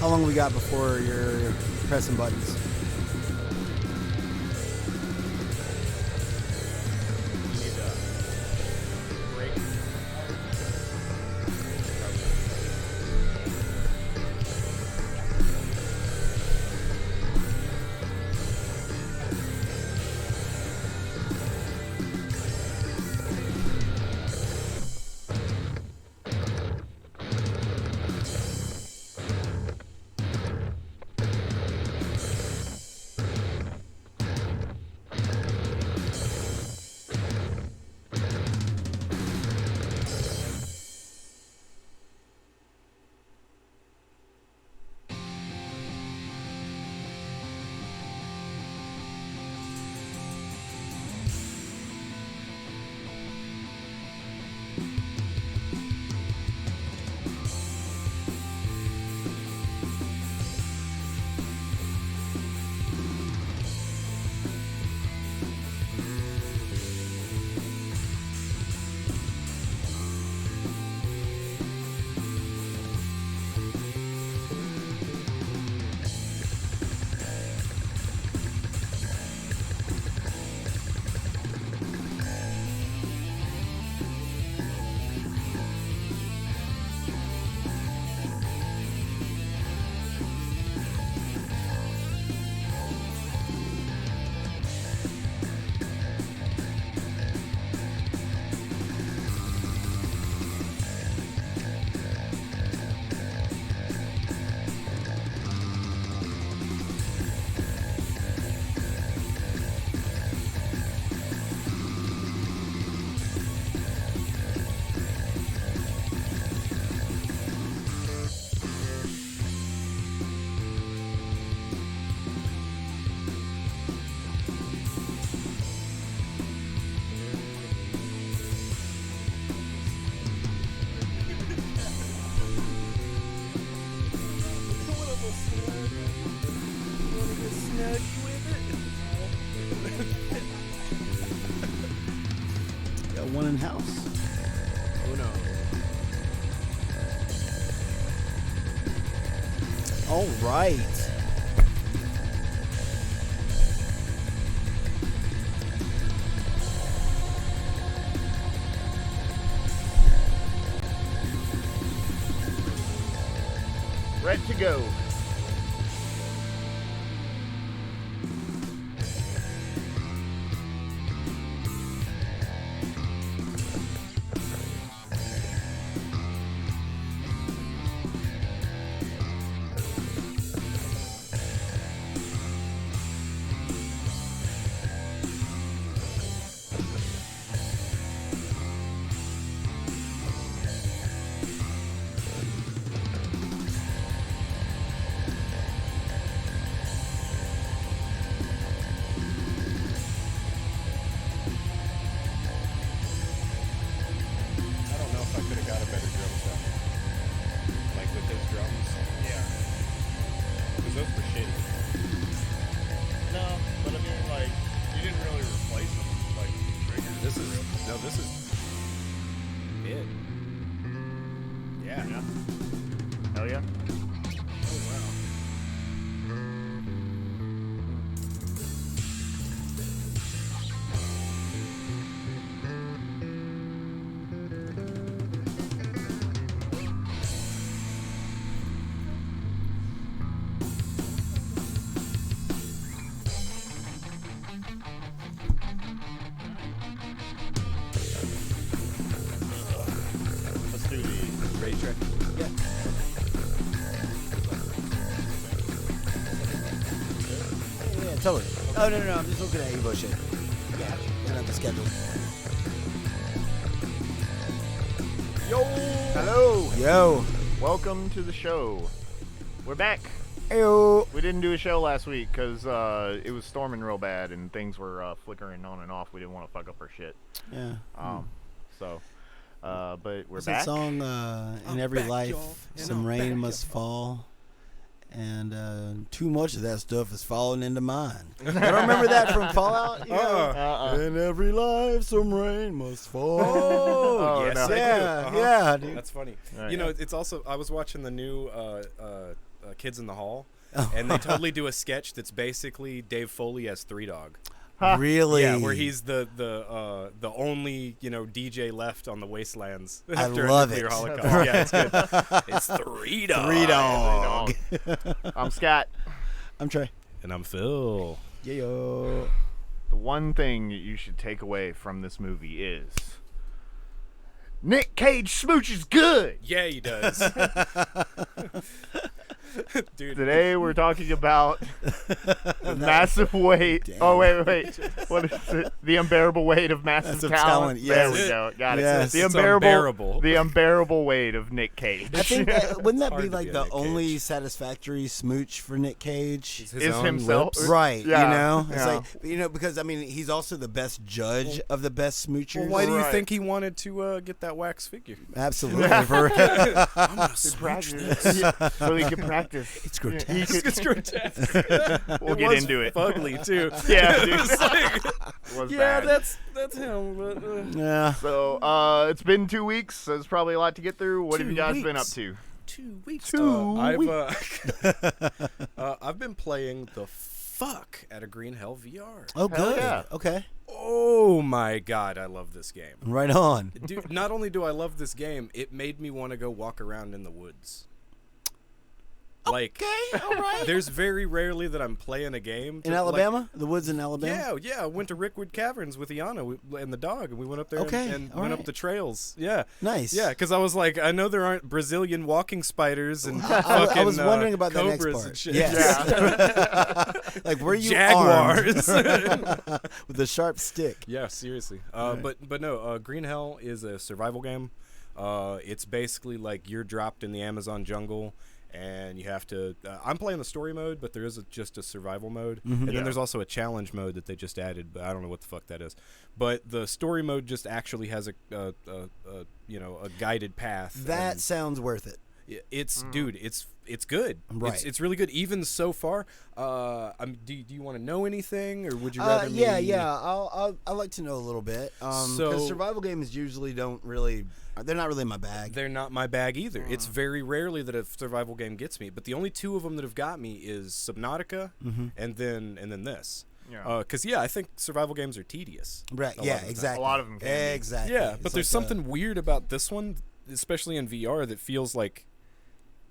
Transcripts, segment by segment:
How long we got before you're pressing buttons? One in house. Oh no. All right. Ready to go. Hell yeah. Oh, wow. Let's do the Great track. Yeah. Yeah, totally. Oh, no, I'm just looking at Evo shit. Yeah, and at the schedule. Yo! Hello! Yo. Welcome to the show. We're back. Ayo. We didn't do a show last week because it was storming real bad and things were flickering on and off. We didn't want to fuck up our shit. Yeah. But we're What's back. that song? In every back, life, y'all, and some I'm rain back, must y'all. fall. And too much of that stuff is falling into mine. I don't remember that from Fallout. You know? In every life, some rain must fall. Oh, Oh, yes, no. I do. Yeah, Uh-huh. yeah, dude. That's funny. Right. You know, it's also, I was watching the new Kids in the Hall, and they totally do a sketch that's basically Dave Foley as Three Dog. Really? Yeah, where he's the only DJ left on the wastelands after love a nuclear it. holocaust. Yeah, it's good. It's Three Dog. Three Dog. I'm Scott. I'm Trey. And I'm Phil. Yeah, yo. The one thing that you should take away from this movie is Nick Cage smooches good. Yeah, he does. Dude. Today we're talking about the massive weight. Damn. Oh wait. What is it? The unbearable weight of massive talent. Yes. There we go. Got Yes. it. It's unbearable. The unbearable weight of Nick Cage. I think wouldn't that hard be to like be a the Nick only Cage. satisfactory smooch for Nick Cage? His is own himself. lips. Right, Yeah, it's yeah. like because I mean he's also the best judge of the best smoochers. Well, why do you Right. think he wanted to get that wax figure? Absolutely. I'm gonna To smooch practice. this. Yeah, so he can practice. It's He grotesque. It's grotesque. We'll It get was into it. Fugly too. Yeah, dude. It's like, Was yeah, bad. that's him. But, Yeah. So it's been 2 weeks. So there's probably a lot to get through. What have you 2 guys been up weeks. to? 2 weeks. 2 I've been playing the fuck out of Green Hell VR. Oh, Hell good. yeah. Okay. Oh my god, I love this game. Right on. Dude, not only do I love this game, it made me want to go walk around in the woods. Like, Okay. All right. there's very rarely that I'm playing a game In Alabama, the woods in Alabama. Yeah. I went to Rickwood Caverns with Iana and the dog, and we went up there Okay, and all went right. up the trails. Yeah. Nice. Yeah, because I was like, I know there aren't Brazilian walking spiders and I fucking was wondering about the next cobras part. and shit. Yes. Like, were you Jaguars. armed with a sharp stick? Yeah, seriously. Right. But no, Green Hell is a survival game. It's basically like you're dropped in the Amazon jungle, and you have to. I'm playing the story mode, but there is just a survival mode, and Yeah. then there's also a challenge mode that they just added, but I don't know what the fuck that is. But the story mode just actually has a guided path. That and sounds worth it. it's dude, it's good. Right. It's really good. Even so far. Do you want to know anything, or would you rather me? Yeah. I'd like to know a little bit. Because So- survival games usually they're not really my bag. They're not my bag either. It's very rarely that a survival game gets me, but the only two of them that have got me is Subnautica and then this. Yeah. Because I think survival games are tedious. Right. a lot Yeah. of the time. Exactly. A lot of them can be. Exactly. Yeah, It's but there's like, something weird about this one, especially in VR, that feels like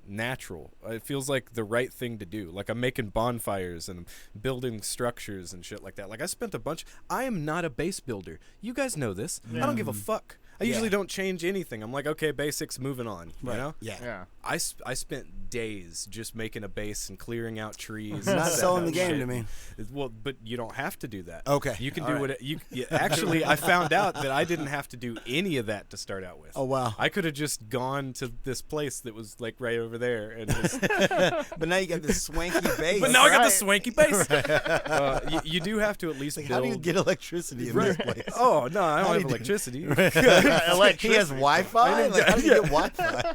natural. It feels like the right thing to do. Like I'm making bonfires and building structures and shit like that. Like I am not a base builder. You guys know this. I don't give a fuck. I usually don't change anything. I'm like, okay, basics, moving on. Right. You know? Yeah. I spent days just making a base and clearing out trees. Not and selling the setting up game shit. to me. Well, but you don't have to do that. Okay, You can all do right. what actually, I found out that I didn't have to do any of that to start out with. Oh wow. I could have just gone to this place that was like right over there and just. But now you got this swanky base. But now I got the right. swanky base. You do have to at least Like, build. how do you get electricity in this place? Oh no, I How don't do have you do- electricity. He has Wi-Fi. Like, how do you get Wi-Fi?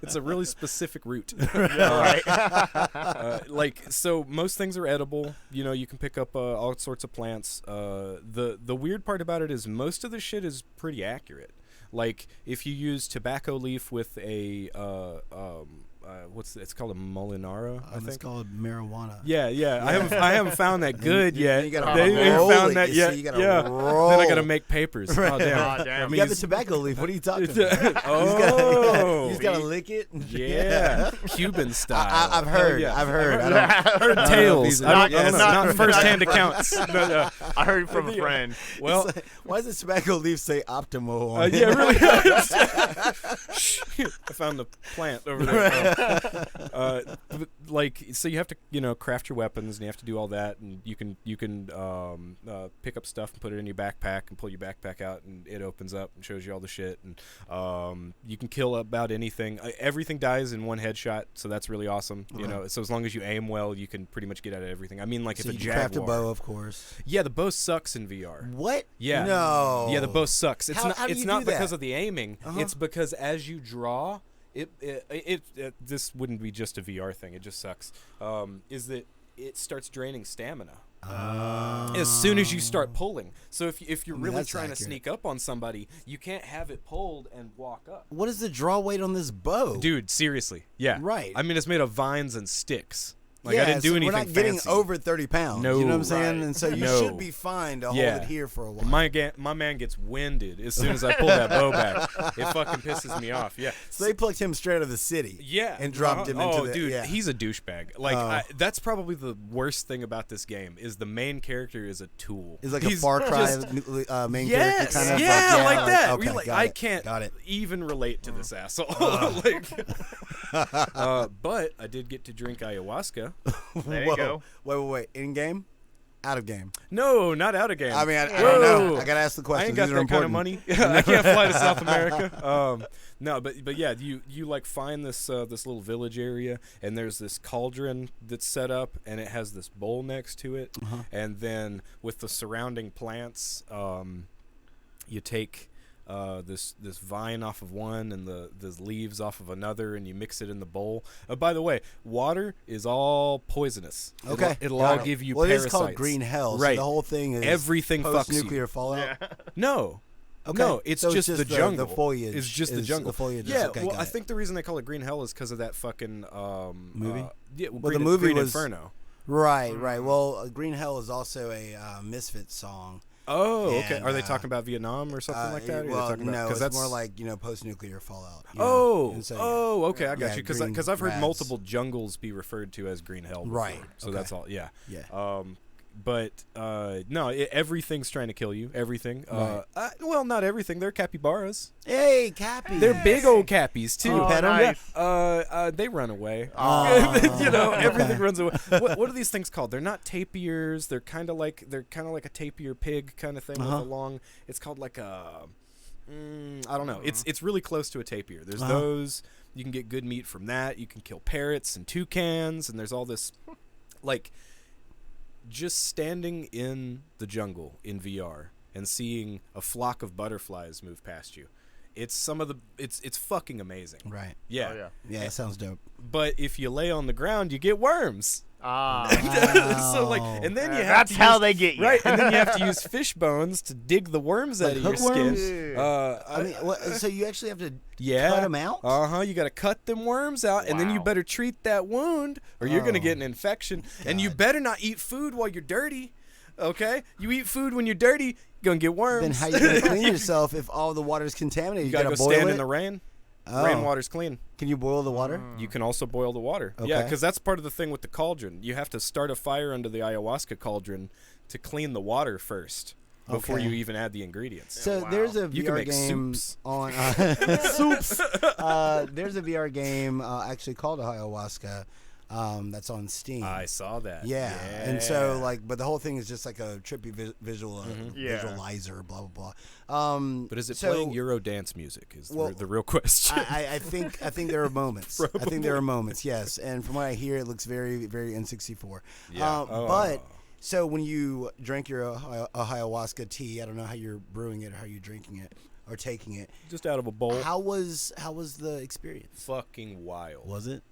It's a really specific route. Right. So most things are edible. You can pick up all sorts of plants. The weird part about it is most of the shit is pretty accurate. Like if you use tobacco leaf with a it's called a molinara, I It's think. called marijuana. Yeah. I haven't found that good yet. You gotta They haven't roll found it, that you yet. see, you gotta yeah. roll. Then I gotta make papers. Oh damn. Oh, damn. You got the tobacco leaf. What are you talking about? Oh. You just gotta lick it. Yeah, Cuban style. I've heard. Yeah. I've heard. I don't, heard tales. Not- I don't know. not- Not first-hand accounts. No. I heard from a friend. Well, It's like, why does the tobacco leaf say Optimo on it? yeah, really. I found the plant over there. So you have to, craft your weapons, and you have to do all that, and you can pick up stuff and put it in your backpack, and pull your backpack out, and it opens up and shows you all the shit, and you can kill about anything. Everything dies in one headshot, so that's really awesome. So as long as you aim well, you can pretty much get out of everything. I mean, like So if you a can craft a jaguar. bow, of course. Yeah, the bow sucks in VR. What? Yeah. No. Yeah, the bow sucks. It's How not. do It's you not do that? because of the aiming. Uh-huh. It's because as you draw, it this wouldn't be just a VR thing. It just sucks. Is that it starts draining stamina. as soon as you start pulling. So if you're really that's trying to accurate. sneak up on somebody, you can't have it pulled and walk up. What is the draw weight on this bow? Dude, seriously. Yeah. Right. I mean, it's made of vines and sticks. Like, yeah, I didn't do so anything we're not getting fancy. over 30 pounds. No. You know what I'm saying? Right. And so you No. should be fine to hold Yeah. it here for a while. My man gets winded as soon as I pull that bow back. It fucking pisses me off. Yeah. So they plucked him straight out of the city. Yeah, And dropped him into oh, the... dude, yeah. he's a douchebag. Like, that's probably the worst thing about this game is the main character is a tool. He's like He's a Far Cry just- main yes, character kind of. yeah, like that. Okay, We're like, got I it, can't got it. even relate to this asshole. Like, but I did get to drink ayahuasca. There you go. Wait. In game? Out of game? No, not out of game. I mean, I don't know. Whoa. I got to ask the I question. ain't got These that are kind of important. money. I can't fly to South America. No, but yeah, you like find this this little village area, and there's this cauldron that's set up, and it has this bowl next to it, and then with the surrounding plants, you take this vine off of one and the leaves off of another, and you mix it in the bowl. By the way, water is all poisonous. Okay. It'll got all it. give you Well, parasites. it is called green hell. So Right. the whole thing is Everything fucks you. post-nuclear fallout. No. Okay. No, it's So just the jungle. The foliage. It's just the is jungle. The foliage. Yeah, Okay, well, got I it. think the reason they call it Green Hell is because of that fucking Movie? Yeah, Well, the Green, movie Green was- Inferno. Right. Well, Green Hell is also a Misfits song. Oh, okay. And, Are they talking about Vietnam or something like that? Or are they Well, talking about, no, 'cause it's that's more like post-nuclear fallout. you know? Oh, And so, oh, okay, I got yeah, you. green Because I've heard rats. multiple jungles be referred to as Green Hell. Before, Right, So okay. that's all. Yeah. Yeah. But no, everything's trying to kill you. Everything. Right. Well, not everything. They're capybaras. Hey, Cappy. They're big old cappies too. Oh, pet 'em? nice. They run away. Oh, You know, everything okay. runs away. What are these things called? They're not tapirs. They're kind of like a tapir pig kind of thing with a long. It's called like a. I don't know. It's really close to a tapir. There's those. You can get good meat from that. You can kill parrots and toucans, and there's all this, like, just standing in the jungle in VR and seeing a flock of butterflies move past you. It's it's fucking amazing. Right. Yeah. Oh, yeah. Yeah, that sounds dope. But if you lay on the ground, you get worms. So like, and then you have That's to how use, they get you. right, and then you have to use fish bones to dig the worms out of your hookworms? skin. I mean, so you actually have to Yeah. cut them out? You got to cut them worms out, and then you Wow. better treat that wound, or you're gonna Oh, get an infection. And you better not eat food while you're dirty. Okay, you eat food when you're dirty, you're gonna get worms. Then how you going to clean yourself if all the water's contaminated? You gotta go boil stand it? in the rain. Oh. Rainwater's clean. Can you boil the water? You can also boil the water. Yeah, Okay. because that's part of the thing with the cauldron. You have to start a fire under the ayahuasca cauldron to clean the water first before Okay. you even add the ingredients. So Wow. there's a You can VR make game soups. on soups. There's a VR game actually called ayahuasca that's on Steam. I saw that. Yeah. And so like, but the whole thing is just like a trippy visual Yeah. visualizer, blah blah blah. But is it so playing Euro dance music? Is Well, the real question. I think there are moments. I think there are moments. Yes. And from what I hear, it looks very very N64. Yeah. But so when you drink your ayahuasca tea, I don't know how you're brewing it, or how you're drinking it, or taking it. Just out of a bowl. How was the experience? Fucking wild. Was it?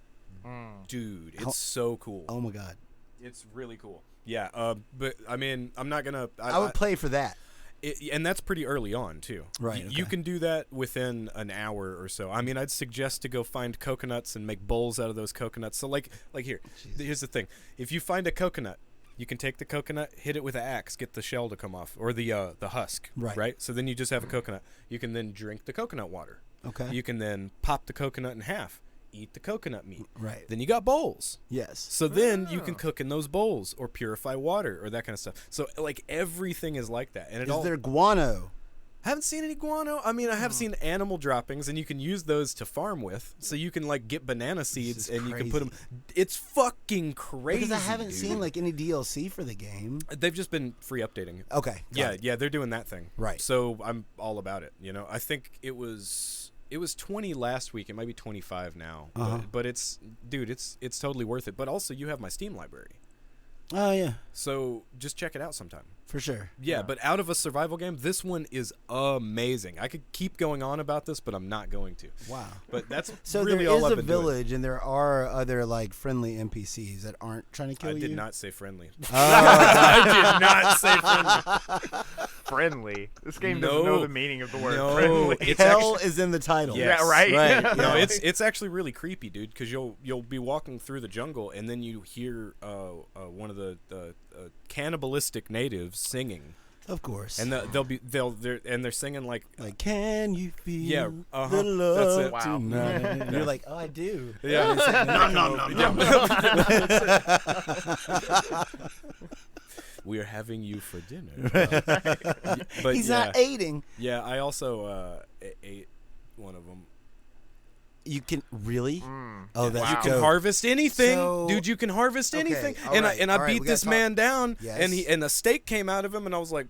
Dude, it's so cool. Oh my god. It's really cool. Yeah, but I mean, I'm not gonna. I would play for that. And that's pretty early on too. Right, You okay. can do that within an hour or so. I mean, I'd suggest to go find coconuts and make bowls out of those coconuts. So like here's the thing: if you find a coconut, you can take the coconut, hit it with an axe, get the shell to come off, or the husk. Right. Right. So then you just have a coconut. You can then drink the coconut water. Okay. You can then pop the coconut in half, eat the coconut meat. Right. Then you got bowls. Yes. So then you can cook in those bowls or purify water or that kind of stuff. So like everything is like that. And it Is all there guano? haven't seen any guano. I mean, I have seen animal droppings, and you can use those to farm with. So you can like get banana seeds is and you can put them. crazy. It's fucking crazy. Because I haven't dude. seen like any DLC for the game. They've just been free updating it. Okay. got it. They're doing that thing. Right. So I'm all about it. You know, I think it was 20 last week. It might be 25 now. Uh-huh. But it's, dude, it's totally worth it. But also, you have my Steam library. Oh yeah, So just check it out sometime. for sure. Yeah, but out of a survival game, this one is amazing. I could keep going on about this, but I'm not going to. Wow. But that's So really there all is I've a been doing. village, and there are other like friendly NPCs that aren't trying to kill I you. did not say friendly. Oh, I did not say friendly. Friendly. This game doesn't know No. the meaning of the word No. friendly. It's hell actually- is in the title. Yes. Yeah, right. Right. No, Yeah. it's actually really creepy, dude. Because you'll be walking through the jungle, and then you hear one of the cannibalistic natives singing, Of course. and they're singing like can you feel Yeah, uh-huh, the love that's it. Wow. tonight? Yeah. You're like, oh, I do. yeah. We are having you for dinner. But He's yeah, not aiding. yeah. I also ate one of them. You can really? Mm. Oh, that's Wow. You can dope. harvest anything, So- dude. You can harvest Okay, anything. all And right, I all right, beat we gotta this talk- man down, Yes. and a steak came out of him, and I was like,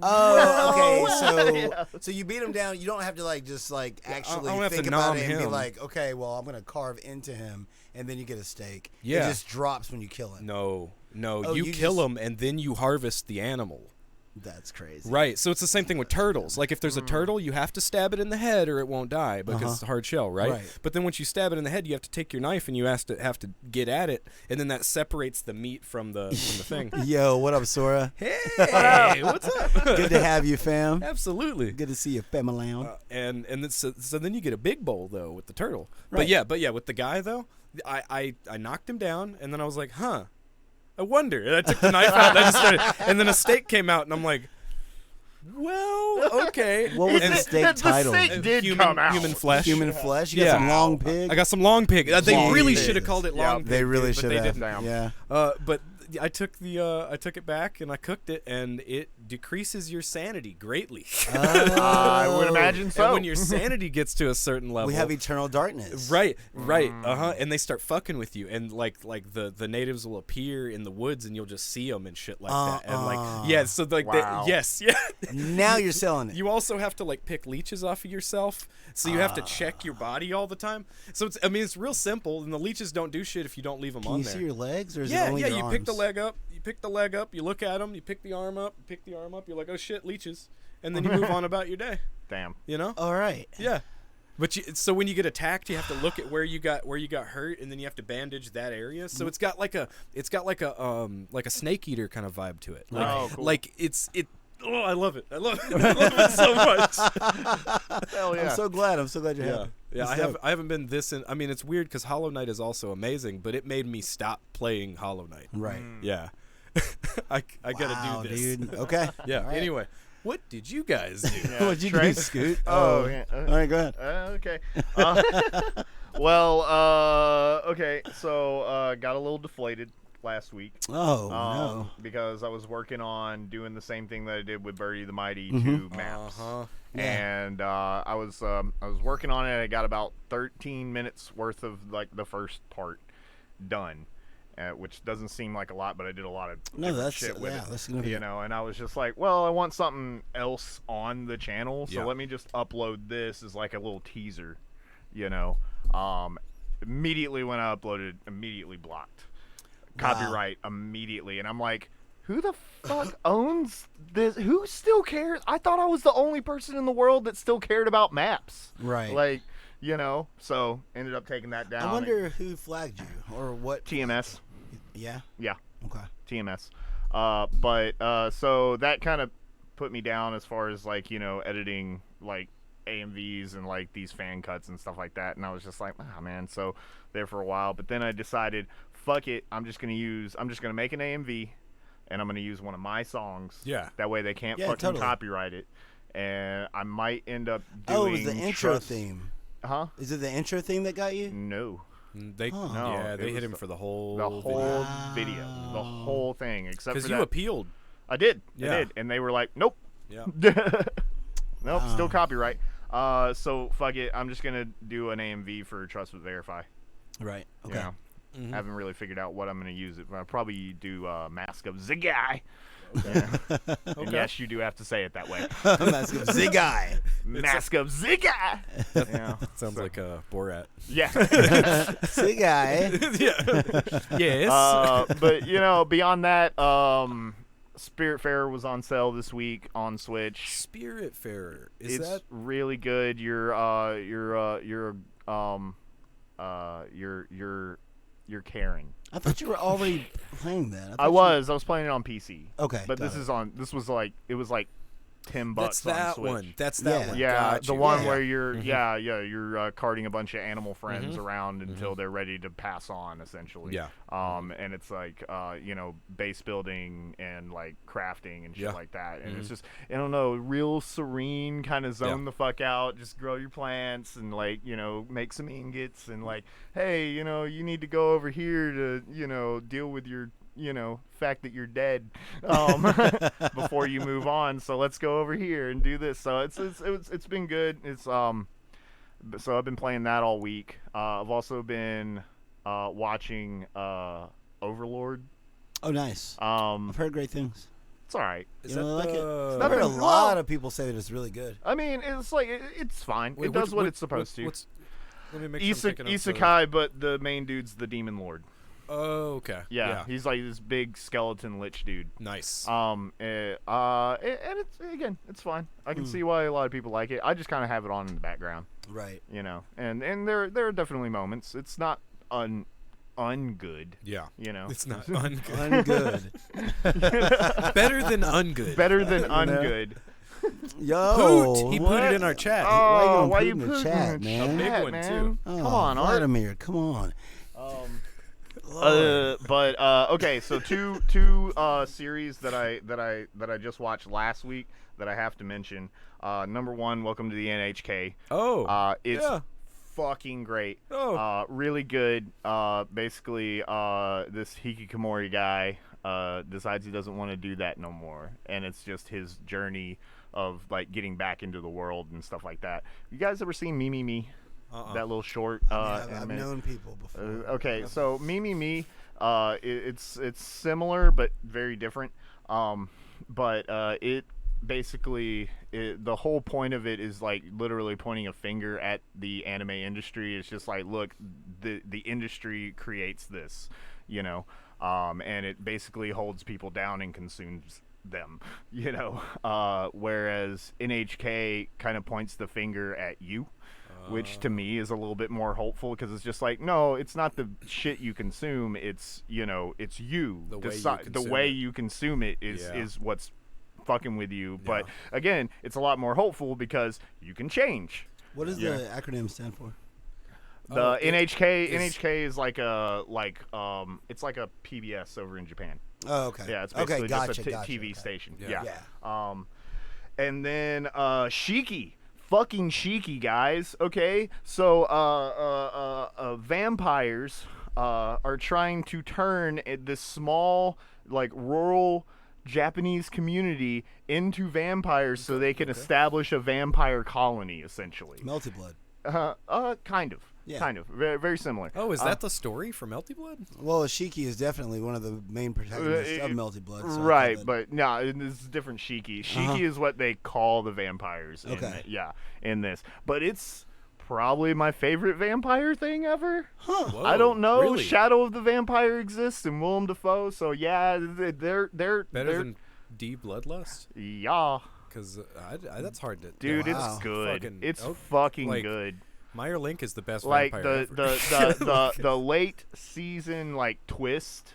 Oh, okay. So you beat him down. You don't have to like just like actually don't have to think about nom it and be him. like, okay, well, I'm gonna carve into him, and then you get a steak. Yeah. It just drops when you kill him. no, Oh, you you kill just- him, and then you harvest the animal. That's crazy. Right. So it's the same thing with turtles. Like if there's a turtle, you have to stab it in the head or it won't die because it's a hard shell, right? Right. But then once you stab it in the head, you have to take your knife and you have to get at it, and then that separates the meat from the thing. Yo, what up, Sora? Hey, what's up? Good to have you, fam. Absolutely. Good to see you, family. And then, so then you get a big bowl though with the turtle. Right. But yeah, with the guy though, I knocked him down, and then I was like, huh, I wonder. And I took the knife out, and I just started, and then a steak came out, and I'm like, well, okay. What was And the steak the title? steak did human, come out. Human flesh. Human flesh. You got Yeah. some long pig. I got some long pig. They Long really pig. should have called it Yeah, long pig. They really dude, but should they have. didn't. Damn. Yeah. But I took it back and I cooked it, and it decreases your sanity greatly. I would imagine so. And when your sanity gets to a certain level, We have eternal darkness. right, and they start fucking with you, and like the natives will appear in the woods, and you'll just see them and shit like that, and like yeah, so like Wow. yes, yeah. Now you're selling it. You also have to like pick leeches off of yourself, so you have to check your body all the time. So it's real simple, and the leeches don't do shit if you don't leave them Can on you there. see your legs, or is it Yeah, only yeah. your You arms? pick the leg up. You pick the leg up. You look at them. You pick the arm up. You pick the arm up. You're like, oh shit, leeches, and then you move on about your day. Damn. You know? All right. Yeah. But so when you get attacked, you have to look at where you got hurt, and then you have to bandage that area. So it's got like a snake eater kind of vibe to it. Like, Oh, cool. like it. Oh, I love it. I love it. I love it so much. Hell yeah. I'm so glad. I'm so glad you're Yeah, happy. yeah. That's dope. I haven't been this in. I mean, it's weird because Hollow Knight is also amazing, but it made me stop playing Hollow Knight. Right. Yeah. I Wow, gotta do this. dude. Okay. Yeah. All right. Anyway, what did you guys do? Yeah, What'd you Trey? do, Scoot? Oh, yeah. All right, go ahead. Okay. Well, okay. So, got a little deflated last week. Oh, no. Because I was working on doing the same thing that I did with Birdie the Mighty Mm-hmm. 2 maps. Yeah. And I was working on it. I got about 13 minutes worth of like the first part done, which doesn't seem like a lot, but I did a lot of No, different that's shit with it. that's significant. You know, and I was just like, well, I want something else on the channel, so Yeah. let me just upload this as like a little teaser, you know. Immediately when I uploaded, immediately blocked. Copyright immediately, and I'm like, who the fuck owns this? Who still cares? I thought I was the only person in the world that still cared about maps. Right. Like, you know, so ended up taking that down. I wonder who flagged you or what. TMS. Yeah. Yeah. Okay. TMS. But so that kind of put me down as far as like, you know, editing like AMVs and like these fan cuts and stuff like that, and I was just like, ah, man. So there for a while, but then I decided, fuck it, I'm just gonna make an AMV, and I'm gonna use one of my songs. Yeah. That way they can't Yeah, fucking totally. copyright it, and I might end up doing. Oh, it was the intro theme. Huh? Is it the intro theme that got you? No. They Huh. No, yeah, it they hit was him for the whole The whole video. video, the whole thing, except because for you that. appealed. I did, Yeah. I did, and they were like, nope. Yeah. Nope, Wow. still copyright. So fuck it. I'm just gonna do an AMV for Trust with Verify. Right. You Okay. know? Mhm. I haven't really figured out what I'm gonna use it, but I'll probably do Mask of the Guy. Yeah. Okay. And yes, you do have to say it that way. Mask of Zigai. Mask of Zika. Yeah. Sounds like a Borat. Yeah. Zigai. Yeah. Yes. But beyond that, Spiritfarer was on sale this week on Switch. Spiritfarer. Is It's that really good. You're Karen. I thought you were already playing that. I was playing it on PC. Okay. But got this was like $10 That's on that Switch. one. That's Yeah. that one. Yeah, Got the you. one Yeah. where you're Mhm. you're carting a bunch of animal friends Mhm. around until they're ready to pass on, essentially. Yeah. And it's like base building and like crafting and shit Yeah. like that, and it's Mhm. just I don't know, real serene, kind of zone Yeah. the fuck out, just grow your plants and like make some ingots and like hey you need to go over here to deal with your fact that you're dead before you move on, so let's go over here and do this. So it's been good. So I've been playing that all week. I've also been watching Overlord. Oh, nice. I've heard great things. It's all right. You really like it? It's I've heard a nothing- lot of people say that it's really good. I mean, it's like it's fine. Wait, it does which- what which- it's supposed to. Let me make sure I'm thinking of the- Isekai, but the main dude's the Demon Lord. Oh, okay. Yeah, he's like this big skeleton lich dude. Nice. And it's again, it's fine. I can see why a lot of people like it. I just kind of have it on in the background, Right. And there are definitely moments. It's not ungood, Yeah. It's not Ungood. ungood. Better than ungood. better than ungood. Yo. Poot. He put it in our chat. Oh, why why you you putting putting the chat, in the man? Big chat, one, man? too. Oh, Come on, Art. Vladimir, come on. Okay, so two series that I just watched last week that I have to mention. Number one, Welcome to the NHK. Oh. It's yeah. fucking great. Oh. Really good. Basically, this Hikikomori guy decides he doesn't want to do that no more, and it's just his journey of like getting back into the world and stuff like that. You guys ever seen Me Me Me? That little short. I've anime? known people before. Okay, so Me Me Me, it's similar but very different. But it basically the whole point of it is like literally pointing a finger at the anime industry. It's just like, look, the industry creates this, and it basically holds people down and consumes them, whereas NHK kind of points the finger at you. Which to me is a little bit more hopeful because it's just like, no, it's not the shit you consume. It's it's you. The way you consume it is what's fucking with you. Yeah. But again, it's a lot more hopeful because you can change. What does the acronym stand for? The NHK is like it's like a PBS over in Japan. Oh, okay. Yeah, it's basically just a gotcha. TV station. Yeah. Yeah. And then Shiki. Fucking Shiki, guys. Okay, so vampires are trying to turn this small, like rural Japanese community into vampires so they can establish a vampire colony, essentially. Melty Blood. Kind of. Yeah. Kind of. Very, very similar. Oh, is that the story for Melty Blood? Well, Shiki is definitely one of the main protagonists of Melty Blood. So Right, but no, this is different Shiki. Shiki is what they call the vampires. Okay. In this. But it's probably my favorite vampire thing ever. Huh. Whoa, I don't know. Really? Shadow of the Vampire exists and Willem Dafoe, so yeah, they're Better they're, than D Bloodlust? yeah. Because that's hard to... Dude, Wow. it's good. Fucking- It's oh, fucking like, good. Meyer Link is the best Like vampire the late season like twist,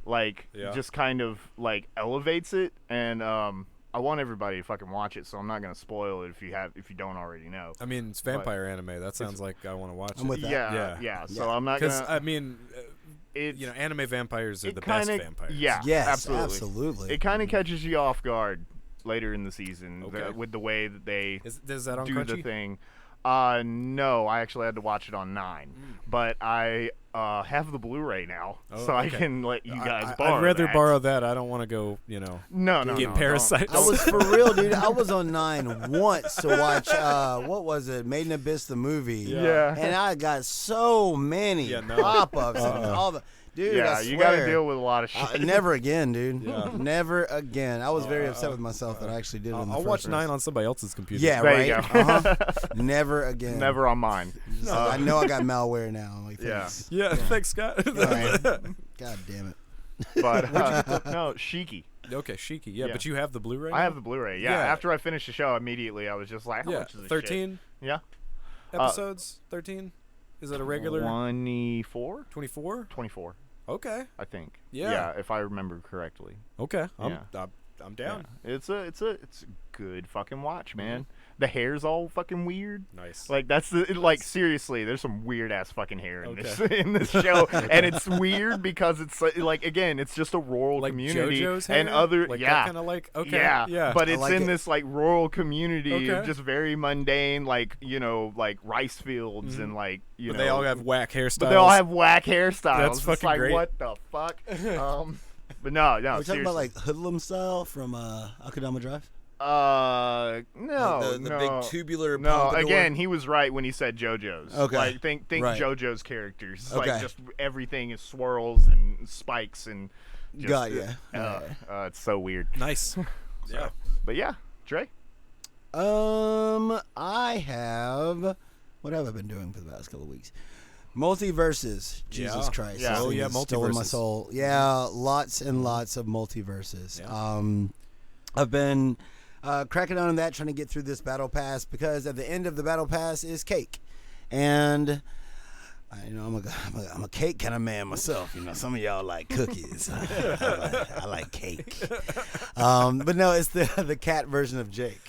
like Yeah. just kind of like elevates it, and I want everybody to fucking watch it, so I'm not gonna spoil it if you don't already know. I mean, it's vampire anime. That sounds like I want to watch I'm it. with that. Yeah. So Yeah. I'm not Because, gonna. I mean, It's anime vampires are it the best kinda- vampires. Yeah, Yes, absolutely. It kind of catches you off guard later in the season Okay. with the way that they Is that on do Crunchy? the thing. No, I actually had to watch it on 9, but I have the Blu-ray now, Oh, so I okay. can let you guys borrow. I'd rather that. borrow that. I don't want to go, No, get no, Parasite. I was for real, dude. I was on 9 once to watch what was it, Made in Abyss the movie. Yeah. And I got so many Yeah, no. pop-ups and all the. Dude, yeah, I you got to swear. deal with a lot of shit. Never again, dude. Yeah. Never again. I was very upset with myself that I actually did it in the I'll first watch race. 9 on somebody else's computer. Yeah, There right. you Uh-huh. Never again. Never on mine. Just like, I know I got malware now. Like, Yeah. thanks. Yeah, thanks, Scott. All right. God damn it. But no, Shiki. Okay, Shiki. Yeah, Yeah. but you have the Blu-ray. I now? have the Blu-ray. Yeah. Yeah. After I finished the show, immediately I was just like, how Yeah, much is this 13 shit? Yeah. episodes. 13. Is that a regular 24? 24? 24, Okay. I think. Yeah. Yeah, if I remember correctly. Okay. Yeah. I'm down. Yeah. It's a good fucking watch, man. The hair's all fucking weird. Nice. Like that's like seriously, there's some weird ass fucking hair in this Okay. in this show, and it's weird because it's like again, it's just a rural like community JoJo's hair? and other like yeah. kind of like okay. Yeah, Yeah. but I it's like in it. this like rural community of Okay. just very mundane, like like rice fields and like you But know. they all have whack hairstyles. But they all have whack hairstyles. That's It's fucking like great. what the fuck? But no, Are we talking seriously. about like hoodlum style from Akudama Drive? No, the no. big tubular. No, pompadour? again, he was right when he said JoJo's. Okay. Like think Right. JoJo's characters. Okay. Like just everything is swirls and spikes and. Just, Got ya. It's so weird. nice. Yeah. But yeah, Dre. I have. What have I been doing for the past couple of weeks? Multiverses. Jesus Yeah. Christ. Yeah. This Oh, thing yeah, has stolen my multiverses. soul. Yeah, lots and lots of multiverses. Yeah. I've been cracking on that, trying to get through this battle pass because at the end of the battle pass is cake, and I'm a cake kind of man myself. You know, some of y'all like cookies. I like cake. But no, it's the cat version of Jake.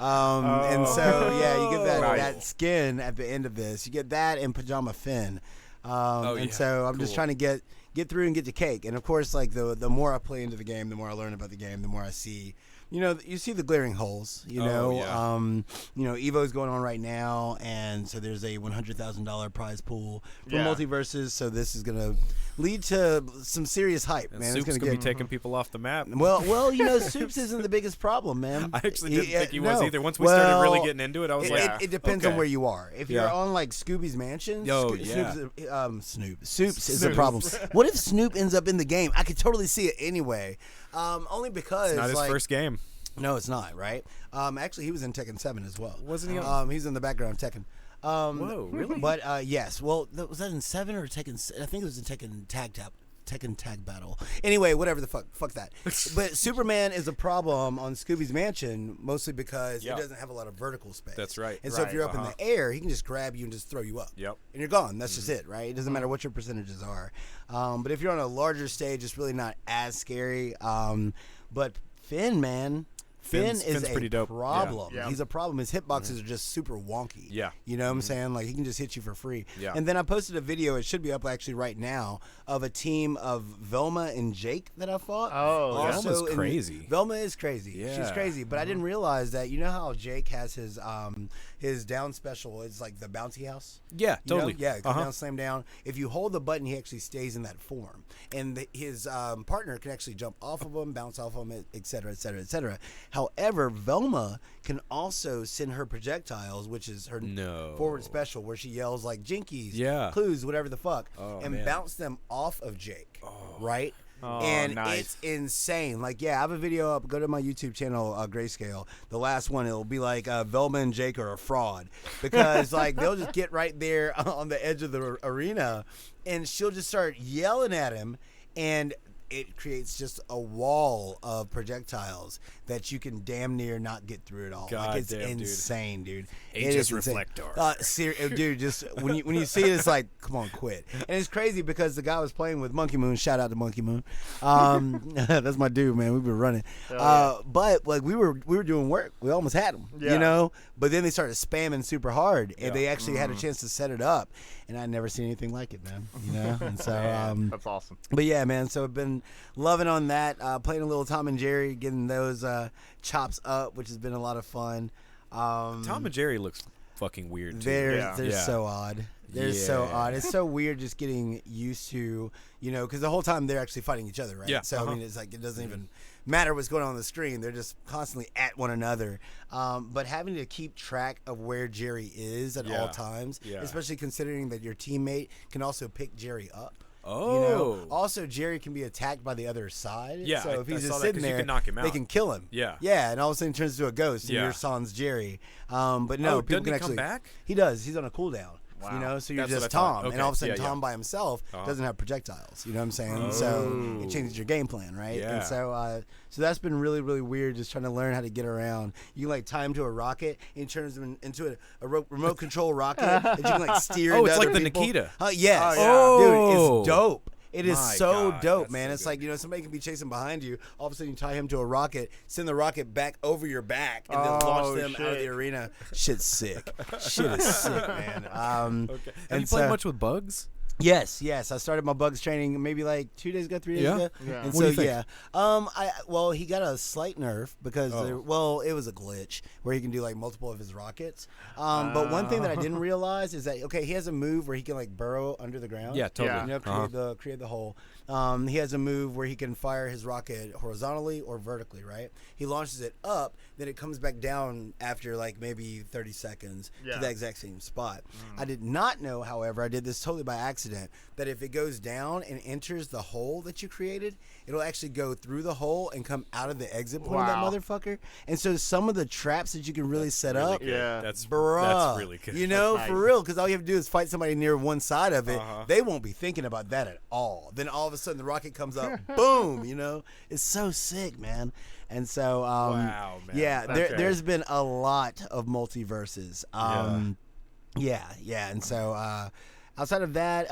And so yeah, you get that skin at the end of this. You get that and Pajama Finn. And so I'm just Cool. trying to get through and get to cake. And of course, like the more I play into the game, the more I learn about the game, the more I see. You know, you see the glaring holes. You know, Evo's going on right now, and so there's a $100,000 prize pool for multiverses. So this is gonna lead to some serious hype, And man. Soup's It's gonna be taking people off the map. well, you know, Soups isn't the biggest problem, man. I actually didn't think he was no. either. Once we started really Well, getting into it, I was like, it depends on okay. where you are. If you're Yeah. on like Scooby's Mansion, Soups is the Snoops. problem. What if Snoop ends up in the game? I could totally see it anyway. Only because It's not his like, first game. No, it's not, right? Actually, he was in Tekken 7 as well. Wasn't he on- He's in the background of Tekken. Whoa, really? But yes. Well, was that in 7 or Tekken? I think it was in Tekken Tag Battle. Anyway, whatever the fuck that. But Superman is a problem on Scooby's Mansion mostly because Yeah. it doesn't have a lot of vertical space. That's right. And so if Right, you're up in the air, he can just grab you and just throw you up. Yep. And you're gone. That's just it, right? It doesn't matter what your percentages are. But if you're on a larger stage, it's really not as scary. But Finn, man. Finn's is pretty a dope. problem. Yeah. He's a problem. His hitboxes are just super wonky. Yeah. You know what I'm saying? Like, he can just hit you for free. Yeah. And then I posted a video, it should be up actually right now, of a team of Velma and Jake that I fought. Oh, yeah. Velma's crazy. Velma is crazy. She's Yeah. crazy. But I didn't realize that, you know how Jake has his down special, it's like the bouncy house? Yeah, You know? totally. Yeah, come down, slam down. If you hold the button, he actually stays in that form. And his partner can actually jump off of him, bounce off of him, et cetera, et cetera, et cetera. However, Velma can also send her projectiles, which is her No. forward special, where she yells like jinkies, Yeah. clues, whatever the fuck, Oh, and man. bounce them off of Jake, right? Oh, And nice. it's insane. Like, yeah, I have a video up. Go to my YouTube channel, GraeSacle. The last one, it'll be like Velma and Jake are a fraud because like they'll just get right there on the edge of the arena, and she'll just start yelling at him, and it creates just a wall of projectiles that you can damn near not get through at all. God like, it's damn, dude. insane, dude. It Aegis is insane. Reflector. Dude, just when you see it, it's like, come on, quit. And it's crazy because the guy was playing with Monkey Moon. Shout out to Monkey Moon. That's my dude, man. We've been running. But like we were doing work. We almost had him, Yeah. you know. But then they started spamming super hard, and Yeah. they actually had a chance to set it up. And I never seen anything like it, man. You know. And so, That's awesome. but yeah, man. So I've been loving on that. Playing a little Tom and Jerry, getting those chops up, which has been a lot of fun. Tom and Jerry looks fucking weird too. They're Yeah. so odd. They're so Yeah. odd. It's so weird just getting used to, you know, because the whole time they're actually fighting each other, right? Yeah, So I mean, it's like it doesn't even matter what's going on the screen. They're just constantly at one another. But having to keep track of where Jerry is at all times, Yeah. especially considering that your teammate can also pick Jerry up. Oh. You know, also Jerry can be attacked by the other side. Yeah, so if I he's saw just that sitting 'cause you there, can knock him they out. can kill him. Yeah. Yeah, and all of a sudden he turns into a ghost, and Yeah. your son's Jerry. But no, Oh, people doesn't can he come actually. back? He does. He's on a cooldown. Wow. You know, so you're That's what just I thought. Tom, Okay. and all of a sudden Yeah, Tom yeah. by himself Uh-huh. doesn't have projectiles. You know what I'm saying? So it changes your game plan, right? Yeah. And so that's been really, really weird. Just trying to learn how to get around. You can like tie him to a rocket, and he turns him into a remote control rocket that you can like steer. Oh, into it's like other the people. Nikita. Yes. Oh, yeah. Dude, Oh. it's dope. It is My so God, dope, that's man. so It's good. like, somebody can be chasing behind you. All of a sudden, you tie him to a rocket, send the rocket back over your back, and then launch them out of the arena. Shit's sick. Shit is sick, man. Okay. Have and you played so- much with bugs? Yes. I started my bugs training maybe like 2 days ago, 3 days Yeah? ago. Yeah. And What do you think? he got a slight nerf because it was a glitch where he can do like multiple of his rockets. But one thing that I didn't realize is that he has a move where he can like burrow under the ground. Yeah, totally. Yeah. You know, create the hole. He has a move where he can fire his rocket horizontally or vertically, right? He launches it up, then it comes back down after like maybe 30 seconds Yeah. to that exact same spot. I did not know, however, I did this totally by accident, that if it goes down and enters the hole that you created, it'll actually go through the hole and come out of the exit point Wow. of that motherfucker. And so some of the traps that you can really set Really up, good. Yeah. That's bruh, really good. you know, That's for nice. real, because all you have to do is fight somebody near one side of it. Uh-huh. They won't be thinking about that at all. Then all of a sudden the rocket comes up, boom, you know, it's so sick, man. And so, Wow, man. yeah, Okay. there's been a lot of multiverses. Yeah, and so outside of that,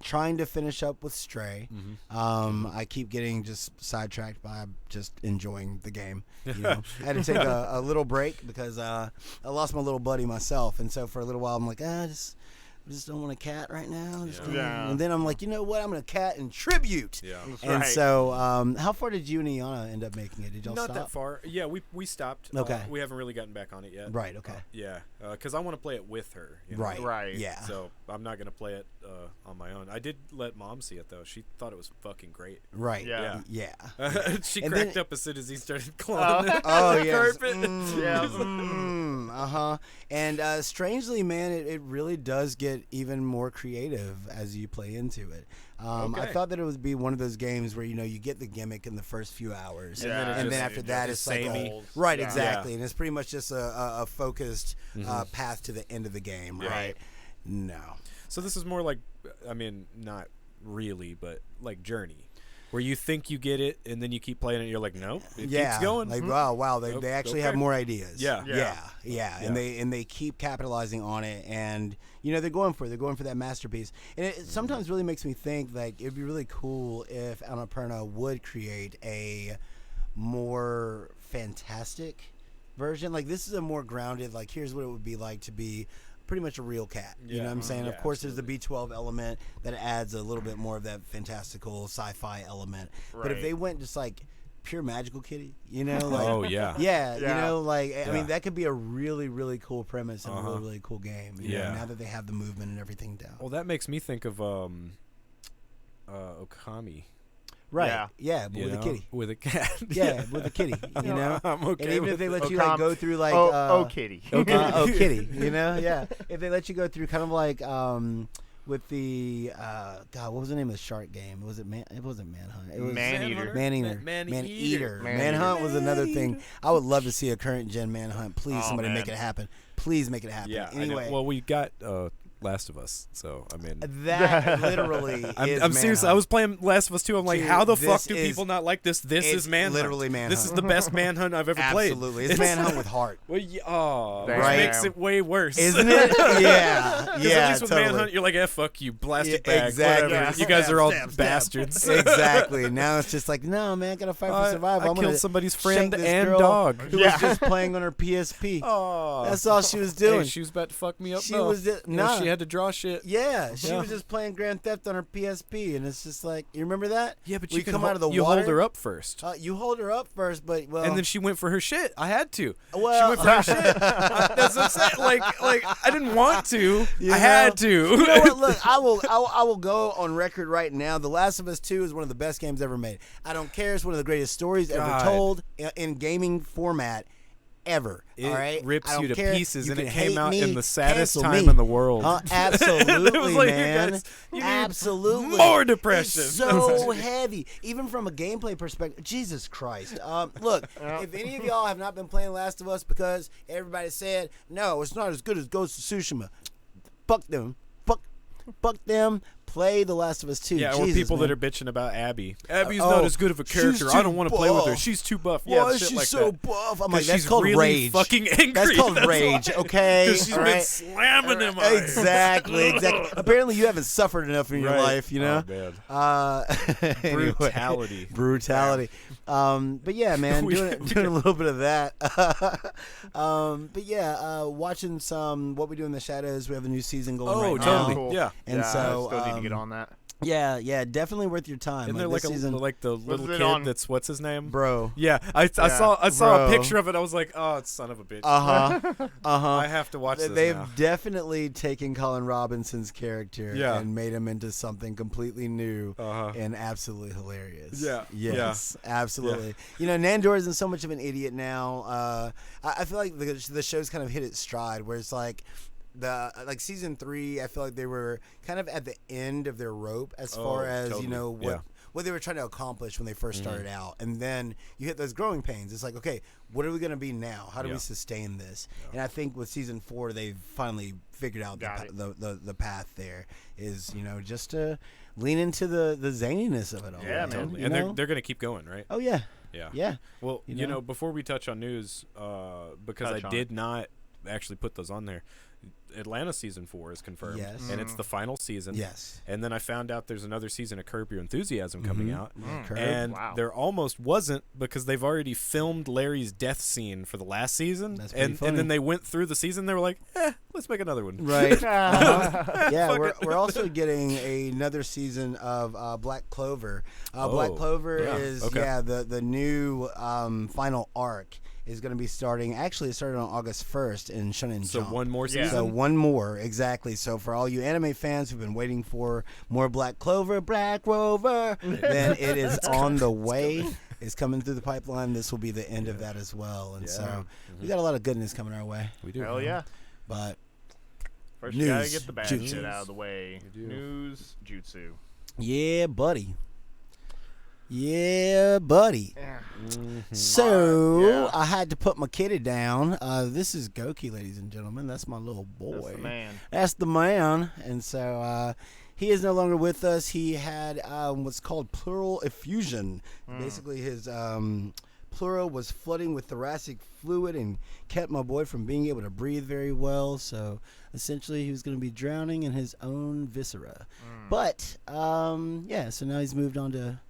trying to finish up with Stray. I keep getting just sidetracked by just enjoying the game. You know, I had to take a little break because I lost my little buddy myself, and so for a little while I'm like, I just don't want a cat right now. Yeah. And then I'm like, you know what? I'm gonna cat in tribute. Yeah. And Right. so, how far did you and Iana end up making it? Did y'all Not stop? that far. Yeah, we stopped. Okay. We haven't really gotten back on it yet. Right. Okay. Yeah, because I want to play it with her. You know? Right. Right. Yeah. So I'm not gonna play it on my own. I did let Mom see it though. She thought it was fucking great. Right. Yeah. Yeah. She And cracked then- up as soon as he started climbing Oh the yeah. carpet. Yeah. And strangely, man, it really does get even more creative as you play into it. I Okay. thought that it would be one of those games where you get the gimmick in the first few hours, And then it and just- then after that it's like samey. right, Yeah. exactly, and it's pretty much just a focused path to the end of the game, Yeah. right? No. So this is more like, I mean, not really, but like Journey, where you think you get it and then you keep playing it and you're like, nope, it keeps going. Like wow, they Okay. actually have more ideas. Yeah. Yeah. And they keep capitalizing on it, and they're going for that masterpiece. And it sometimes really makes me think like it'd be really cool if Annapurna would create a more fantastic version. Like this is a more grounded. Like here's what it would be like to be pretty much a real cat. You know what I'm saying? Yeah, Of course, there's the B12 element that adds a little bit more of that fantastical sci-fi element. But if Right. they went just like pure magical kitty, like, Oh yeah. yeah, Yeah. I Yeah. mean that could be a really, really cool premise and a Uh-huh. really, really cool game. you know, Yeah. now that they have the movement and everything down. Well, that makes me think of Okami. Right. Yeah, but you with a know, kitty. With a cat. Yeah, with a kitty. You know. I'm okay. And even with if they it. let you like go through like kitty. kitty. Yeah. If they let you go through kind of like with the God, what was the name of the shark game? Was it It wasn't Manhunt. It was Maneater. Man-Eater. Man-Eater. Manhunt was another thing. I would love to see a current gen Manhunt. Please, Oh, somebody man. make it happen. Please make it happen. Yeah. I know. Anyway, Well, we got Last of Us, so I mean. that literally is I'm serious. I Manhunt. was playing Last of Us 2. I'm like, Dude, how the fuck this do is- people not like this? This it's is Manhunt. literally Manhunt. This is the best Manhunt I've ever played. Absolutely. It's Manhunt with heart. Well, which Damn. makes it way worse. Isn't it? Yeah. 'Cause Yeah. at least with totally. Manhunt, you're like, fuck you, plastic Yeah, bag, exactly. whatever. Yeah. You guys are all Stab, stab. bastards. Exactly. Now it's just like, no, man, I gotta fight for survival. I I'm killed gonna somebody's shank friend this and girl dog. who was just playing on her PSP. Oh, That's all she was doing. Hey, she was about to fuck me up. She though. was just- You know, nah. she had to draw shit. Yeah, she Yeah. was just playing Grand Theft on her PSP, and it's just like, you remember that? Yeah, but Where you can come out of the you water. hold her up first. You hold her up first, but well, And then she went for her shit. I had to. Well- she went for her shit. That's what I'm saying. Like I didn't want to. You I had know? to. You know what? Look, I will go on record right now. The Last of Us 2 is one of the best games ever made. I don't care. It's one of the greatest stories ever God. told in gaming format ever. It all right, rips I don't you to care. pieces, You and it can came hate out me, in the saddest cancel time me. in the world. Absolutely, It was like, man. you guys, you need Absolutely, more depression. It's so heavy, even from a gameplay perspective. Jesus Christ! Look, if any of y'all have not been playing Last of Us because everybody said no, it's not as good as Ghost of Tsushima, fuck them. Fuck them. Play The Last of Us 2. Yeah, Jesus, or people man. that are bitching about Abby. Abby's Oh, not as good of a she's character. I too don't want to play with her. buff. She's too buff. Why Yeah, is shit she like so that. buff? I'm like, 'Cause that's she's called really rage. fucking angry. That's called That's rage, why. okay? Because she's All been right? slamming him. Exactly. Apparently, you haven't suffered enough in your Right. life, you know? Oh, man. Anyway, Brutality. brutality. But yeah, man, doing a little bit of that. But yeah, watching some What We Do in the Shadows. We have a new season going right totally. now. Cool. Yeah. And yeah, so, I still need to get on that. Yeah, definitely worth your time. Isn't there this like season, the little it kid on? that's what's his name? bro. Yeah, I saw a Bro. picture of it. I was like, oh, son of a bitch. I have to watch this They've now. definitely taken Colin Robinson's character Yeah. and made him into something completely new Uh-huh. and absolutely hilarious. Yeah. Yes. Absolutely. You know, Nandor isn't so much of an idiot now. I feel like the show's kind of hit its stride where it's like season 3, I feel like they were kind of at the end of their rope as far as totally. you know what they were trying to accomplish when they first started out, and then you hit those growing pains. It's like, okay, what are we going to be now? How do we sustain this? And I think with season 4, they've finally figured out the path. There is, you know, just to lean into the zaniness of it all. Yeah, man. Totally. You And know? they're going to keep going, right? Oh yeah. Yeah. Well, You you know? know, before we touch on news, because Touch I on did not actually put those on there. Atlanta season 4 is confirmed, Yes. and it's the final season. Yes. And then I found out there's another season of Curb Your Enthusiasm coming out, Curb. and Wow. there almost wasn't because they've already filmed Larry's death scene for the last season, That's pretty and funny. then they went through the season. They were like, let's make another one. Right. Yeah, Fuck we're also getting another season of Black Clover. Black Clover is the new final arc is going to be starting. Actually, it started on August 1st in Shonen So Jump. one more Yeah. season. So one more, exactly. So for all you anime fans who've been waiting for more Black Clover, then it is on the way. It's coming through the pipeline. This will be the end of that as well. And so we got a lot of goodness coming our way. We do. Hell yeah. But First, you gotta News, get the bad jutsu. shit out of the way. You do. News, jutsu. yeah, buddy. Yeah, buddy. Yeah. So Yeah. I had to put my kitty down. This is Goki, ladies and gentlemen. That's my little boy. That's the man. That's the man. And so he is no longer with us. He had what's called pleural effusion. Basically, his pleural was flooding with thoracic fluid and kept my boy from being able to breathe very well. So essentially, he was going to be drowning in his own viscera. But yeah, so now he's moved on to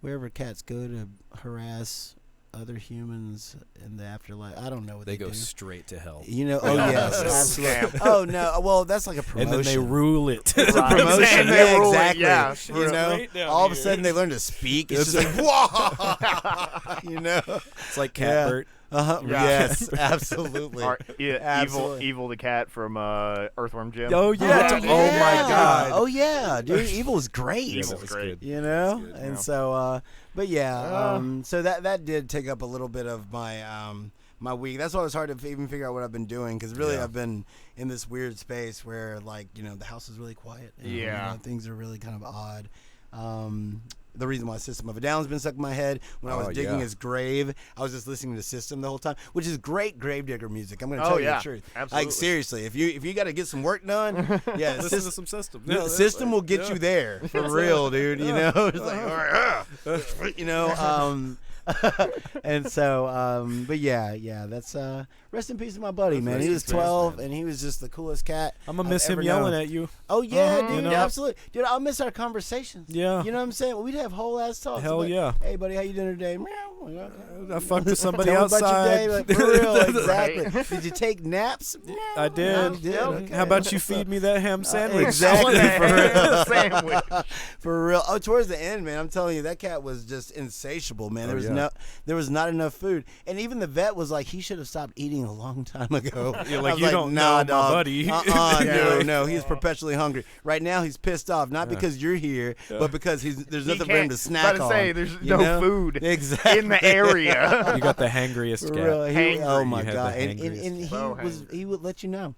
wherever cats go to harass other humans in the afterlife. I don't know what They they go do. straight to hell. You know, oh yes, absolutely. Oh no, well that's like a promotion. And then they rule it. It's a promotion, And they yeah, rule it, exactly. yeah. You know, Right down all of a here. sudden they learn to speak. It's just like, whoa, you know. It's like Yeah. Catbert. Yeah. Yes, absolutely. Evil, Absolutely. the cat from Earthworm Jim. Oh yeah. Oh, Oh my God. Oh yeah, dude, Evil is great. Evil's that was great. good. You know, That's good, and yeah. so, but yeah, so that did take up a little bit of my my week. That's why it was hard to even figure out what I've been doing because really Yeah. I've been in this weird space where like you know the house is really quiet. And, you Yeah. know, things are really kind of odd. The reason why System of a Down's been stuck in my head when I was digging his grave, I was just listening to System the whole time, which is great gravedigger music. I'm going to tell you yeah. the truth. Absolutely. Like seriously, if you got to get some work done, yeah, Listen to some system. the system will get you there for real, dude. You know, it's like, all right, you know, and so, but yeah, that's rest in peace to my buddy, man. He was 12, and he was just the coolest cat. I'm gonna I've miss him ever yelling known. at you. Oh yeah, You dude, know? absolutely, dude. I'll miss our conversations. Yeah. You know what I'm saying? We'd have whole ass talks. Hell like, yeah. Hey, buddy, how you doing today? Meow. I fucked with somebody Tell me about your day, outside. like, for real, exactly. Did you take naps? Meow. I did. You did? Okay. How about you feed me that ham sandwich? exactly. Sandwich. For real. Oh, towards the end, man, I'm telling you, that cat was just insatiable, man. There was there was not enough food, and even the vet was like, he should have stopped eating a long time ago. You're I like, was you don't know my dog. buddy. No, he's perpetually hungry. Right now, he's pissed off, not because you're here, but because there's nothing for him to snack on. There's no food exactly in the area. You got the hangriest cat. Really, oh my You had god! the And hangriest. he would let you know.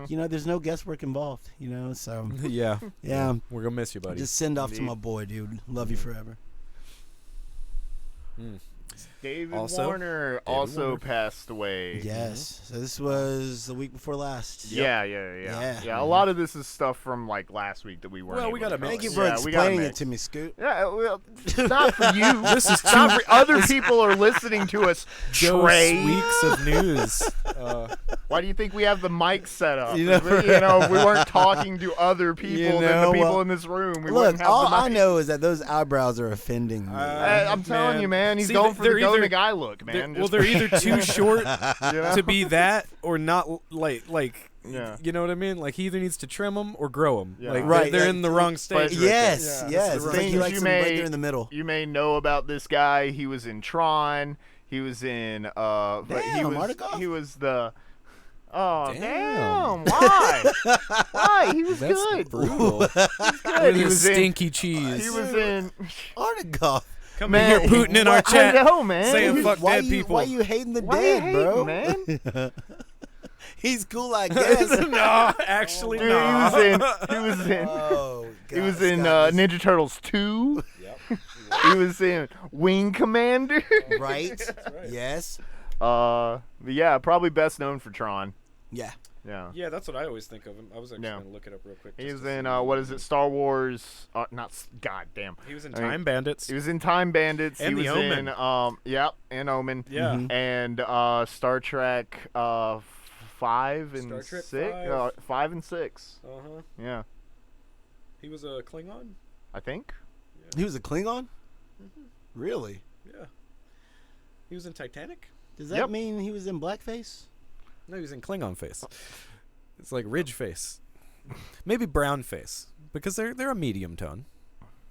You know, there's no guesswork involved. You know, so Yeah. yeah. We're gonna miss you, buddy. Just send off to Indeed. my boy, dude. Love you forever. David Also- Warner David also Warner. passed away. Yes. So this was the week before last. Yeah. Yeah. A lot of this is stuff from like last week that we weren't. Well, able we to gotta cover. Thank you mix. for Yeah, we gotta explaining it mix. to me, Scoot. Yeah, well, it's not for you. This is not for other people are listening to us. Joe's Trey, weeks of news. why do you think we have the mic set up? You know, If we weren't talking to other people than the people well, in this room, we Look, wouldn't have all the I mic. know is that those eyebrows are offending me. I'm telling you, man, he's See, going for they're the go either- the guy look, man. Well, they're either too short to be that, or not like. Yeah. You know what I mean? Like he either needs to trim them or grow them. Yeah. Like Right, they're yeah, in the wrong stage. but- Yes, Yeah. yes. It's It's the like he things likes you them right may- there in the middle. You may know about this guy. He was in Tron. He was in but he Damn, was Artigoff? he was the Oh Damn. damn! Why? Why? He was That's good. brutal. Good. With He his was in. stinky cheese. He was in. Artigoff. Come Man, in here, Putin in our chat. I know, man. saying fuck Why dead you, people. Why you hating the Why dead, you bro? hating, man? He's cool, I guess. No, actually, Dude, no. He was in. Oh, He God, was in Scott, Ninja Turtles 2. Yep. He was in Wing Commander. right? right. Yes. But yeah, probably best known for Tron. Yeah. Yeah. Yeah, that's what I always think of him. I was actually Yeah. going to look it up real quick. He just was to in see. what is it? Star Wars. God damn. He was in I mean, Time Bandits. He was in Time Bandits. And he The was Omen. in yep, and Omen. Yeah. Mhm. And Star Trek 5 and Star Trek 6. 5. 5 and 6. Uh-huh. Yeah, He was a Klingon? I think. He was a Klingon? Mm-hmm. Really? Yeah. He was in Titanic? Does that Yep. mean he was in blackface? No, he was in Klingon face. It's like ridge face. Maybe brown face. Because they're a medium tone.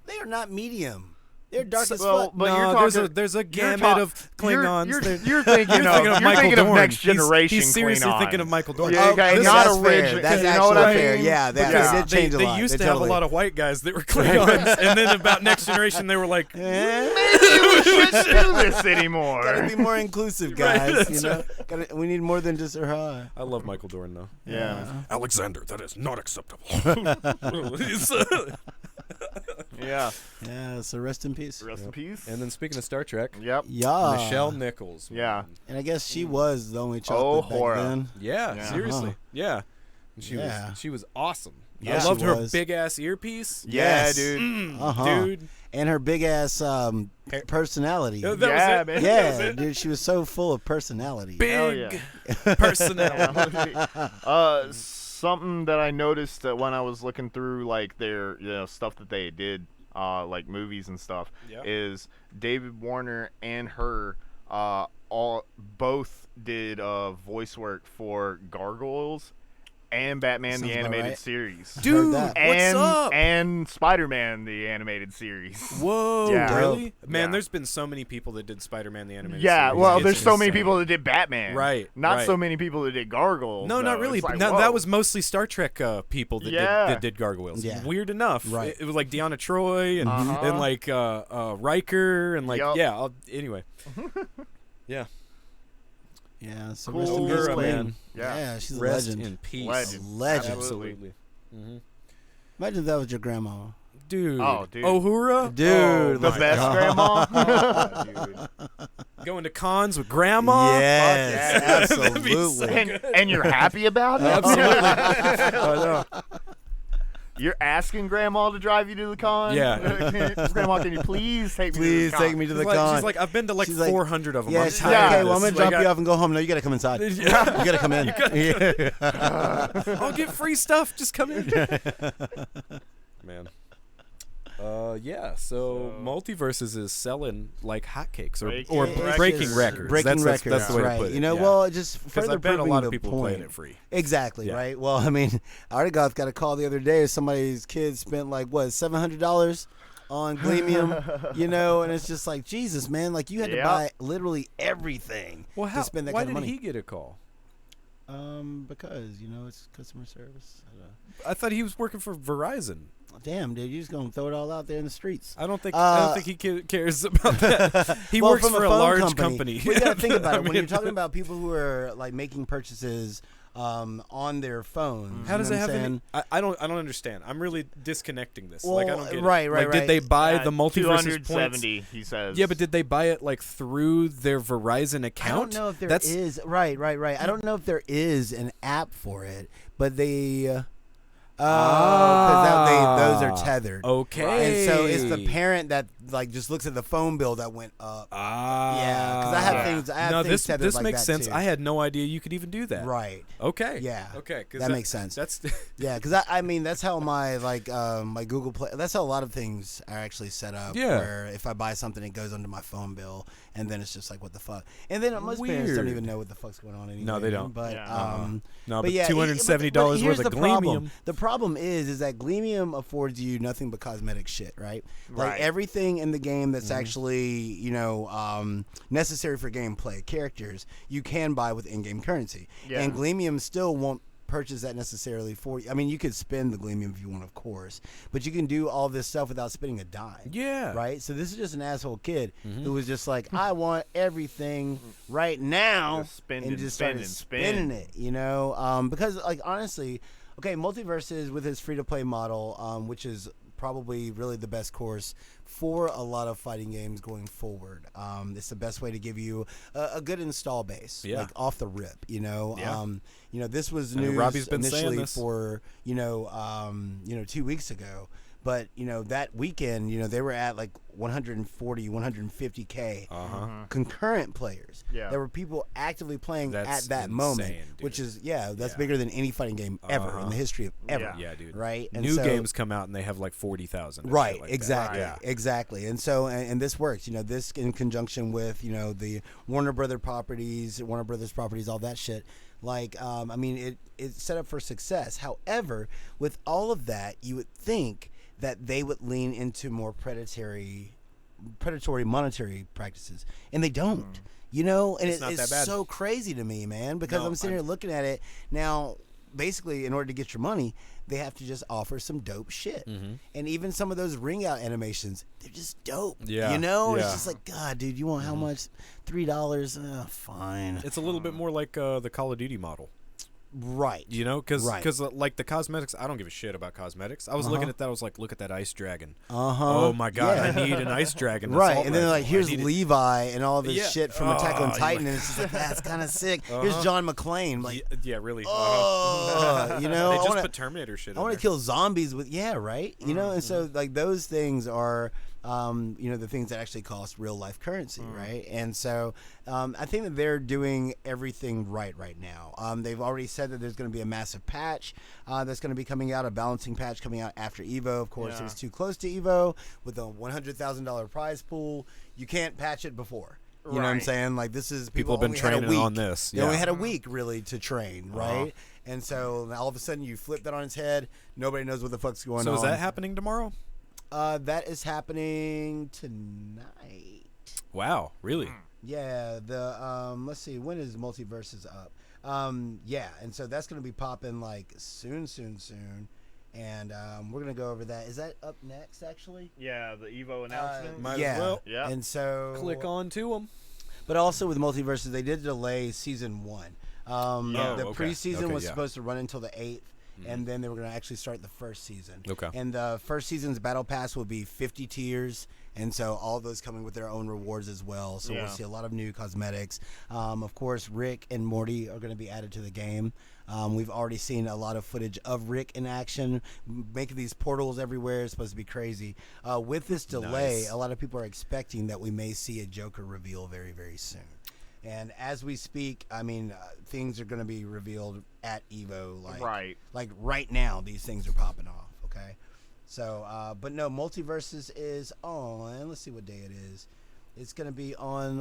They are not medium. They're dark as Well, fuck. but no, you're talking, there's a you're gamut of Klingons. You're They're- thinking of Michael you're thinking of Dorn. Next Generation. He's seriously Klingons. thinking of Michael Dorn. Yeah, okay, this- not that's a fair. ridge. That's you know actually what I fair. mean? Yeah, that Yeah. did change a they lot. used They to have a totally- lot of white guys that were Klingons, and then about Next Generation, they were like, Maybe we shouldn't do this anymore. Gotta be more inclusive, Right, guys. that's you know, we need more than just her. I love Michael Dorn, though. Yeah. Alexander, that is not acceptable. Yeah. Yeah. So rest in peace. Rest in peace. And then speaking of Star Trek, Yep. Yeah. Michelle Nichols. Yeah. And I guess she was the only chocolate back Hora. then. Yeah, Yeah. seriously. Uh-huh. Yeah. And Yeah. she was awesome. Yeah, I she loved her was. big ass earpiece. Yeah, Yes. dude. Dude. And her big ass personality. That Yeah, was it. man. That was Yeah, it. dude, she was so full of personality. Hell Big yeah. personality. Something that I noticed when I was looking through like their stuff that they did, like movies and stuff, Yeah. is David Warner and her both did wvoice work for Gargoyles and Batman Sounds the about Animated right. Series. Dude, that. and, what's up? And Spider-Man the Animated Series. Whoa, Yeah. really? Man, Yeah. there's been so many people that did Spider-Man the Animated Yeah, Series. well, It's there's so many insane. people that did Batman. Right, Not right. so many people that did Gargoyles. No, not though. really. It's like, No, whoa. that was mostly Star Trek people that, Yeah. that did Gargoyles. Yeah. Weird enough. Right. It was like Deanna Troy and, Uh-huh. and like Riker and like, Yup. yeah, anyway. Yeah. Yeah, so Cool. rest in peace, Uhura, Queen. man. Yeah, she's a Rest legend. in peace. Legend. Legend. Absolutely. Mm-hmm. Imagine if that was your grandma. Dude. Oh, dude. Uhura? Dude, Oh, The my best God. grandma. Dude. Going to cons with grandma? Yes, Fuck yeah. That'd be so absolutely. and you're happy about it? Absolutely. I know. You're asking grandma to drive you to the con? Yeah. Grandma, can you please take me Please to the con? take me to the She's con. like, I've been to like She's like, 400 of them. Yeah, I'm she's tired like, of okay, well, I'm this. going to drop Like, you off and go home. No, you got to come inside. You Yeah. got to come in. Yeah. I'll get free stuff. Just come in. Man. Yeah. So Multiverses is selling like hotcakes or Breaking breaking records. records. Breaking that's, records. That's the way right. to put it. You know, yeah. well, just because further I bet a proving lot the of people point. playing it free. Exactly, Yeah. right? Well, I mean, Artigoff got a call the other day. Somebody's kid spent like, what, $700 on Gleamium, you know, and it's just like, Jesus, man, like you had to Yeah. buy literally everything Well, to spend that why kind of did money. he get a call? Because, you know, it's customer service. I thought he was working for Verizon. Damn, dude, you're just going to throw it all out there in the streets. I don't think he cares about that. He Well, works from for a phone large company. We got to think about I it. When mean- you're talking about people who are like making purchases on their phones. How does you it know have what I'm any? saying? I don't understand. I'm really disconnecting this. Well, like I don't get right, it. right, Like, did they right. buy the multiverses points? 270, he says. Yeah, but did they buy it like through their Verizon I account? don't know if there That's is. Right. I don't know if there is an app for it, but they. Because those are tethered. Okay. And so it's the parent that like just looks at the phone bill that went up. Yeah, because I have Yeah. things. I have No, things tethered this like makes that sense. too. I had no idea you could even do that. Right. Okay. Yeah. Okay. 'Cause That makes sense. That's Yeah, because I mean that's how my my Google Play. That's how a lot of things are actually set up. Yeah. Where if I buy something, it goes under my phone bill, and then it's just like what the fuck. And then most parents don't Weird. even know what the fuck's going on anymore. No, they don't. But Yeah. no, but but yeah, $270 but worth here's of the problem. Gleamium. The problem is that Gleamium affords you nothing but cosmetic shit, right? Like Right. everything in the game that's Mm-hmm. actually necessary for gameplay, characters, you can buy with in-game currency, Yeah. and Gleamium still won't purchase that necessarily for you. I mean, you could spend the Gleamium if you want, of course, but you can do all this stuff without spending a dime. Yeah. Right. So this is just an asshole kid Mm-hmm. who was just like, I want everything right now, Just spend and and just spend started and spend. spending it. You know, because like honestly, okay, Multiverses with his free-to-play model, which is probably really the best course for a lot of fighting games going forward. It's the best way to give you a good install base, Yeah. like off the rip. You know, Yeah. this was I mean, news Robbie's been saying initially this. for 2 weeks ago. But, that weekend, they were at like 140, 150K concurrent players. Yeah. There were people actively playing That's at that insane, moment, dude. which is, that's Yeah. bigger than any fighting game ever in the history of ever. Yeah. Yeah, dude. Right? And New so- games come out and they have like 40,000. and Right, shit like that. exactly, Yeah. exactly, and so and this works. This in conjunction with the Warner Brothers properties, all that shit. Like, I mean, it's set up for success. However, with all of that, you would think that they would lean into more predatory monetary practices, and they don't. And It's not that it's bad. so crazy to me, man, because No, I'm sitting here looking at it now. Basically, in order to get your money, they have to just offer some dope shit. And even some of those ring out animations, they're just dope. Yeah, It's yeah. just like, God, dude, you want how much? $3? Fine. It's a little bit more like the Call of Duty model. Right. Because Right. like the cosmetics, I don't give a shit about cosmetics. I was looking at that, I was like, look at that ice dragon. Uh-huh. Oh my god, Yeah. I need an ice dragon. Right, assault and then rifle. like, I here's need it. Levi and all this Yeah. shit from Attack on Oh, Titan, you're and it's just like, that's kind of sick. Here's John McClane, like, Yeah, really. oh, they I just wanna- put Terminator shit. I want in to there. kill zombies with, right? And so like those things are, the things that actually cost real life currency, right? And so I think that they're doing everything right now. They've already said that there's going to be a massive patch that's going to be coming out, a balancing patch coming out after Evo. Of course, Yeah. it was too close to Evo with a $100,000 prize pool. You can't patch it before. You know what I'm Right. saying? Like, this is People have been only had a training week. on this, They only yeah. had a week really to train, right? And so all of a sudden you flip that on its head. Nobody knows what the fuck's going So on. is that happening tomorrow? That is happening tonight. Wow, really? Yeah, the let's see, when is Multiverses up? And so that's gonna be popping like soon. And we're gonna go over that. Is that up next actually? Yeah, the Evo announcement. Might as yeah. well. Yeah. And so Click on to them. But also with Multiverses, they did delay season 1. The okay. preseason Okay, was yeah. supposed to run until the 8th. And then they were going to actually start the first season. Okay. And the first season's battle pass will be 50 tiers, and so all of those coming with their own rewards as well. So Yeah. we'll see a lot of new cosmetics. Of course, Rick and Morty are going to be added to the game. We've already seen a lot of footage of Rick in action, making these portals everywhere. It's supposed to be crazy. With this delay, Nice. a lot of people are expecting that we may see a Joker reveal very, very soon. And as we speak, I mean, things are going to be revealed at Evo, like right now. These things are popping off. Okay, so but no, Multiverses is on. Let's see what day it is. It's going to be on.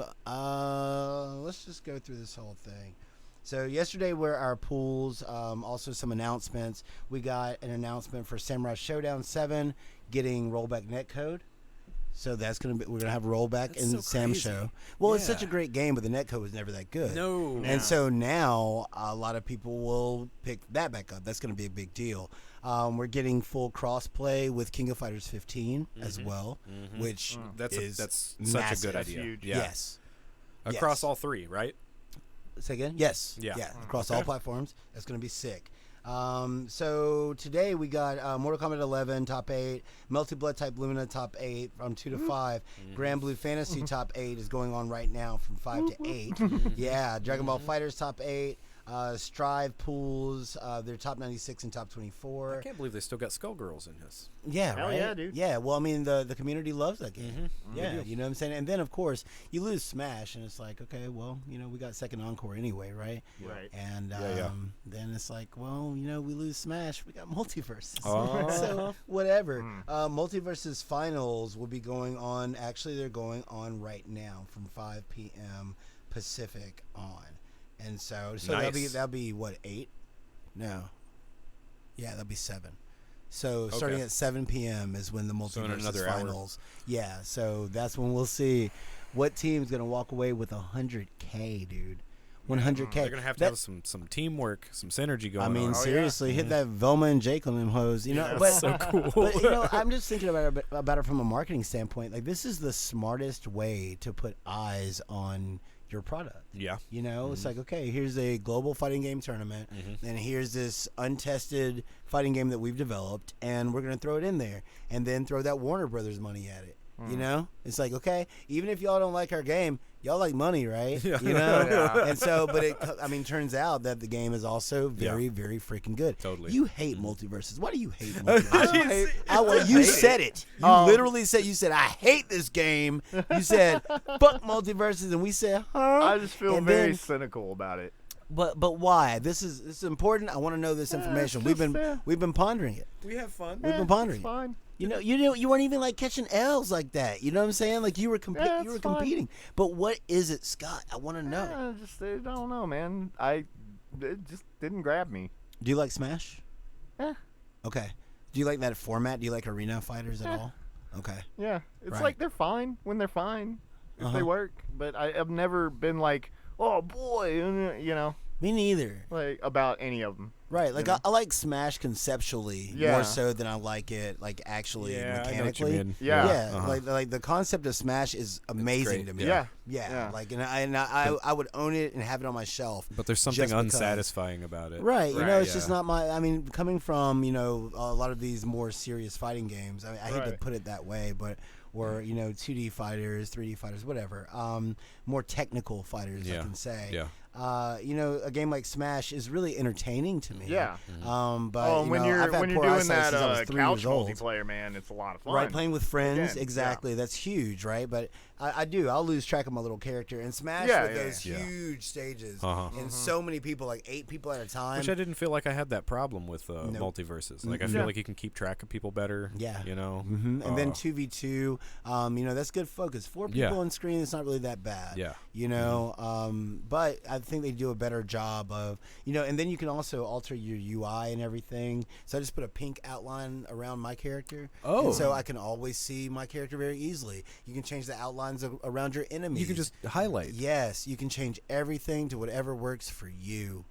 Let's just go through this whole thing. So yesterday were our pools. Also some announcements. We got an announcement for Samurai Showdown 7 getting rollback netcode. So that's gonna be, we're gonna have rollback That's in so Sam's crazy. show. Well, it's such a Yeah. great game, but the netcode was never that good. No. And so now a lot of people will pick that back up. That's going to be a big deal. We're getting full crossplay with King of Fighters 15 as well, which is that's massive. such a good That's idea. huge. Yeah. Yes. Across Yes. all three, right? Say again? Yes. Yeah. Across all platforms. That's going to be sick. So today we got Mortal Kombat 11 top 8, Melty Blood Type Lumina top 8 from 2 to 5. Grand Blue Fantasy top 8 is going on right now from 5 to 8. Yeah, Dragon Ball Fighters top 8. Strive Pools, they're top 96 and top 24. I can't believe they still got Skullgirls in this. Yeah, Hell right? yeah, dude. Yeah, well, I mean, the community loves that game. Mm-hmm. Yeah, you know what I'm saying? And then, of course, you lose Smash, and it's like, okay, well, we got second encore anyway, right? Right. And Yeah. then it's like, well, we lose Smash, we got Multiverses. Oh. So, whatever. Multiverses finals will be going on, actually, they're going on right now from 5 p.m. Pacific on. And so Nice. that'll be what, 8? No. Yeah, that'll be 7. So starting Okay. at 7 p.m. is when the in Multiverses another hour. finals. Yeah, so that's when we'll see what team's gonna walk away with 100K, dude. 100K. They're gonna have to have some teamwork, some synergy going I mean, on. seriously, hit that Velma and Jake on them hoes. But so cool. But I'm just thinking about it from a marketing standpoint. Like, this is the smartest way to put eyes on your product. Yeah. It's like, okay, here's a global fighting game tournament, and here's this untested fighting game that we've developed, and we're gonna throw it in there, and then throw that Warner Brothers money at it. It's like, okay, even if y'all don't like our game, y'all like money, right? Yeah. Yeah. And so, but turns out that the game is also very, very freaking good. Totally. You hate multiverses. Why do you hate multiverses? You said it. You literally said, I hate this game. You said, fuck multiverses, and we said, huh? I just feel And very then- cynical about it. But why? This is important. I want to know this information. We've been pondering it. We have fun. We've been pondering It's it. fine. You weren't even like catching L's like that. You know what I'm saying? Like you were Yeah, you were it's fine. competing. But what is it, Scott? I want to know. I don't know, man. It just didn't grab me. Do you like Smash? Eh. Okay. Do you like that format? Do you like arena fighters at all? Okay. Yeah, it's Right. like they're fine when they're fine, if Uh-huh. they work. But I've never been like, oh boy, Me neither. like about any of them. Right. Like I like Smash conceptually Yeah. more so than I like it like actually Yeah, I know what you mechanically. mean. Yeah. Yeah. Uh-huh. Like the concept of Smash is amazing great. to me. Yeah. Yeah. Like and I would own it and have it on my shelf. But there's something just because. unsatisfying about it. Right, Right, it's just yeah. not my. I mean, coming from a lot of these more serious fighting games. I hate to Right. put it that way, but or 2D fighters, 3D fighters, whatever. More technical fighters, I Yeah. can say. Yeah. A game like Smash is really entertaining to me. Yeah. But Oh, and when you're I've had when you're poor doing eyesight that since I was 3 couch years old. multiplayer, man, it's a lot of fun. Right, playing with friends, Again, exactly. That's huge, right? But I'll lose track of my little character. And Smash Yeah, with yeah, those yeah. huge stages Uh-huh. and so many people, like 8 people at a time. Which I didn't feel like I had that problem with multiverses. Like I feel Yeah. like you can keep track of people better. Yeah. Mm-hmm. And then 2v2, that's good focus. 4 people Yeah. on screen, it's not really that bad. Yeah. But I think they do a better job of, and then you can also alter your UI and everything. So I just put a pink outline around my character. Oh. And so I can always see my character very easily. You can change the outlines around your enemies. You can just highlight. Yes, you can change everything to whatever works for you.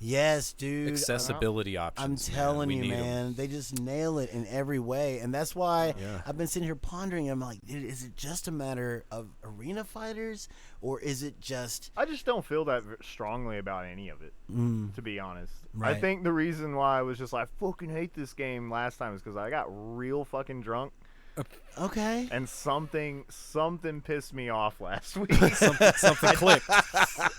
Yes, dude. Accessibility I'm options. telling We you, need 'em. man, they just nail it in every way, and that's why Yeah. I've been sitting here pondering. I'm like, dude, is it just a matter of arena fighters, or is it just? I just don't feel that strongly about any of it, to be honest. Right. I think the reason why I was just like, I fucking hate this game last time is because I got real fucking drunk. Okay. And something pissed me off last week, Something clicked.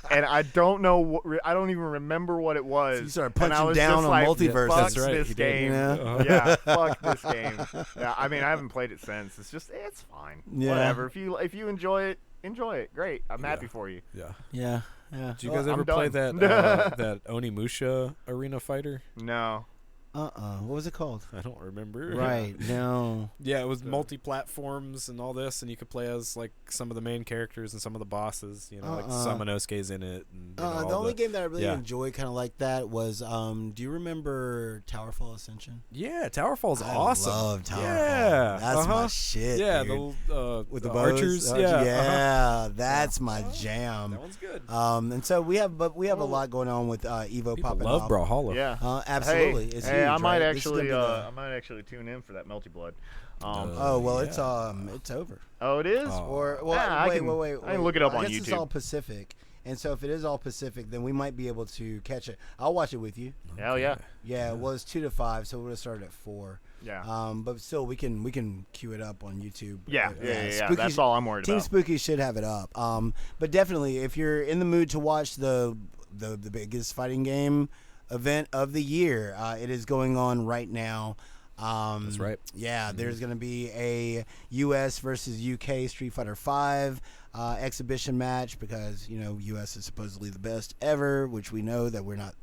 and I don't know. I don't even remember what it was. So you started And I punching was down just on like, Multiverse. Fuck That's right, this you did. game. Yeah. Yeah, fuck this game. Yeah, I mean, I haven't played it since. It's fine. Yeah. Whatever. If you enjoy it, enjoy it. Great. I'm happy for you. Yeah. Yeah. Yeah. Did you Well, guys I'm ever play done. that Onimusha arena fighter? No. What was it called? I don't remember. Right. No. Yeah, it was multi-platforms and all this, and you could play as like some of the main characters and some of the bosses. You know, like Samanosuke's in it. And, you know, The only game that I really yeah. enjoyed kind of like that was, do you remember Towerfall Ascension? Yeah, Towerfall's awesome. I love Towerfall. Yeah, That's my shit. Yeah, dude. with the the bows? archers. Yeah, that's my jam. That one's good. And so we have a lot going on with Evo People popping love off. Brawlhalla. Yeah. Absolutely. It's Hey, huge, I might right? This is gonna actually, be the- I might actually tune in for that Melty Blood. oh well, yeah. it's over. Oh, it is. Oh. Or well, I wait, can wait. look it up I on guess It's YouTube. all Pacific, and so if it is all Pacific, then we might be able to catch it. I'll watch it with you. Hell yeah. Yeah, well, it's 2 to 5, so we'll have started at 4. Yeah. But still, we can queue it up on YouTube. Yeah. Spooky- That's all I'm worried Team about. Spooky should have it up. But definitely, if you're in the mood to watch the biggest fighting game event of the year, it is going on right now. That's right. Yeah, there's going to be a U.S. versus U.K. Street Fighter V exhibition match because, you know, U.S. is supposedly the best ever, which we know that we're not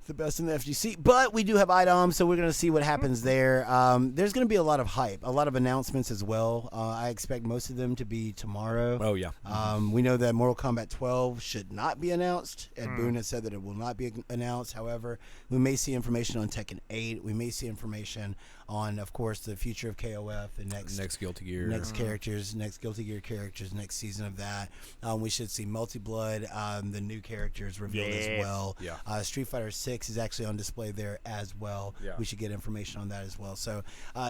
the best in the FGC, but we do have items, so we're going to see what happens there. There's going to be a lot of hype, a lot of announcements as well. I expect most of them to be tomorrow. Oh yeah. We know that Mortal Kombat 12 should not be announced. Ed Boon has said that it will not be announced. However, we may see information on Tekken 8. We may see information on, of course, the future of KOF, the next Guilty Gear. next characters, next Guilty Gear characters, next season of that. We should see Multi Blood, the new characters revealed as well. Yeah. Street Fighter 6 is actually on display there as well. Yeah. We should get information on that as well. So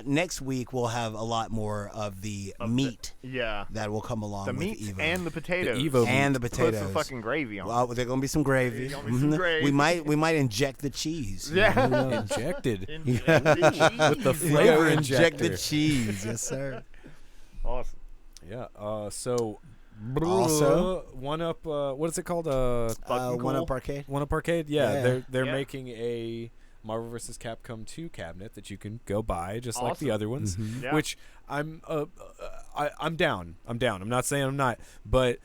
next week we'll have a lot more of the meat Yeah. that will come along The with meat Evo. and the potatoes. The Evo And the Put potatoes. some fucking gravy on. Well, there's gonna be some gravy. There's gonna be some gravy. We might inject the cheese. Yeah. Who knows? Injected. With the With the We flavor gotta inject the injector. cheese. Yes, sir. Awesome. Yeah. So. Also- One Up. What is it called? Fucking One cool. Up Arcade. One Up Arcade. Yeah. Yeah. They're Yeah. making a Marvel vs. Capcom 2 cabinet that you can go buy just like the Awesome. other ones. Mm-hmm. Yeah. Which I'm down. I'm not saying I'm not, but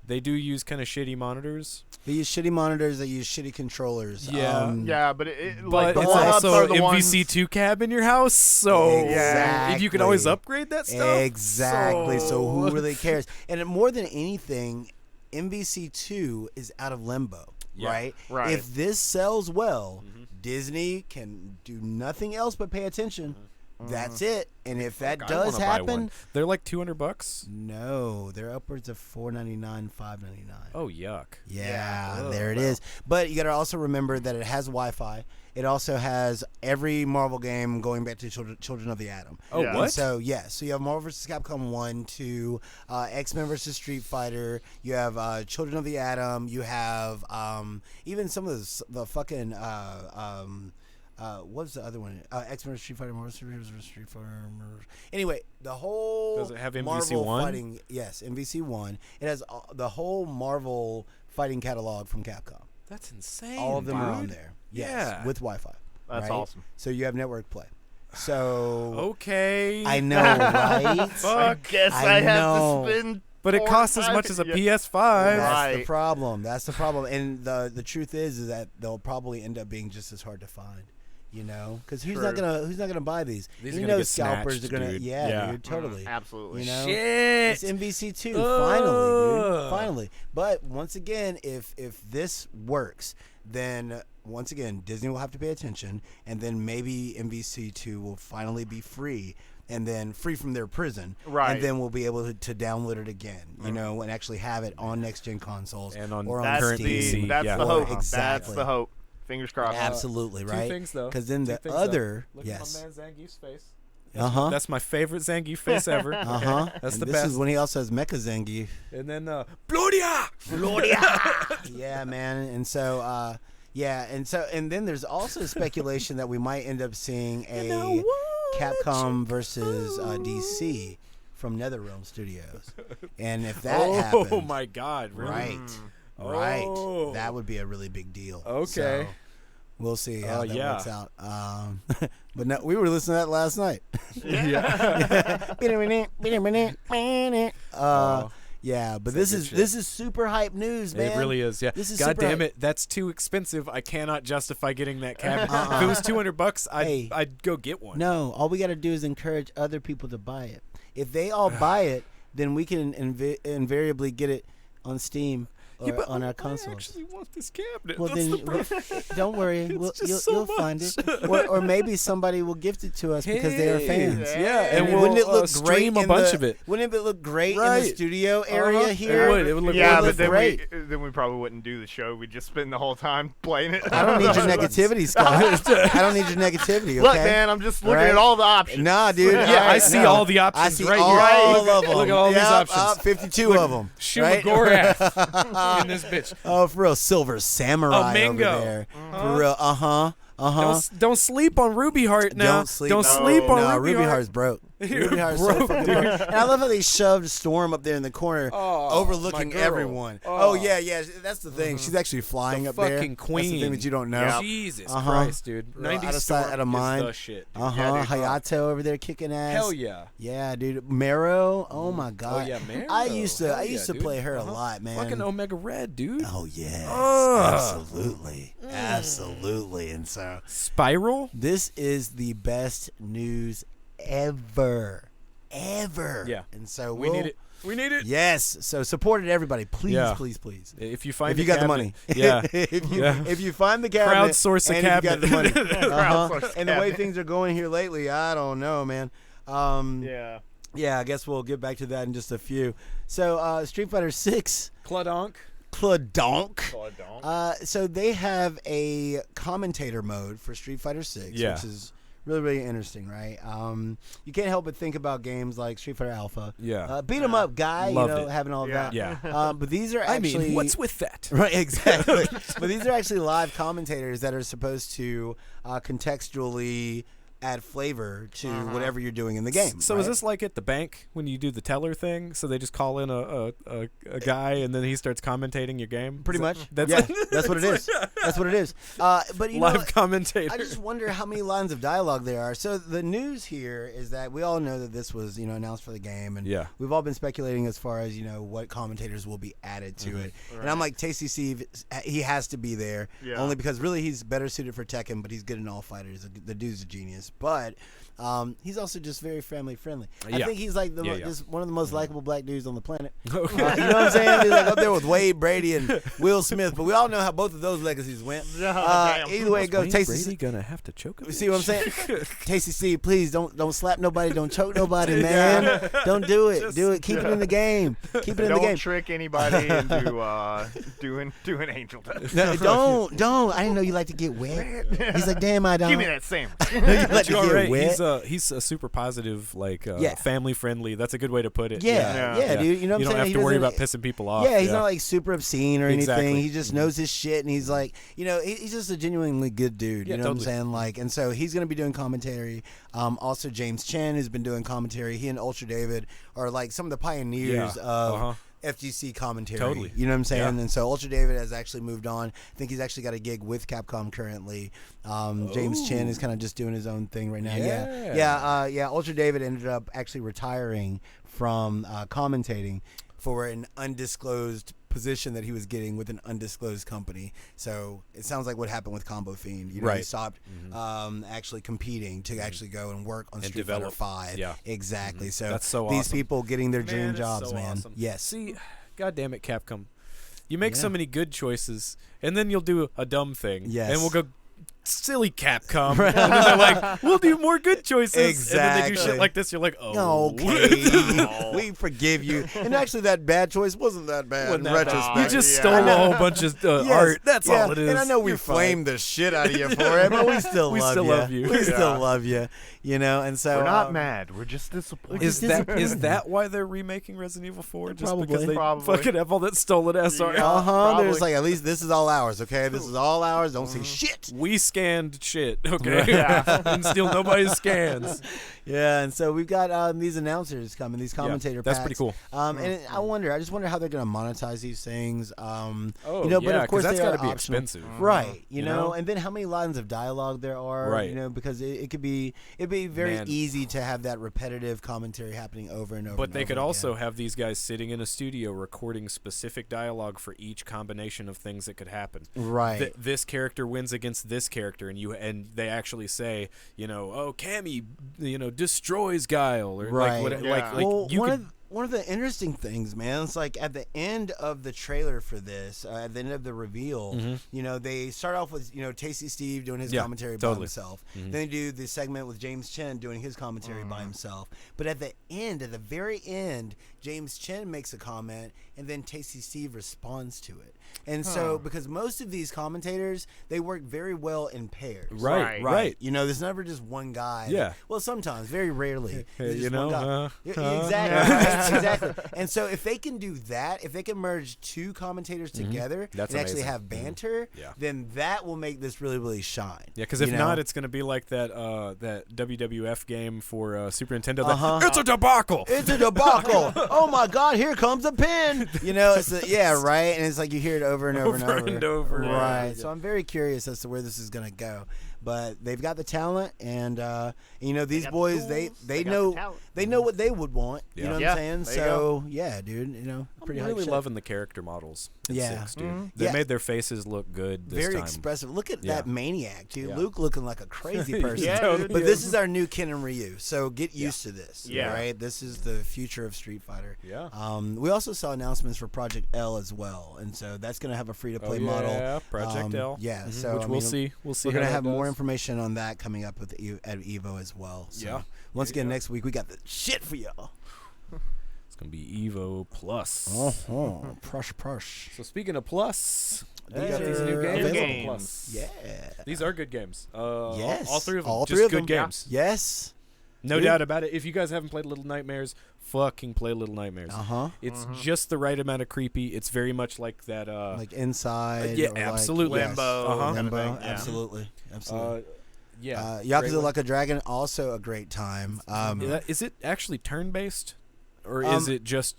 they do use kind of shitty monitors. They use shitty monitors. They use shitty controllers. Yeah. Yeah, but But like the it's one-ups also are the MVC2 cab in your house, so Exactly. you can always upgrade that stuff. Exactly. So who really cares? And more than anything, MVC2 is out of limbo, Yeah. right? Right. If this sells well, Disney can do nothing else but pay attention. That's it. And if that I does wanna buy one. happen, They're like $200. no, they're upwards of $499, $599. Oh yuck! Yeah, Yeah. there it is. But you got to also remember that it has Wi-Fi. It also has every Marvel game going back to Children of the Atom. Oh Yeah. what? And so yes, so you have Marvel vs. Capcom 1, 2, X-Men vs. Street Fighter. You have Children of the Atom. You have even some of the fucking what's the other one? X-Men vs. Street Fighter, Marvel vs. Street Fighter. Anyway, the whole Does it have Marvel MVC1? fighting. Yes, MVC1. It has the whole Marvel fighting catalog from Capcom. That's insane. All of them are on dude. there. Yes, Yeah. with Wi-Fi. That's right? awesome. So you have network play. So Okay. I know, right? I Fuck. guess I I have know. to spend. But it 4 costs as times- much as a Yeah. PS5. That's the Right. problem. That's the problem. And the truth is that they'll probably end up being just as hard to find. You know, because who's not True. gonna buy these? These you are gonna know, get scalpers snatched, are gonna. dude. Yeah, Yeah. dude, totally. Absolutely. You know, Shit. it's MVC2 Ugh. finally, dude. Finally. But once again, if this works, then once again Disney will have to pay attention, and then maybe MVC2 will finally be free. And then free from their prison, Right. And then we'll be able to download it again, you know, and actually have it on next gen consoles And on or on That's current Steam. PC. That's Yeah. the hope. Exactly. That's the hope. Fingers crossed. Absolutely, right? Two things though. Because then Two the things, other, though. Look yes, at my man Zangief's face. That's my favorite Zangief face ever. That's And the this best. is when he also has Mecha Zangief. And then Blodia. Yeah, man. And so, and then there's also speculation that we might end up seeing a Capcom versus DC from NetherRealm Studios. And if that Oh happens, my God! Really? right, right, Oh. that would be a really big deal. Okay. So, we'll see how that yeah. works out. But no, we were listening to that Yeah, but Say this good is shit. this is super hype news, man. It really is. Yeah. This is God super damn hype. it, that's too expensive. I cannot justify getting that cabinet. Uh-uh. If it was $200, Hey. I'd go get one. No, all we got to do is encourage other people to buy it. If they all buy it, then we can invariably get it on Steam or Yeah, but on our I consoles. actually want this cabinet. Well, That's then the problem. don't worry, just you'll so find much. it, or maybe somebody will gift it to us because they are Hey, fans. Yeah, And and we'll wouldn't it look great stream a in bunch the- of it. Wouldn't it look great in Right. the studio area Uh-huh. here? It would look Yeah, would but look then great. we probably wouldn't do the show. We'd just spend the whole time playing it. I don't need your negativity, Scott. I don't need your negativity. Okay? Look, man, I'm just looking Right. at all the options. Nah, dude. Yeah, all I right, see no. all the options I see right all here. of them. Look at all these Yep, options. 52 of them. Right? Shumagorath in this bitch. Oh, for real, Silver Samurai Oh, Mango. over there. For real, Don't sleep on Ruby Heart now. Don't sleep. No. sleep on No, Ruby Heart. Heart's broke. Ruby Heart's so broke, fucking broke. And I love how they shoved Storm up there in the corner, Oh, overlooking my girl. everyone. Oh. Oh yeah, that's the thing. She's actually flying The up there. fucking queen. That's the thing that you don't know. Jesus Uh-huh. Christ, dude. Real 90s out of sight, Storm out of is mind. the shit, dude. Yeah, dude. Hayato over there kicking ass. Hell yeah. Yeah, dude. Marrow. Oh my god. Oh yeah, man. I used to Hell yeah, to dude. play her Uh-huh. a lot, man. Fucking Omega Red, dude. Oh yes, Ugh. absolutely, absolutely. And so Spiral? this is the best news ever. Yeah. And so We need it. We need it. Yes. So support it, everybody. Please, Yeah. please, please. If you find If you the got the cabinet- money. Yeah. if you find the cabinet. Crowdsource a and if you got the money. cabinet. Crowdsource And the way cabinet. things are going here lately, I don't know, man. Yeah. Yeah, I guess we'll get back to that in just a few. So Street Fighter 6 Clodonk. Clodonk. So I don't. So they have a commentator mode for Street Fighter 6, Yeah. which is really, really interesting, right? You can't help but think about games like Street Fighter Alpha. Yeah. Beat 'em up guy, Loved it. having all of Yeah. that. Yeah. But these are I actually mean, what's with that? right, exactly. But these are actually live commentators that are supposed to contextually add flavor to whatever you're doing in the game. So right? is this like at the bank when you do the teller thing? So they just call in a guy and then he starts commentating your game? pretty much? That's Yeah, that's what it is. That's what it is. But you live know, commentator. I just wonder how many lines of dialogue there are. So the news here is that we all know that this was, announced for the game, and Yeah. we've all been speculating as far as what commentators will be added to it. And I'm like, Tasty Steve, he has to be there, Yeah. only because really he's better suited for Tekken, but he's good in all fighters. The dude's a genius, but. He's also just very family friendly. I Yeah. think he's like Yeah. just one of the most likable black dudes on the planet. Okay. You know what I'm saying? He's like up there with Wade Brady and Will Smith, but we all know how both of those legacies went. Damn. Either way it goes, Wayne Tasty. Brady gonna have to choke him. See what I'm saying? Tasty C, please don't slap nobody, don't choke nobody, man. Don't do it. Do it. Keep it in the game. Keep it in the Don't game. trick anybody into doing angel dust. No, don't. I didn't know you like to get wet. He's like, damn, I don't. Give me that sandwich. You like to You all get right? wet. He's a super positive, like Yeah. family friendly. That's a good way to put it. Yeah, dude. You know what you I'm don't saying? have He to worry doesn't- about pissing people off. Yeah, he's not like super obscene or anything. Exactly. He just knows his shit, and he's like, he's just a genuinely good dude. Yeah, You know what I'm totally. saying? Like, and so he's gonna be doing commentary. Also James Chen, who's been doing commentary. He and Ultra David are like some of the pioneers Yeah. of. Uh-huh. FGC commentary. Totally. You know what I'm saying? Yeah. And so Ultra David has actually moved on. I think he's actually got a gig with Capcom currently. James Chen is kind of just doing his own thing right now. Yeah. Ultra David ended up actually retiring from commentating for an undisclosed position that he was getting with an undisclosed company. So it sounds like what happened with Combo Fiend. He Right. stopped actually competing to actually go and work on And Street Fighter develop. 5. Yeah. Exactly. So That's so these awesome. people getting their dream Man, it's jobs, so man. awesome. Yes. See, God damn it, Capcom. You make so Yeah. many good choices, and then you'll do a dumb thing. Yes. And we'll go, silly Capcom. And then they're like, we'll do more good choices. And then they do Exactly. shit like this. You're like, oh. Okay, we forgive you. And actually, that bad choice wasn't that bad Wasn't in that bad. retrospect. You just Yeah. stole a whole bunch of Yes, art. That's yeah, all it is. And I know we You're fine. flamed the shit out of you for it, but we still We love still you. love you. We Yeah. still love you. And so We're not mad. We're just disappointed. Is that why they're remaking Resident Evil 4? Just Probably. because they Probably. fucking have all that stolen ass art? Yeah. Uh huh. Probably. There's like, at least this is all ours. Okay, this is all ours. Don't say shit. We scanned shit, okay? Yeah. And steal nobody's scans. Yeah, and so we've got these announcers coming, these commentator that's packs. pretty cool. And I just wonder how they're going to monetize these things. Oh, you know, yeah, but of course that's they got are to be optional. expensive. Right, you You know, know? and then how many lines of dialogue there are, Right. you know, because it'd be very Man. easy to have that repetitive commentary happening over and over. But and they over could again. also have these guys sitting in a studio recording specific dialogue for each combination of things that could happen. right. This character wins against this character, and they actually say, you know, oh, Cammy, you know, destroys Guile, or Right. like what, Yeah. like Well, you one could. of one of the interesting things, man, it's like at the end of the trailer for this, at the end of the reveal, you know, they start off with, you know, Tasty Steve doing his Yeah, commentary by totally. himself. Then they do the segment with James Chen doing his commentary by himself. But at the very end, James Chen makes a comment, and then Tasty Steve responds to it. And so, because most of these commentators, they work very well in pairs. Right. You know, there's never just one guy. Yeah. Well, sometimes, very rarely. There's you just one know, guy. Yeah, exactly. Exactly. And so, if they can do that, if they can merge two commentators together That's and actually amazing. have banter, Yeah. then that will make this really, really shine. Yeah, because if You know? not, it's going to be like that that WWF game for Super Nintendo. Uh-huh. It's a debacle. It's a debacle. Oh my God! Here comes a pin. You know, right. And it's like you hear it over and over, Over and over. Right. Yeah. So I'm very curious as to where this is gonna go. But they've got the talent, and you know these got the boys. tools, They they got know the talent. they know what they would want. You Yeah. know what Yeah, I'm saying? there you So yeah, dude. You know, pretty I'm hype really shit. loving the character models. In Yeah. 6, dude. Mhm. They Yeah. made their faces look good this Very time. expressive. Look at Yeah. that maniac, dude. Yeah. Luke looking like a crazy person. Yeah, Totally dude. But this is our new Ken and Ryu, so get used to this. Yeah. Right? This is the future of Street Fighter. Yeah. We also saw announcements for Project L as well, and so that's going to have a free-to-play model. Yeah, Project L. Yeah, Mhm, so which I we'll mean, see. We'll see. We're going how to that have more does. information on that coming up with at Evo as well. So Yeah. once again, next week we got the shit for y'all. It's gonna be Evo Plus. Oh, prush. So speaking of Plus, we These got these are new games. available. on Games. Plus. Yeah. These are good games. Yes. All three of them. All Just three of good them. games. Yes. No Dude. doubt about it. If you guys haven't played Little Nightmares, fucking play Little Nightmares. Uh-huh. It's just the right amount of creepy. It's very much like that. Like Inside. yeah, or absolutely. Like, Limbo Uh-huh. kind of Limbo. thing. Yeah. Absolutely. Absolutely. Yeah. Yakuza Great one. Like a Dragon, also a great time. Is it actually turn-based, or Um, is it just?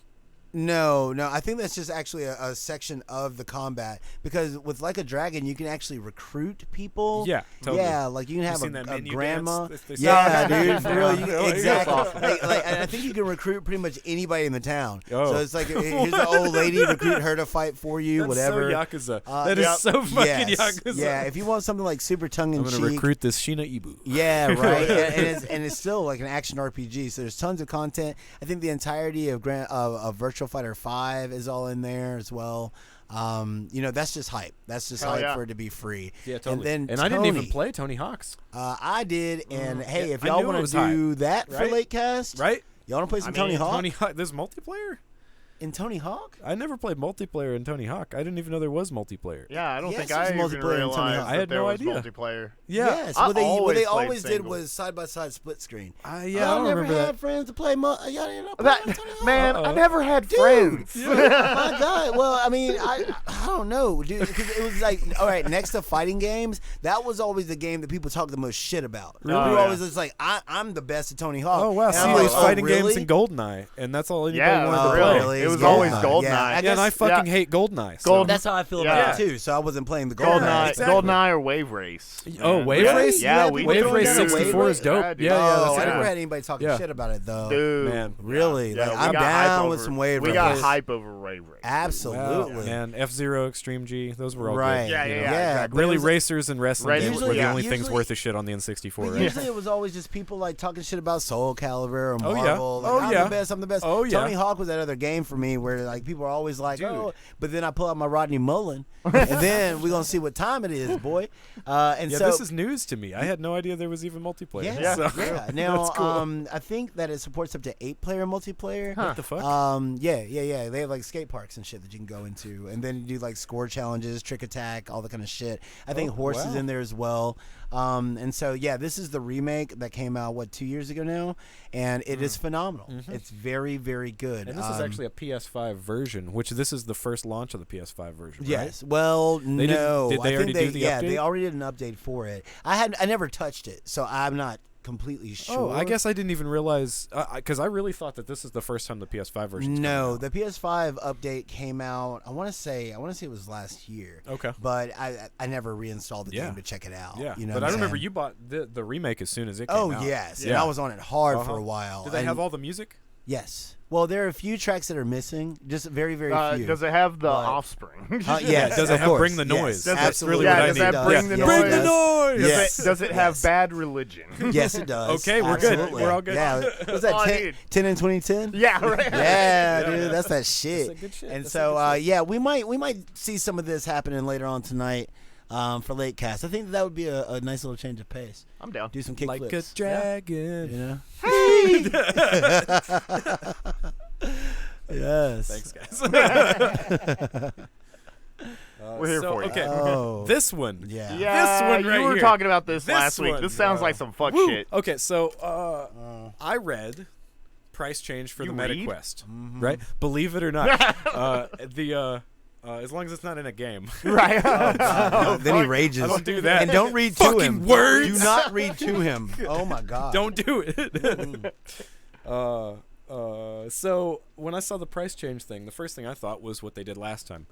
No, I think that's just actually a section of the combat, because with Like a Dragon you can actually recruit people. Yeah, totally. Yeah, like you can have seen a that menu grandma. dance that they Yeah, say? dude, for real. Really? Exactly. That's awesome. Like, and I think you can recruit pretty much anybody in the town. Oh. So it's like, here's the old lady, recruit her to fight for you, That's whatever. so Yakuza. Uh, That is yep. so fucking Yes. Yakuza. Yeah, if you want something like super tongue in I'm gonna cheek. recruit this Shina Ibu. Yeah, right. and it's still like an action RPG. So there's tons of content. I think the entirety of Virtual Fighter 5 is all in there as well. You know, that's just hype. That's just Hell hype yeah. for it to be free. Yeah, totally. And then I didn't even Tony, play Tony Hawk's. I did. And hey, Yeah, if I y'all knew it want was to do that for right? late cast, Right? y'all want to play some I Tony mean, Hawk? Tony Hawk. There's multiplayer. In Tony Hawk? I never played multiplayer in Tony Hawk. I didn't even know there was multiplayer. Yeah, I don't Yes, think there's I even multiplayer in Tony realized Hawk. I that had there no was idea. multiplayer. Yeah. Yes. I What they always always played did single. was side by side split screen. Yeah, I Y'all don't never remember had that. friends to play. Y'all didn't know play Tony Hawk? Man, Uh-oh. I never had Dude. friends. My God. Well, I mean, I don't know, dude. Because it was like, all right, next to fighting games, that was always the game that people talk the most shit about. Really? People Oh, were yeah. always just like, I'm the best at Tony Hawk. Oh wow! And See, I'm it like, was oh, fighting really? games in GoldenEye, and that's all anybody Yeah, wanted to really. play. Really? It was Yeah. always Yeah, GoldenEye. I Yeah, and I guess- fucking hate GoldenEye. So. Gold- That's how I feel Yeah. about it too. So I wasn't playing the GoldenEye, GoldenEye. Exactly. GoldenEye or Wave Race. Oh, Man. Wave Really? Race? Yeah, You we had Wave people Race doing that? 64 is dope. Yeah, dude. Yeah, yeah, Oh, that's I a good never one. had anybody talking Yeah. shit about it though. Dude. Man. Really? Yeah, Like, we I'm got hype down over- with some Wave We Race. got hype over Wave Race. Absolutely. Wow, man, F-Zero, Extreme G, those were all Right. good. Yeah, you yeah, know. yeah. exactly. but it Really, was- racers and wrestling Right, games were usually- the yeah, only things usually- worth a shit on the N64, But right? usually it was always just people like talking shit about Soul Calibur or Oh, yeah. Marvel. Like, Oh, I'm yeah. the best. I'm the best. Oh, yeah. Tony Hawk was that other game for me where like people are always like, Dude. oh, but then I pull out my Rodney Mullen, and then we're gonna see what time it is, boy. And Yeah, so this is news to me. I had no idea there was even multiplayer. yeah, So- yeah. Now, That's cool. I think that it supports up to 8-player multiplayer. What the fuck? Yeah. They have like skate parks and shit that you can go into, and then you do like score challenges, trick attack, all that kind of shit. I think Oh, horse is wow. in there as well. And so yeah, this is the remake that came out 2 years ago now, and it is phenomenal. It's very, very good. And this is actually a PS5 version, which this is the first launch of the PS5 version. Yes. Right? Well, They no. did they I already think do the yeah, update? they already did an update for it. I never touched it, so I'm not completely sure. Oh, I guess I didn't even realize because I really thought that this is the first time the PS5 version. No, the PS5 update came out. I want to say it was last year. Okay. But I never reinstalled the game to check it out. Yeah, You know but what I I'm remember saying? you bought the remake as soon as it came Oh out. yes, and Yeah. I was on it hard for a while. Do they and have all the music? Yes. Well, there are a few tracks that are missing, just very, very few. Does it have the But- Offspring? Yes, Does it of have course. Bring the Yes, Noise? Does it- That's really absolutely. yeah, what I does need. that Bring the Yes, Noise? it does. Noise! Yes. Does it have Yes. Bad Religion? Yes, it does. Okay, we're good. Absolutely. We're all good. Yeah, was that All I 10, need. 10 and 2010? Yeah, right. Yeah, dude, that's that shit. That's a good shit. And That's so, a good shit. yeah, we might see some of this happening later on tonight for late cast. I think that would be a nice little change of pace. I'm down. Do some kick Like flips. a dragon. You know? Yes. Thanks, guys. We're here for you. Okay, Oh. this one. Yeah. Yeah, This one right you were here. talking about this This last week. one. This sounds like some fuck Woo. shit. Okay, so I read price change for You the read? MetaQuest, right? Believe it or not, as long as it's not in a game. Right. Then he rages. I don't do that. And don't read to Fucking him. words. Do not read to him. Oh my god. Don't do it. So when I saw the price change thing, the first thing I thought was what they did last time,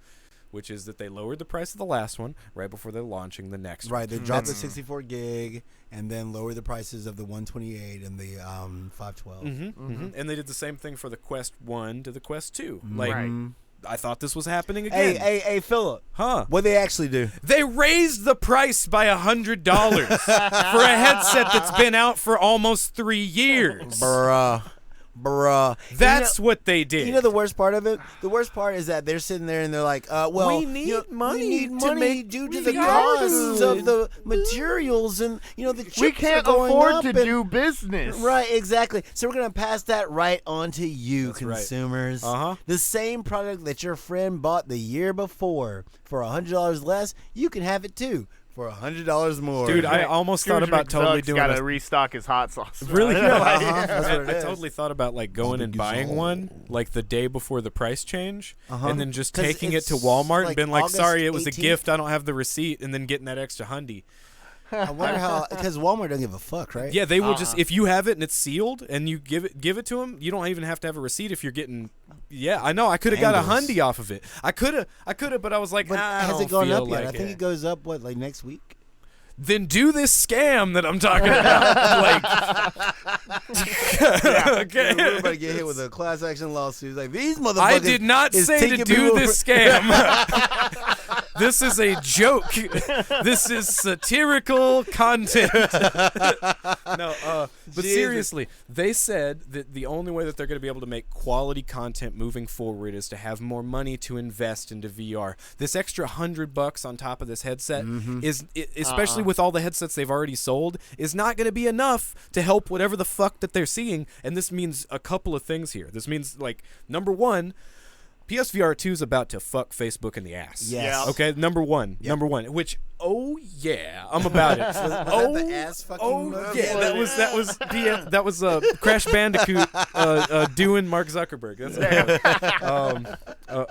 which is that they lowered the price of the last one right before they're launching the next one. Right, they dropped the 64 gig and then lowered the prices of the 128 and the 512. And they did the same thing for the Quest 1 to the Quest 2. Like, Right. I thought this was happening Hey, again. hey, Philip. Huh? What they actually do? They raised the price by $100 for a headset that's been out for almost 3 years. Bruh. That's what they did. You know the worst part of it? The worst part is that they're sitting there and they're like, well, We need money to make due to the VR costs good. of the materials and, the chips We can't are going afford up to and- do business. Right, exactly. So we're going to pass that right on to you, That's right. consumers. Uh-huh. The same product that your friend bought the year before for $100 less, you can have it too for $100 more. Dude, I almost thought Scrooge about totally McDuck's doing gotta a restock his hot sauce. Really? That's what it I is. totally thought about like going and buying one like the day before the price change, and then just 'Cause taking it to it's, Walmart like, and being like, August "Sorry, it was a 18th. gift. I don't have the receipt," and then getting that extra hundy. I wonder how, because Walmart doesn't give a fuck, right? Yeah, they will just if you have it and it's sealed and you give it to them, you don't even have to have a receipt if you're getting. Yeah, I know. I could have got a Bangles. hundy off of it. I could have, but I was like, But I has don't it gone feel up yet? like I think it goes up, like next week? Then do this scam that I'm talking about. Okay. We're about to get hit with a class action lawsuit. Like, these motherfuckers. I did not is say to taking do people this scam. This is a joke. This is satirical content. No, but Jesus. seriously, they said that the only way that they're going to be able to make quality content moving forward is to have more money to invest into VR. This extra $100 on top of this headset is, especially with all the headsets they've already sold, is not going to be enough to help whatever the fuck that they're seeing. And this means a couple of things here. This means, like, number one, PSVR 2 is about to fuck Facebook in the ass. Yes. Yeah. Okay, number one, which, oh yeah, I'm about it. Was that the ass fucking movie? yeah, that was Crash Bandicoot doing Mark Zuckerberg. That's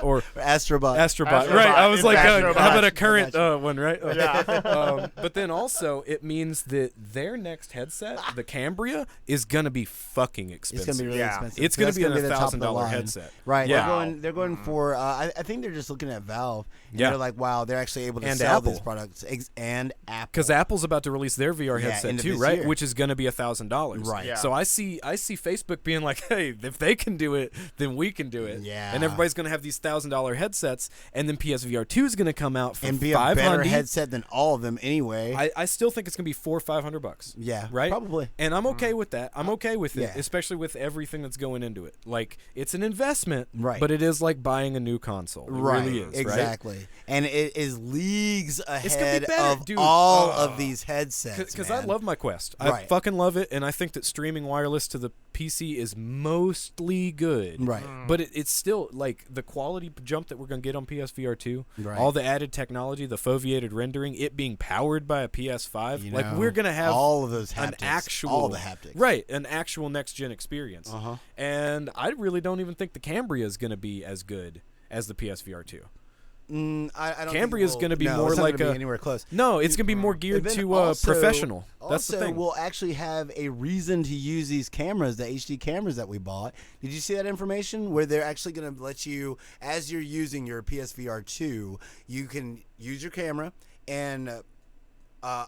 or Astrobot. Astrobot. Astrobot. Right, I was It's like, Astrobot. how about a I current got one, right? Yeah. But then also, it means that their next headset, the Cambria, is gonna be fucking It's expensive. gonna be really Yeah. expensive. It's So gonna that's be a the top of the $1,000 line. headset. Right. Yeah. They're going for. I think they're just looking at Valve. And Yeah. They're like, wow, they're actually able to And sell Apple. these products. And Apple. Because Apple's about to release their VR Yeah, headset end of too, this right? year. Which is going to be $1,000. Right. Yeah. So I see Facebook being like, hey, if they can do it, then we can do it. Yeah. And everybody's going to have these $1,000 headsets, and then PSVR 2 is going to come out for and be a better $500. headset than all of them anyway. I still think it's going to be $400 or $500. Yeah, Right. probably. And I'm okay with that. I'm okay with it, Yeah. especially with everything that's going into it. Like, it's an investment, Right. but it is like buying a new console. It Right. really is. Exactly. And it is leagues gonna be ahead better, of dude. all of these headsets. Because I man. love my Quest. I Right. fucking love it, and I think that streaming wireless to the PC is mostly good. Right. But it's still, like, the quality jump that we're going to get on PSVR 2, Right. all the added technology, the foveated rendering, it being powered by a PS5, You like know, we're going to have all of those haptics, an actual, all the haptics. right, an actual next-gen experience. Uh-huh. And I really don't even think the Cambria is going to be as good as the PSVR 2. I don't Cambria is think going to be no, more it's not like gonna a be anywhere close. No, it's going to be more And geared then to also- professional. That's the Also, thing. we'll actually have a reason to use these cameras, the HD cameras that we bought. Did you see that information? Where they're actually going to let you, as you're using your PSVR 2, you can use your camera and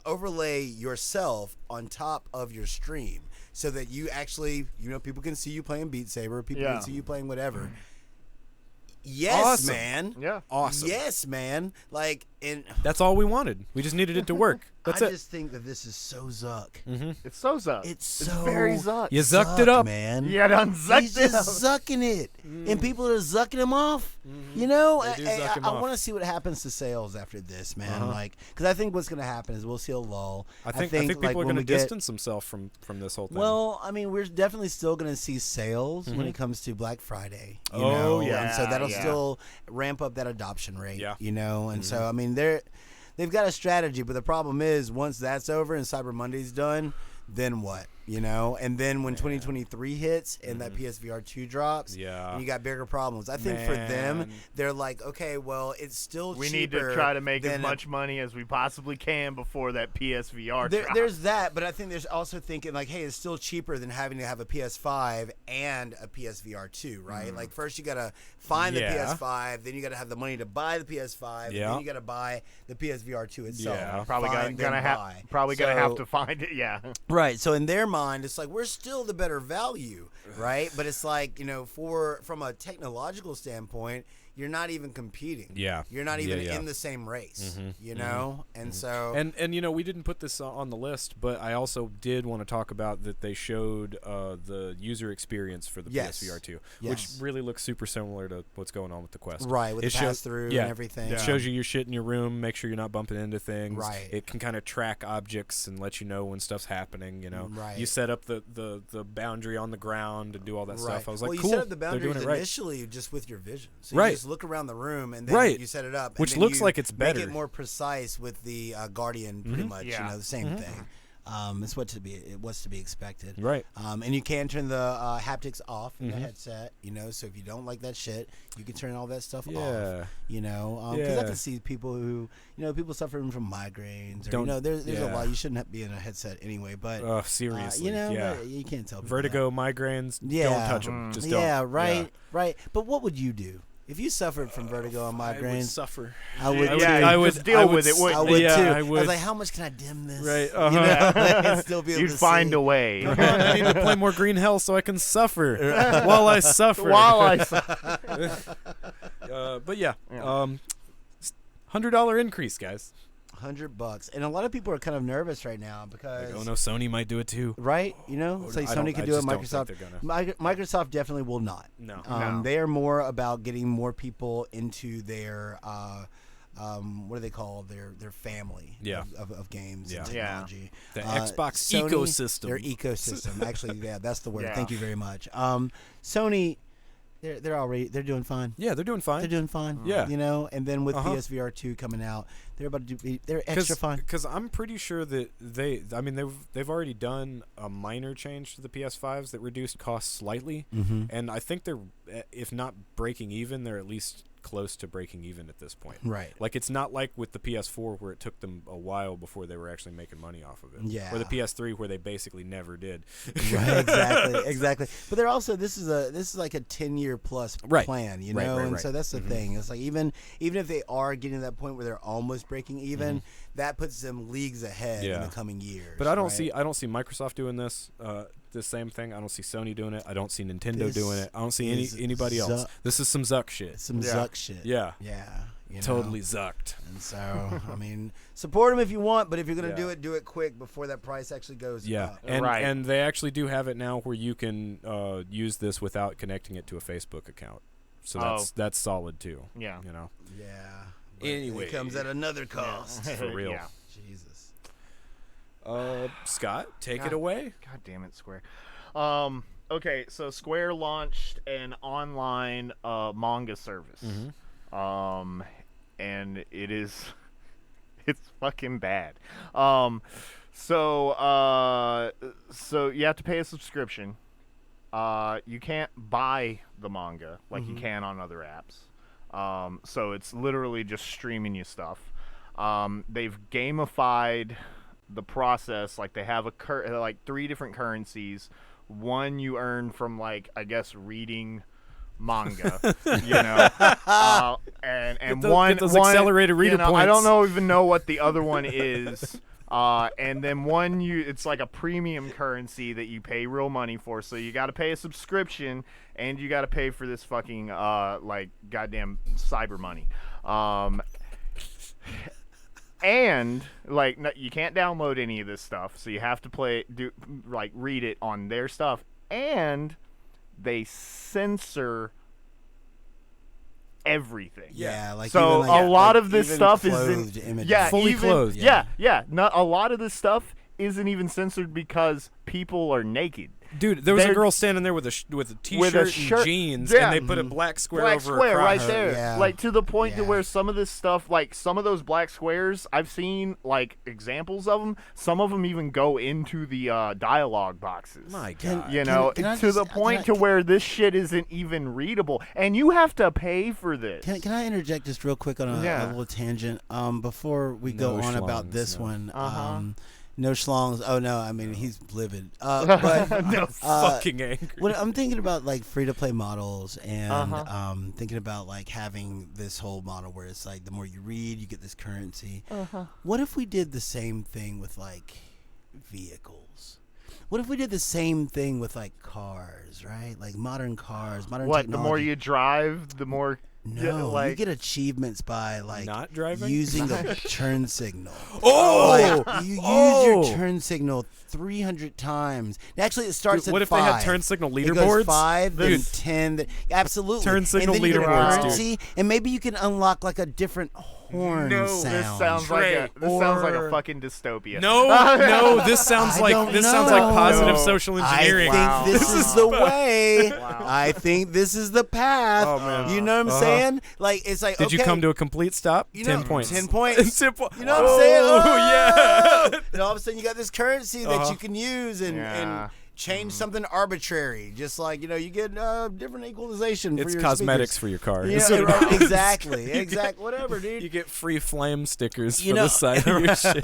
overlay yourself on top of your stream, so that you actually, people can see you playing Beat Saber, people Yeah. can see you playing whatever. Yes, Awesome. man. Yeah. Awesome. Yes, man. Like, and That's all we wanted. We just needed it to work. That's I it. just think that this is so Zuck. It's so Zuck. It's so very Zuck. You zucked it up. man. You got unzucked He's it just up. zucking it, and people are zucking him off. You know, They do zuck him I off. want to see what happens to sales after this, man. Like, because I think what's going to happen is we'll see a lull. I think like, people are when going to we get- distance themselves from this whole thing. Well, I mean, we're definitely still going to see sales when it comes to Black Friday. You Oh, know? yeah, And so that'll yeah. still ramp up that adoption rate. Yeah. You know, and so I mean, they've got a strategy, but the problem is once that's over and Cyber Monday's done, then what? You know, and then when 2023 hits and that PSVR 2 drops, Yeah. and you got bigger problems. I think for them, Man. they're like, okay, well, it's still We cheaper need to try to make as than much money as we possibly can before that PSVR drops. There's that, but I think there's also thinking like, hey, it's still cheaper than having to have a PS5 and a PSVR 2, right? Like first you gotta find Yeah. the PS5, then you gotta have the money to buy the PS5, and Yeah. then you gotta buy the PSVR 2 itself. Yeah. Probably Find, gonna then have buy. probably gonna So- have to find it. Yeah. Right. So in their mind, it's like we're still the better value, right? But it's like, from a technological standpoint, you're not even competing. Yeah. You're not Yeah, even yeah. in the same race, you know? And so And we didn't put this on the list, but I also did want to talk about that they showed the user experience for the Yes. PSVR 2, Yes. which really looks super similar to what's going on with the Quest. right, with It the shows- pass-through yeah. and everything. It shows you your shit in your room, make sure you're not bumping into things. Right. It can kind of track objects and let you know when stuff's happening, Right. You set up the boundary on the ground and do all that Right. stuff. I was like, well, cool. you set up the They're boundaries doing it right. initially just with your vision. So Right. you just look around the room and then Right. you set it up. Which and then looks you like it's make better. it more precise with the Guardian, pretty much. Yeah. The same thing. It's what's to be expected. Right. And you can turn the haptics off in the headset. So if you don't like that shit, you can turn all that stuff Yeah. off. Because I Yeah. can see people who, people suffering from migraines. Or, Don't- there's a yeah. lot. You shouldn't be in a headset anyway. But Seriously. yeah, yeah. you can't tell people Vertigo, migraines, Yeah. don't touch them. Just don't. yeah, right. But what would you do if you suffered from vertigo and I would migraines? suffer. I would. Yeah, too. I would just deal I would with it. s- Wouldn't I you? would Yeah, too. I I would. was like, how much can I dim this? Right, And still be able You'd to find see. a way. Come on, I need to play more Green Hell so I can suffer while I suffer. But yeah, $100 increase, guys. $100, and a lot of people are kind of nervous right now because. Like, oh no, Sony might do it too. Right, so I Sony don't- could I do it. just don't Microsoft, think they're Microsoft definitely will not. No. No. They are more about getting more people into their, what do they call their family? Yeah. Of games Yeah. and Yeah. technology. The Xbox Sony, ecosystem. Their ecosystem, actually, yeah, that's the word. Yeah. Thank you very much. Sony, they're doing fine. Yeah, they're doing fine. They're doing fine. Yeah. And then with Uh-huh. PSVR 2 coming out, they're extra fine. Because I'm pretty sure that they've already done a minor change to the PS5s that reduced costs slightly, and I think they're, if not breaking even, they're at least close to breaking even at this point. Right. Like, it's not like with the PS4 where it took them a while before they were actually making money off of it. Yeah. Or the PS3 where they basically never did. Right, exactly. But they're also this is like a 10-year plus Right. plan, Right, and right. so that's the thing. It's like even if they are getting to that point where they're almost breaking even, that puts them leagues ahead in Yeah. the coming years. But I don't right? see Microsoft doing this. The same thing. I don't see Sony doing it. I don't see Nintendo This doing it. I don't see is anybody else. Zuck. This is some Zuck shit. Some Yeah. Zuck shit. Yeah. Yeah. Totally zucked. And so, I mean, support them if you want, but if you're gonna Yeah. do it quick before that price actually goes Yeah, up. and Right. and they actually do have it now where you can use this without connecting it to a Facebook account. So that's solid too. Yeah. You know. Yeah. But Anyway. it comes at another cost. For real. Yeah. Jesus. Scott, take it God. away. God damn it, Square. okay, so Square launched an online manga service. And it is it's fucking bad. So you have to pay a subscription. You can't buy the manga like you can on other apps. So it's literally just streaming you stuff. They've gamified the process. Like they have like 3 different currencies. One you earn from, like, I guess reading manga, you know, and get those accelerated reader points. I don't even know what the other one is. And then it's like a premium currency that you pay real money for. So you got to pay a subscription, and you got to pay for this fucking like goddamn cyber money. And like you can't download any of this stuff, so you have to read it on their stuff, and they censor everything. Yeah, like so even, like, a lot like of this even stuff clothed isn't images. Fully clothed. Yeah. Not a lot of this stuff isn't even censored because people are naked. Dude, there was a girl standing there with a t-shirt and jeans, and they put a black square over her right crotch. there. Yeah. Like, to the point to Yeah. where some of this stuff, like, some of those black squares, I've seen, like, examples of them. Some of them even go into the dialogue boxes. My Can- God. You know, can I to just- the point to where this shit isn't even readable. And you have to pay for this. Can I interject just real quick on a little tangent before we go No on about schlongs, this no. one? No schlongs. Oh no, I mean he's livid. But Fucking angry. what I'm thinking about, like, free to play models, and thinking about like having this whole model where it's like the more you read, you get this currency. What if we did the same thing with like vehicles? What if we did the same thing with like cars, right? Like modern cars, modern What, technology. the more you drive, the more... No, like, you get achievements by like Not driving? using the turn signal. Oh! Like, you use Oh! your turn signal 300 times. Actually, it starts Dude, at what if 5. they had turn signal It goes leaderboards? 5, then Dude. 10. Absolutely. Turn signal and then you get a leaderboards, dude. currency, and maybe you can unlock like a different horn sound. This sounds like a fucking dystopia. No, this sounds I like don't like positive know. social engineering. I think this is the way. Wow. I think this is the path. Oh, man. You know what I'm saying? Like, it's like, Did you okay, come to a complete stop? you know, 10 points. 10 points. 10 po- You know what I'm saying? Oh, yeah. And all of a sudden you got this currency that you can use and Yeah. change something arbitrary. Just like, you get different equalization for It's your cosmetics speakers. for your car. Yeah, That's what it right, is. exactly. Whatever, dude. You get free flame stickers You for know- the side of your shit.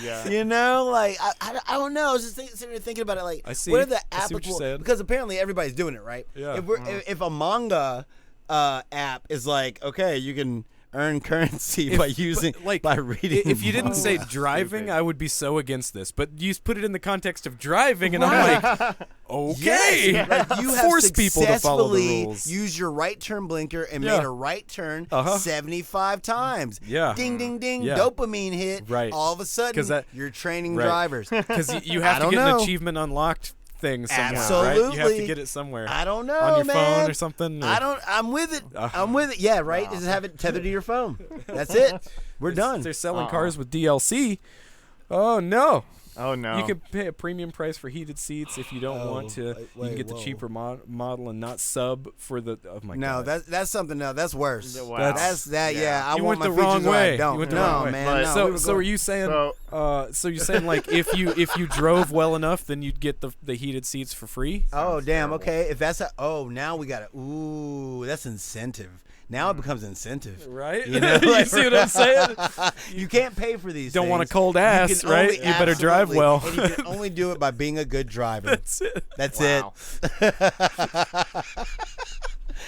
Yeah. Like, I don't know. I was just sitting there thinking about it. Like, I see. what are the I see what you're applicable? saying. Because apparently everybody's doing it, right? Yeah. If a manga app is like, okay, you can earn currency by using by reading. If you didn't say Stupid. driving, I would be so against this. But you put it in the context of driving, and I'm like, okay, Yes, like you have force people to follow the successfully rules. used your right turn blinker and Yeah. made a right turn Uh-huh. 75 times. Yeah. Ding, ding, ding. Yeah. Dopamine hit. Right. All of a sudden, 'Cause that- you're training right. drivers. Because you I have to don't get know. an achievement unlocked thing somewhere, right? You have to Absolutely. get it somewhere. I don't know, on your man. phone or something. Or, I'm with it. Uh-huh. I'm with it. Yeah, right. Just have it tethered to your phone. That's it. We're done. They're selling cars with DLC. Oh no! Oh, no. You can pay a premium price for heated seats if you don't want to. You wait, can get the whoa. cheaper model and not sub for the. Oh my No, god! that's something. No, that's worse. Wow. That's that. Yeah, I You want went my the wrong features or I way. don't. You went the no, wrong way. man. But- No, So, we were so are going- you saying? So- So you're saying like if you drove well enough, then you'd get the heated seats for free? Oh damn. terrible. Okay. If that's now we got to. Ooh, that's incentive. Now it becomes incentive. Right? You know, you like- see what I'm saying? You can't pay for these. Don't want a things. cold You ass, can right? only- You better drive absolutely. well. And you can only do it by being a good driver. That's it. That's Wow. it.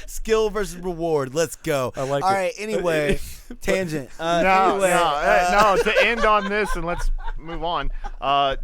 Skill versus reward. Let's go. I like All it. right. Anyway, tangent. No, Anyway, no. To end on this, and let's move on.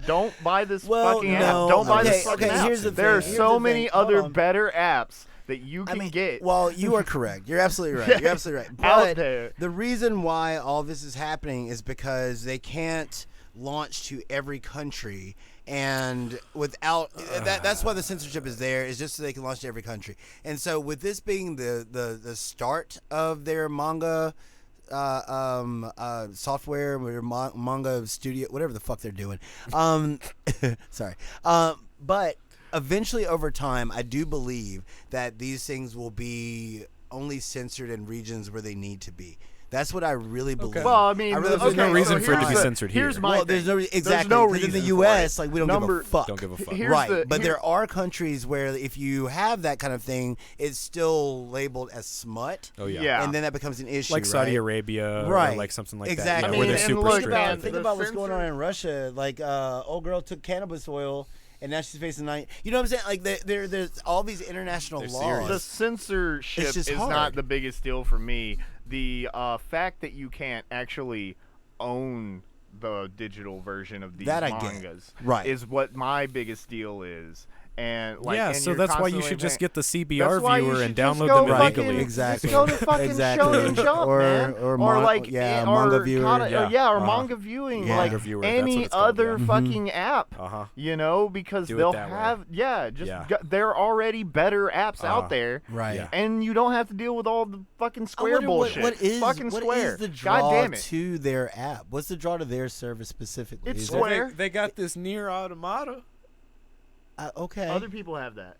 Don't buy this Well, fucking no. app. Don't buy Okay, this fucking okay, app. here's the there are thing. so Here's the many thing. Hold other on. better apps that you can get. Well, you are correct. You're absolutely right. You're absolutely right. Out But there. the reason why all this is happening is because they can't launch to every country, and without that's why the censorship is there, is just so they can launch to every country. And so with this being the start of their manga software, or manga studio, whatever the fuck they're doing, sorry, but eventually over time, I do believe that these things will be only censored in regions where they need to be. That's what I really believe. Well, I mean, really there's no believe- reason so for it to be here's the- censored here. Here's my Well, thing. there's no exactly. There's no 'cause in reason the for U.S., it. like we don't give a fuck. Don't give a fuck. Here's Right, the- but here- there are countries where if you have that kind of thing, it's still labeled as smut. Oh yeah. Yeah. And then that becomes an issue, Like Saudi right? Arabia, Right. or like something like Exactly. that. I Yeah, where mean, they're and super look Think strict. about, man, think the about what's going on censor- in Russia. Like, old girl took cannabis oil, and now she's facing You know what I'm saying? Like, there's all these international They're laws. serious. The censorship It's is just hard. not the biggest deal for me. The fact that you can't actually own the digital version of these That I get. mangas Right. is what my biggest deal is. And like, Yeah, and so you're that's why you constantly should just paying- get the CBR That's why you viewer should and just download go them fucking- illegally. Exactly. Just go to fucking Shonen Jump, Or- man. or mon- like yeah, or manga viewer. or Uh-huh. manga viewing, Yeah. like Manga viewer, that's what any it's called, other yeah. fucking app. Uh-huh. You know, because Do it they'll that way. have just Yeah. there are already better apps Uh-huh. out there. Right. Yeah. And you don't have to deal with all the fucking I Square wonder bullshit. What is fucking Square? the draw God damn it. to their app? What's the draw to their service specifically? It's Is Square. it- Where? They got this Near Automata. Okay. Other people have that.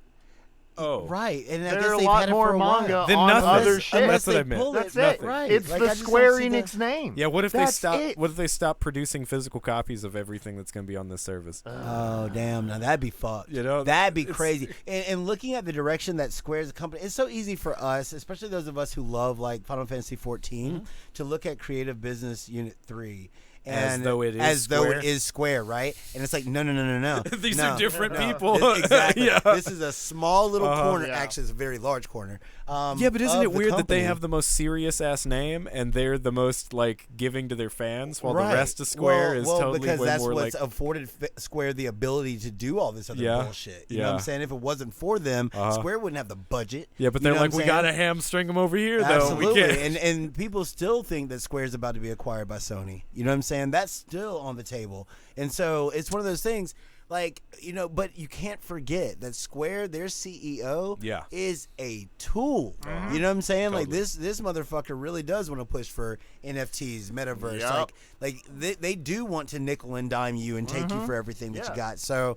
Oh. Right, and I There guess are a they've lot had it more for a manga while. Then on nothing. other shit. That's what I they meant. pull That's it. it. Right. It's Like, I the just Square don't see Enix name. Yeah, what if they That's stop? it. What if they stop producing physical copies of everything that's going to be on this service? Oh damn! Now that'd be fucked. You know, that'd be it's- crazy. And looking at the direction that Square as a company, it's so easy for us, especially those of us who love like Final Fantasy 14, to look at Creative Business Unit 3. As And though it is as though Square? it is Square, right? And it's like no. These no, are different no. people. Exactly. Yeah. This is a small little corner. Yeah. Actually, it's a very large corner. Yeah, but isn't of it the weird that they company. have the most serious ass name and they're the most like giving to their fans, while Right. the rest of Square is well, totally because way that's more what's like. afforded Square the ability to do all this other Yeah. bullshit. You know what I'm Yeah. saying? If it wasn't for them, Uh-huh. Square wouldn't have the budget. Yeah, but You they're know like, what we I'm gotta saying? hamstring them over here, though. Absolutely, We can't. and people still think that Square's about to be acquired by Sony. You know what I'm saying? That's still on the table, and so it's one of those things. Like, you know, but you can't forget that Square, their CEO, Yeah. is a tool. You know what I'm saying? Like Totally. this motherfucker really does want to push for NFTs, metaverse. Yep. Like they do want to nickel and dime you and take you for everything that you Yeah. got. So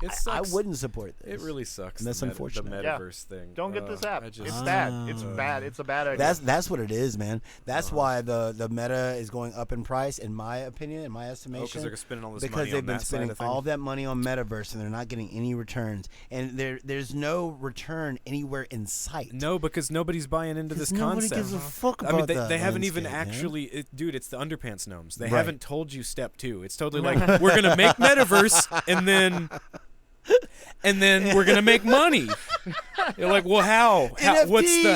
It I sucks. wouldn't support this. It really sucks. And that's the unfortunate. The Yeah. metaverse thing. Don't get this app. I It's just- bad. It's bad. It's a bad idea. That's what it is, man. That's why the meta is going up in price, in my opinion, in my Oh, estimation. because they're spending all this because money they've on been that spending side of all things. that money on metaverse and they're not getting any returns, and there's no return anywhere in sight. No, because nobody's buying into this nobody concept. gives a fuck I mean, about they, that they haven't even landscape, man. actually, dude. It's the underpants gnomes. They Right. haven't told you step 2. It's totally like we're gonna make metaverse and then we're gonna make money. You're like, well, how? NFTs. What's the?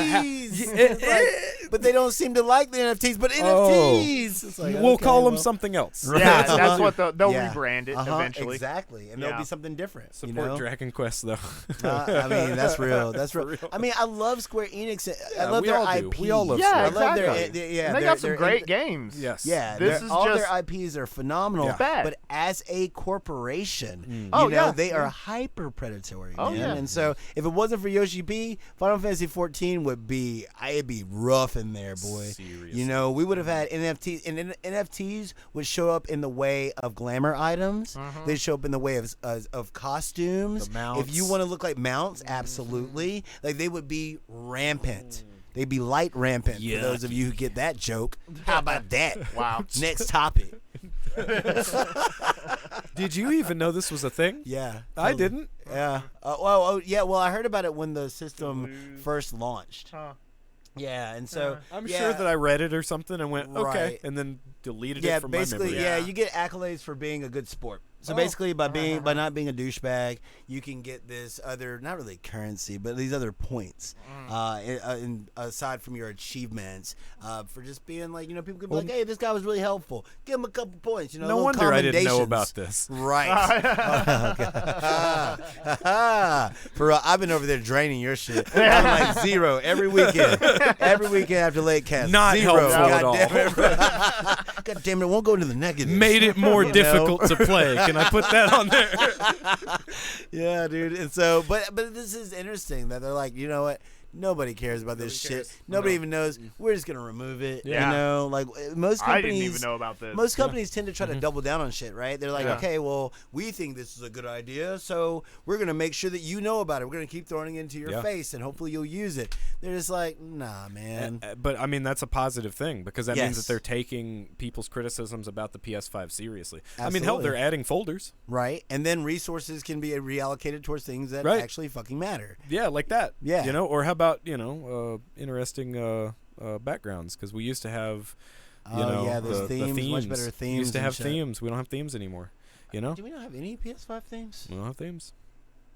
It's like, but they don't seem to like the NFTs. But Oh. NFTs. It's like, We'll okay, call them well, something else. yeah, that's what they'll Yeah. rebrand it eventually. Exactly, and Yeah. there'll be something different. Support you know? Dragon Quest though. I mean, that's real. That's For real. real. I mean, I love Square Enix. I Yeah, love we their all do. IP. We all love Yeah, I love exactly. their. Yeah, and they their- got some their- great games. Yes. Yeah, This their- is all just their IPs are phenomenal. Yeah. Bad. But as a corporation, you Oh, know, yeah. they are hyper predatory, Oh, man. yeah. And so, if it wasn't for Yoshi P, Final Fantasy 14 would be, it'd be rough in there, boy. Seriously. You know, we would have had NFTs, and NFTs would show up in the way of glamour items. They'd show up in the way of costumes. The mounts. If you want to look like mounts, absolutely. Like they would be rampant. They'd be light rampant. For those of you who get that joke, how about that? Wow. Next topic. Did you even know this was a thing? Yeah, I totally. didn't. Yeah. Well, I heard about it when the system first launched. Huh. Yeah, and so I'm yeah, sure that I read it or something and went, okay, Right. and then deleted yeah, it from my basically, memory. yeah, Yeah. you get accolades for being a good sport. So Oh. basically, by not being a douchebag, you can get this other, not really currency, but these other points. Aside from your achievements, for just being like, you know, people could be like, hey, this guy was really helpful. Give him a couple points. You know, No little wonder I didn't know commendations. about this. Right. For real, I've been over there draining your shit. I'm like 0 every weekend. Every weekend after late cast. Not 0. helpful at God all. damn it. God damn it. It won't go into the negative. Made it more You know? difficult to play. Can I put that on there? Yeah, dude. And so, but this is interesting that they're like, you know what? nobody cares about this Nobody shit. cares. Nobody No. even knows. We're just gonna remove it. Yeah. You know, like most I companies. didn't even know about this. Most companies tend to try to double down on shit, right? They're like, Yeah. okay, well, we think this is a good idea, so we're gonna make sure that you know about it. We're gonna keep throwing it into your face, and hopefully you'll use it. They're just like, nah, man. But I mean, that's a positive thing because that means that Yes. they're taking people's criticisms about the PS5 seriously. I mean, hell, Absolutely. they're adding folders. Right, and then resources can be reallocated towards things that Right. actually fucking matter. Yeah, like that. Yeah. You know, or how about interesting backgrounds? Because we used to have, you know, yeah, those the themes, much better We themes used to and have shit. themes. We don't have themes anymore. You know, Do we not have any PS5 themes? we don't have themes.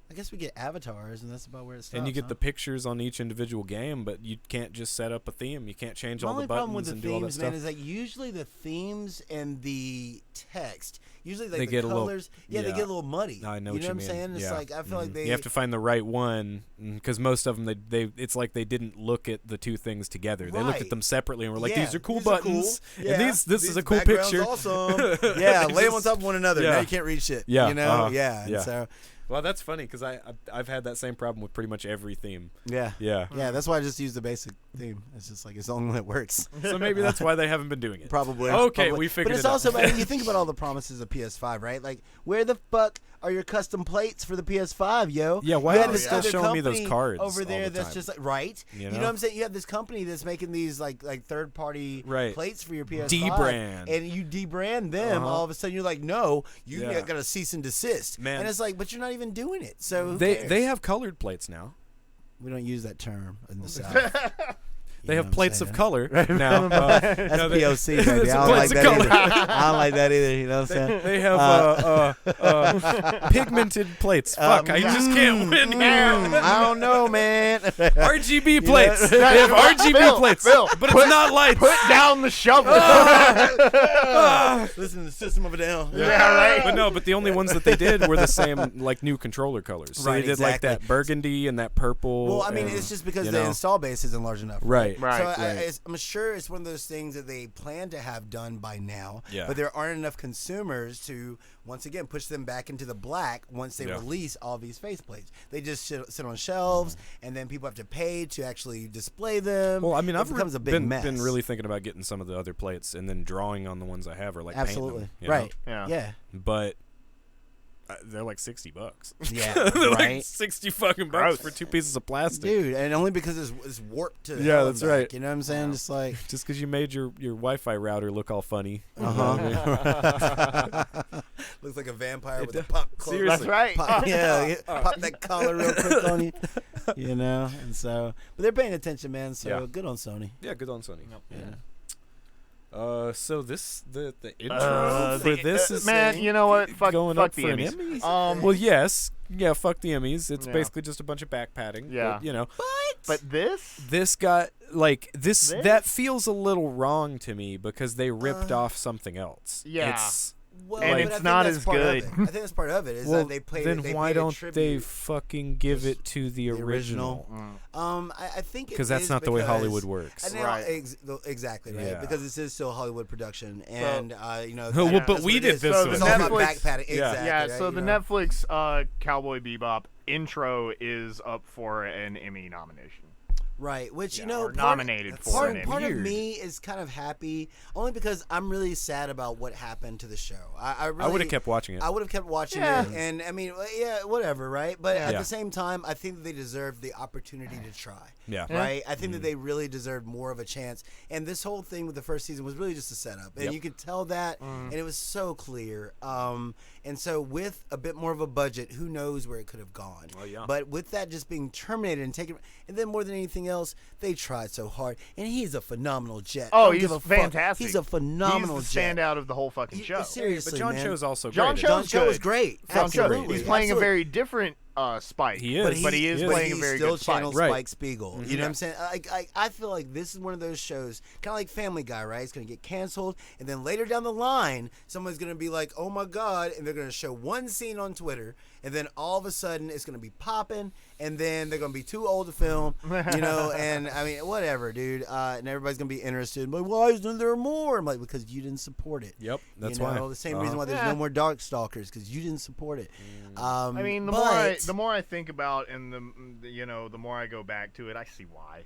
I guess we get avatars, and that's about where it stops. And you get huh? the pictures on each individual game, but you can't just set up a theme. You can't change My all the only problem with buttons the and do all that themes, man, stuff. is that usually the themes and the text, usually like They the get a little- colors, they yeah. get a little muddy. I know you what know you what I'm mean. saying? It's Yeah. like I feel like they You have to find the right one because most of them it's like they didn't look at the two things together. They looked Right. at them separately and were like, Yeah, "These are cool these are buttons, cool. and Yeah, this is a cool background's picture." Awesome. Yeah, lay them on top of one another. Yeah. Now you can't read shit. Yeah, you know. Yeah, and yeah. so Well, that's funny because I've had that same problem with pretty much every theme. yeah. Yeah. Yeah, that's why I just use the basic theme. It's just like it's the only one that works. So maybe that's why they haven't been doing it. Probably. Okay, Probably. we figured But it's it out. also, I mean, you think about all the promises of PS5, right? Like, where the fuck are your custom plates for the PS5, yo? Yeah, why You are had they this still other showing me those company cards over all there? the That's time? just like right. You You know? know what I'm saying? You have this company that's making these like third party Right. plates for your PS5, D-brand. and you debrand them. Uh-huh. All of a sudden, you're like, no, you Yeah. got to cease and desist. Man. And it's like, but you're not even doing it. So who They cares? have colored plates now. We don't use that term in the South. They You have know what I'm plates of saying? color now. That's no, they- POC, baby. That's I don't like plates of that color. either. I don't like that either. You know what I'm saying? They have pigmented plates. Fuck, I just can't win here. I don't know, man. RGB plates. They have RGB Phil, plates, Phil, but it's not lights. Put down the shovel. Listen to the System of a Down. Yeah, right. But the only ones that they did were the same, like, new controller colors. So Right, they did like exactly. that burgundy and that purple. Well, I mean, and, it's just because you the know. install base isn't large enough. Right. Right. So right. I'm sure it's one of those things that they plan to have done by now. Yeah. But there aren't enough consumers to, once again, push them back into the black once they Yeah. release all these faceplates. They just sit on shelves, and then people have to pay to actually display them. Well, I mean, it I've becomes a big mess. been really thinking about getting some of the other plates and then drawing on the ones I have or like Absolutely. painting them. you know? Right. Yeah. Yeah. But they're like $60. Yeah. They're like right. 60 fucking Gross. bucks for 2 pieces of plastic. Dude, and only because it's warped to Yeah, hell that's and back, right. You know what I'm saying? Just like Just because you made your Wi-Fi router look all funny. looks like a vampire It with a does. pop clothes. That's right. Pop, yeah, pop that collar real quick on you. You know, and so, but they're paying attention, man. So Yeah. good on Sony. Yeah, good on Sony. Yeah. So the intro for this is man. You know what? Fuck going fuck up the for an Emmys. Emmy? Well, yes, yeah, fuck the Emmys. It's Yeah. basically just a bunch of back padding. Yeah. But, you know, But this. this got like this. This? That feels a little wrong to me because they ripped off something else. Yeah. It's, Well, And but it's I think not that's as part of good. it. I think that's part of it. Is well, that they played. then they why paid a don't they tribute. fucking give it to the original? I think Because that's not the way Hollywood works. I know, Right. exactly right. Yeah. Because this is still a Hollywood production, and you know. Well, that's but what we it did is. this So one. It's all about Netflix- backpatting. Yeah. Exactly. Yeah, right, so you the know. Netflix Cowboy Bebop intro is up for an Emmy nomination. Right, which you Yeah, know, or nominated for part, an Emmy. part of Weird. me is kind of happy, only because I'm really sad about what happened to the show. I really, would have kept watching it. I would have kept watching Yeah. it, and I mean, yeah, whatever, right? But at Yeah. the same time, I think that they deserve the opportunity to try. Yeah. Right, I think that they really deserved more of a chance, and this whole thing with the first season was really just a setup, and Yep. you could tell that, and it was so clear. And so with a bit more of a budget, who knows where it could have gone? Well, yeah. But with that just being terminated and taken, and then more than anything else, they tried so hard, and he's a phenomenal jet. I Oh, don't he's give a fuck. fantastic. He's a phenomenal He's the jet. standout of the whole fucking He- show. seriously, But John man. Cho's also John great. Cho- John Cho was good. great. John Cho, Absolutely. he's playing Absolutely. a very different Spike. He is. but he is playing a very still good Spike. channels Right. Spike Spiegel. You know what I'm saying? I feel like this is one of those shows, kind of like Family Guy, right? It's going to get canceled, and then later down the line, someone's going to be like, "Oh my God!" and they're going to show one scene on Twitter, and then all of a sudden, it's going to be popping, and then they're gonna be too old to film, and I mean, whatever, dude. And everybody's gonna be interested. Like, why isn't there more? I'm like, because you didn't support it. Yep, that's why. why. The same reason why there's no more Darkstalkers, because you didn't support it. I mean, the more I think about, and the more I go back to it, I see why.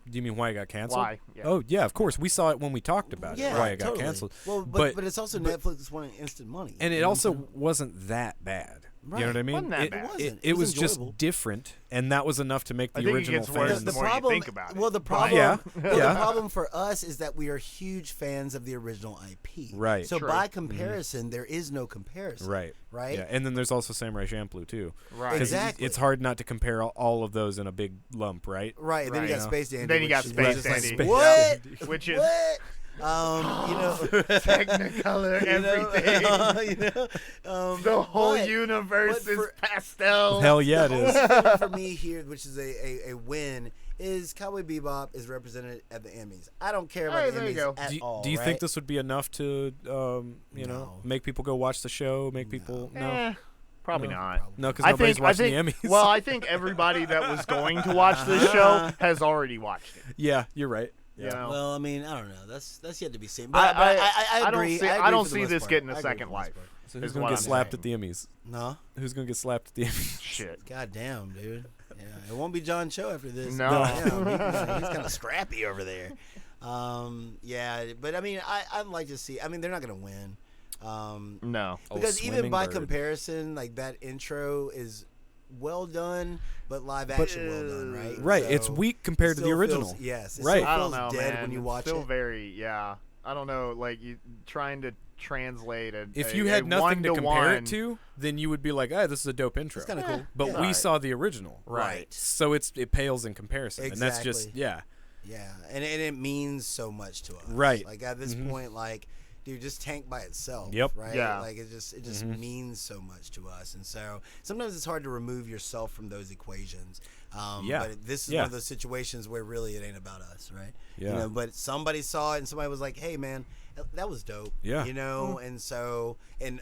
Do you mean why it got canceled? Why? Yeah. Oh, yeah, of course. We saw it when we talked about it, why it got canceled. Well, but it's also Netflix wanting instant money. And it also wasn't that bad. Right. You know what I mean? Wasn't that bad. It was enjoyable. just different, and that was enough to make the I think original it gets worse fans. the more you think about it. Well, the problem, Yeah. the problem for us is that we are huge fans of the original IP. Right. So True. by comparison, there is no comparison. Right. Right. Yeah, and then there's also Samurai Champloo too. Right. 'Cause Exactly. It's hard not to compare all of those in a big lump, right? Right. And then you got Right. Space Dandy. Then you got which Space is like, Dandy. what? Which is What? Technicolor, everything. The whole universe but for- is pastel. Hell yeah, it is. Thing for me here, which is a win, is Cowboy Bebop is represented at the Emmys. I don't care about Hey, the there you Emmys go. at all. Do you right? think this would be enough to, No. make people go watch the show? Make people Probably No. not. No, because nobody's watching the Emmys. Well, I think everybody that was going to watch this show has already watched it. yeah, you're right. You know? Well, I mean, I don't know. That's yet to be seen. But I agree. I don't for the see most this part. getting I a agree second for the most life. part. So who's is gonna what get I'm slapped saying. at the Emmys? No. Who's gonna get slapped at the Emmys? Shit. God damn, dude. Yeah, it won't be John Cho after this. No. He's kind of scrappy over there. Yeah, but I mean, I'd like to see. I mean, they're not gonna win. No. Because even swimming by bird. comparison, like that intro is well done, but live action well done, right? Right, So it's weak compared to the still original. feels- yes, it Right. still I don't feels know, dead man. when you It's watch still it. very, yeah. I don't know, like you trying to translate it. If you had nothing to compare it to, then you would be like, "Ah, this is a dope intro." It's kind of cool. But Yeah. we Right. saw the original, Right. So it pales in comparison, and that's just Exactly. Yeah, and it means so much to us. Right. Like at this point, like, dude, just Tank by itself. Yep. Right. Yeah. Like it just means so much to us, and so sometimes it's hard to remove yourself from those equations. Yeah. But this is Yeah. one of those situations where really it ain't about us, right? Yeah. You know, but somebody saw it and somebody was like, "Hey, man, that was dope." Yeah. You know, and so and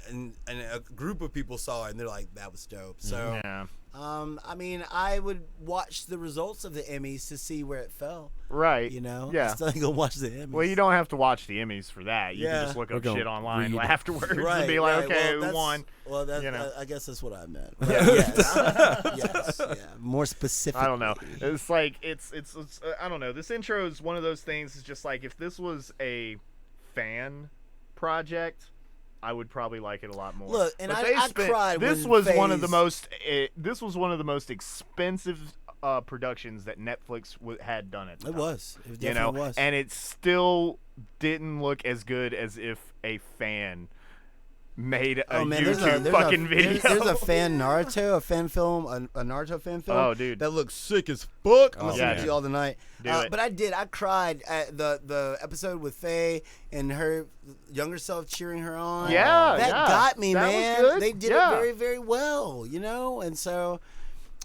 a group of people saw it and they're like, "That was dope." So. Yeah. I mean, I would watch the results of the Emmys to see where it fell. Right. You know, Yeah. I still ain't gonna watch the Emmys. Well, you don't have to watch the Emmys for that. You Yeah. can just look We're up gonna shit online read. afterwards right, and be like, right. okay, well, who that's, won? Well, that's, You know. I guess that's what I meant. Yes, yeah. More specific. I don't know. It's like it's I don't know. This intro is one of those things. It's just like if this was a fan project, I would probably like it a lot more. Look, and But I they cried This when was one of the FaZe- most. This was one of the most expensive productions that Netflix had done at the It time. was. It You definitely know, was. and it still didn't look as good as if a fan made a YouTube fucking video. There's a fan Naruto, a fan film, a Naruto fan film. Oh, dude. that looks sick as fuck. I'm Oh, gonna yeah, send it to dude. you all tonight. Do it. But I cried at the episode with Faye and her younger self cheering her on. Yeah, that yeah. got me, That was man. good. They did Yeah. it very, very well, you know. And so,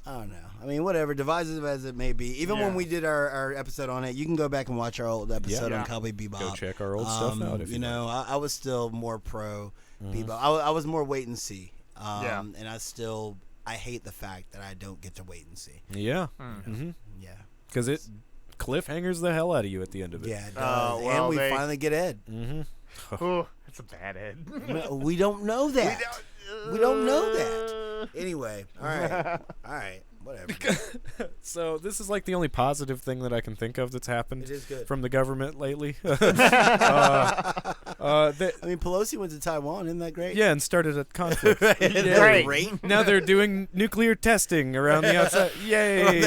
I don't know. I mean, whatever, divisive as it may be. Even when Yeah. we did our episode on it, you can go back and watch our old episode Yeah. on Cowboy Bebop. Go check our old stuff out if you you know, I was still more pro Bebop. I was more wait and see. Yeah. And I hate the fact that I don't get to wait and see. Yeah, Yeah. because it cliffhangers the hell out of you at the end of it. Yeah, it Oh, does. well, and we they- finally get Ed. Ooh, it's a bad head. We don't know that. We don't know that. Anyway, all right, whatever. So this is like the only positive thing that I can think of that's happened It is good. from the government lately. I mean, Pelosi went to Taiwan. Isn't that great? Yeah, and started a conflict. Isn't Yeah. that Great. great? Now they're doing nuclear testing around the outside. Yay!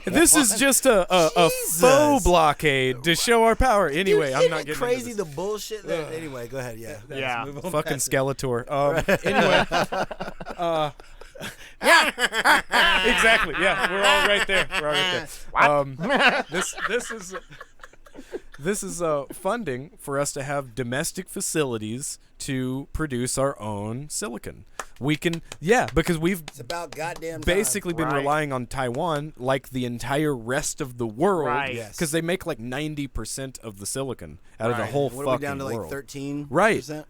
This is just a Jesus. faux blockade to show our power. Anyway, Dude, I'm isn't not it getting crazy into the bullshit that. Anyway, go ahead. Yeah. Yeah. Let's move on fucking past it. Skeletor. Anyway, exactly. Yeah, we're all right there. We're all right there. This is funding for us to have domestic facilities to produce our own silicon. We can, because we've It's about goddamn time. basically been Right. relying on Taiwan like the entire rest of the world Right. Yes. because they make like 90% of the silicon out of the Right. whole What are fucking we down to, like world. 13%? Right. Yeah.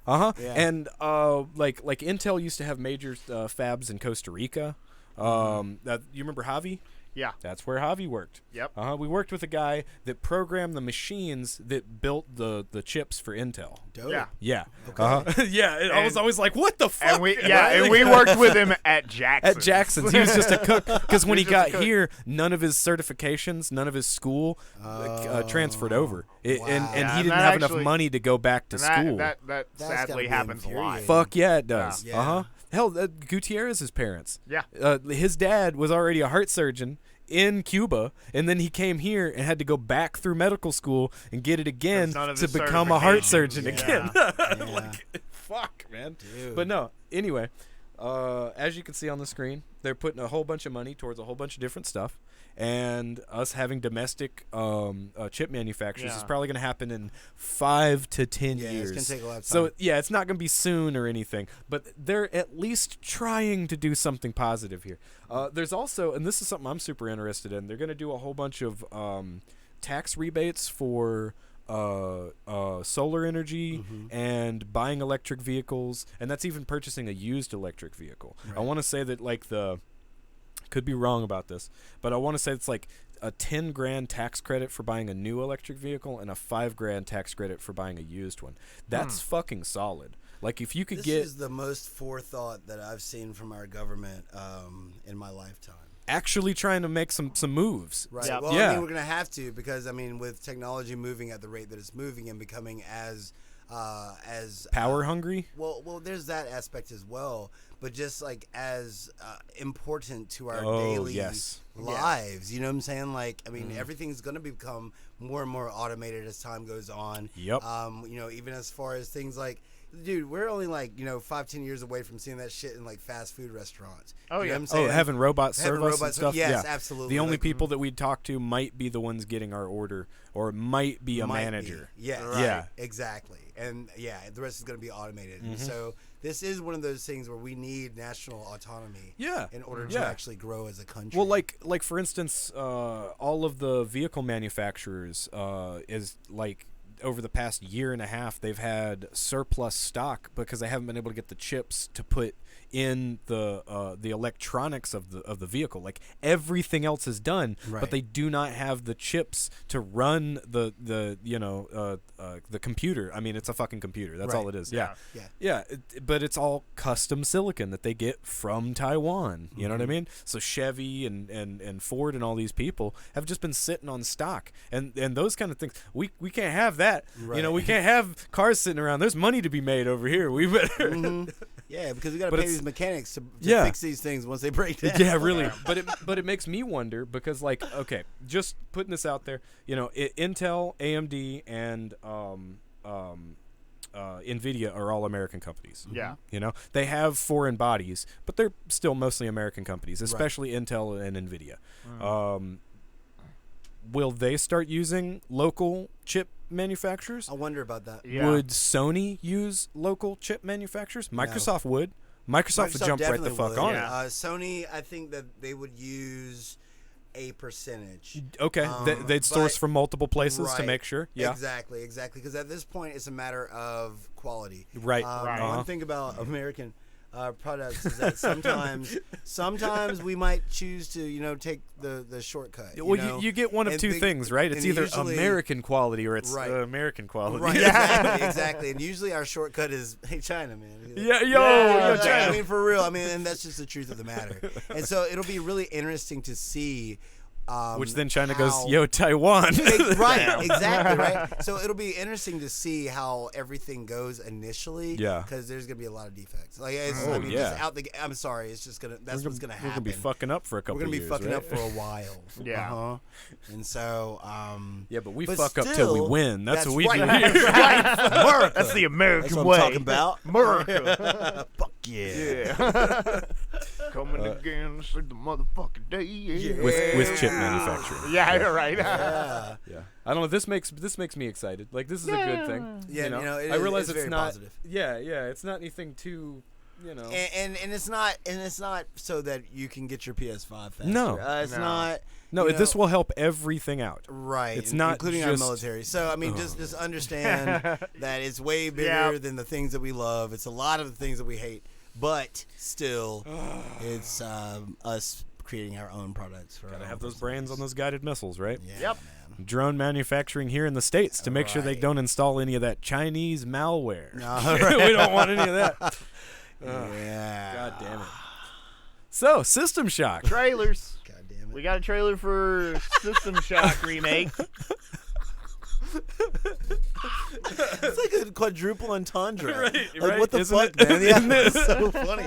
And like Intel used to have major fabs in Costa Rica. You remember Javi? Yeah. That's where Javi worked. Yep. We worked with a guy that programmed the machines that built the chips for Intel. Dope. Yeah. Yeah. Okay. Yeah. I was always like, what the fuck? And we worked with him at Jackson's. At Jackson's. He was just a cook. Because when he He was just got a cook. here, none of his certifications, none of his school transferred over. And Wow. he Yeah, didn't that have enough actually- money to go back to school. That That's gotta sadly be happens a lot. infuriating. Fuck yeah, it does. Yeah. Hell, Gutierrez's parents. Yeah. His dad was already a heart surgeon in Cuba, and then he came here and had to go back through medical school and get it again none of to his become a heart surgeon Yeah. again. Yeah. Like, fuck, man. Dude. But no, anyway, as you can see on the screen, they're putting a whole bunch of money towards a whole bunch of different stuff. And us having domestic chip manufacturers is Yeah. probably going to happen in 5 to 10 Yeah, years. it's gonna take a lot of So time. yeah, it's not going to be soon or anything, but they're at least trying to do something positive here. There's also, and this is something I'm super interested in, they're going to do a whole bunch of tax rebates for solar energy and buying electric vehicles, and that's even purchasing a used electric vehicle. I want to say that like could be wrong about this, but I want to say it's like a 10 grand tax credit for buying a new electric vehicle and a 5 grand tax credit for buying a used one. That's fucking solid. Like if you could This get is the most forethought that I've seen from our government in my lifetime. actually trying to make some moves. Right. Yep. Well, Yeah. I mean, we're gonna have to because I mean, with technology moving at the rate that it's moving and becoming as Power hungry? well, there's that aspect as well. But just like as important to our Oh, daily yes. lives, you know what I'm saying? Like, I mean, everything's gonna become more and more automated as time goes on. Yep. You know, even as far as things like, dude, we're only like 5-10 years away from seeing that shit in like fast food restaurants. Oh, You know yeah. what I'm saying? Having robots serve Having us and robots- stuff. yes, yeah, absolutely. The only Like, people that we'd talk to might be the ones getting our order, or it might be a Might manager. be. Yeah, Right. Yeah. exactly. And yeah, the rest is going to be automated. Mm-hmm. And so this is one of those things where we need national autonomy Yeah. in order to Yeah. actually grow as a country. Well, like for instance, all of the vehicle manufacturers is like over the past year and a half, they've had surplus stock because they haven't been able to get the chips to put in the electronics of the vehicle. Like everything else is done, Right. but they do not have the chips to run the computer. I mean, it's a fucking computer. That's all Right. it is. Yeah. Yeah. But it's all custom silicon that they get from Taiwan. You know what I Mm-hmm. mean? So Chevy and Ford and all these people have just been sitting on stock, and those kind of things. We can't have that. You know, Right. we can't have cars sitting around. There's money to be made over here. We better. Mhm. Yeah, because we got to But pay it's- these mechanics to Yeah. fix these things once they break down. Yeah, really. But it makes me wonder because, like, okay, just putting this out there, you know, Intel, AMD, and Nvidia are all American companies. Yeah. You know, they have foreign bodies, but they're still mostly American companies, especially Intel and Nvidia. Will they start using local chip manufacturers? I wonder about that. Yeah. Would Sony use local chip manufacturers? Microsoft would. Microsoft would jump right the definitely fuck would. on Yeah. Sony, I think that they would use a percentage. it. Okay, they'd source but- from multiple places to Right. make sure. Yeah. Exactly. Because at this point, it's a matter of quality. Right. Right. Uh-huh. One thing about American products is that sometimes we might choose to take the shortcut. Well, you get one of And two things, right? It's and either usually- American quality or it's Right. American quality. Right, exactly. And usually our shortcut is, hey, China, man. Yeah, Yeah, China. I mean, for real. I mean, and that's just the truth of the matter. And so it'll be really interesting to see. Which then China how- goes, yo, Taiwan. Right, exactly, right. So it'll be interesting to see how everything goes initially. Yeah. Because there's gonna be a lot of defects. Like, it's, Oh, I mean, yeah. just out the. I'm sorry. It's just gonna. That's what's gonna happen. We're gonna be fucking up for a couple We're gonna years, be fucking right? up for a while. Yeah. Uh-huh. And so. Yeah, but we but fuck up till we still, win. That's what we right, do that's here. right. America. That's the American That's what way. I'm talking about. America. Fuck yeah. Yeah. Coming again, see the motherfucking day. Yeah. With chip manufacturing. Yeah, you're right. Yeah. Yeah, I don't know. This makes me excited. Like this is a good thing. Yeah, it I is- realize it's it's very not. positive. Yeah, it's not anything too. And it's not so that you can get your PS5 faster. No. It's No. not. No, you this know, will help everything out. Right. It's not including just- our military. So I mean, just understand that it's way bigger Yeah. than the things that we love. It's a lot of the things that we hate. but still, it's us creating our own products. For Gotta have those brains on those guided missiles, right? Yeah, Yep. man. Drone manufacturing here in the States to make sure they Right. don't install any of that Chinese malware. No, We don't want any of that. Yeah. God damn it. So, System Shock. Trailers. God damn it. We got a trailer for System Shock remake. It's like a quadruple entendre. Right, Like, right, what the isn't fuck, it? man? Yeah, Isn't it? it's so funny.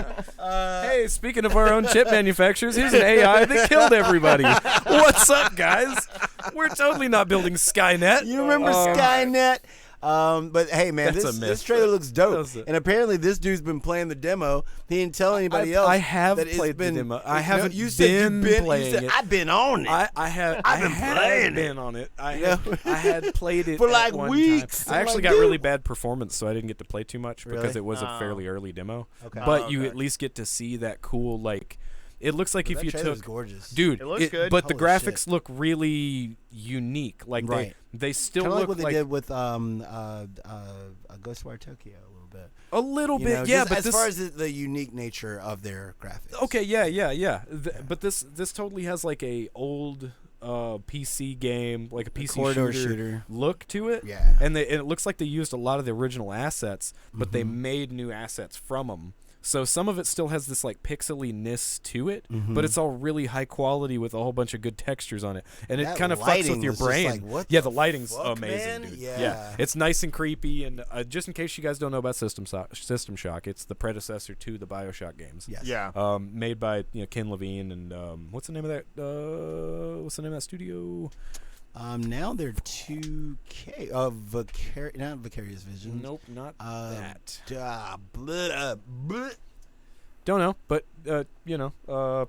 Hey, speaking of our own chip manufacturers, here's an AI that killed everybody. What's up, guys? We're totally not building Skynet. You remember Skynet? But hey, man, That's a this myth. trailer looks dope. That's a- And apparently, this dude's been playing the demo. He didn't tell anybody else. I have that it's played the been, demo. I No, haven't you said been you've been playing you said, it. I've been on it. I have playing it. been on it. I Yeah. had played it For at like one weeks. time. I I'm actually like, got really dude. bad performance, so I didn't get to play too much because Really? it was a Oh. fairly early demo. Okay. But you okay. at least get to see that cool like. It looks like if that you trailer's took gorgeous. dude, It looks good. but the Holy graphics shit. look really unique. Like Right. they still Kind of look like what like they did with Ghostwire Tokyo a little bit. a little You bit, know, yeah. just But as this, far as the unique nature of their graphics. okay, yeah. But this totally has like a old PC game, like a PC corridor shooter shooter. look to it. Yeah. And it looks like they used a lot of the original assets, but they Mm-hmm. made new assets from them. So some of it still has this like pixely-ness to it, Mm-hmm. but it's all really high quality with a whole bunch of good textures on it, and it That kind of fucks lighting with your was just brain. like, what Yeah, the the lighting's fuck, amazing, man? dude. Yeah. It's nice and creepy. And just in case you guys don't know about System Shock, it's the predecessor to the BioShock games. Yes. Yeah. Made by Ken Levine and what's the name of that? What's the name of that studio? Now they're 2K. Not Vicarious Visions. Nope, not that. Bleh. Don't know, but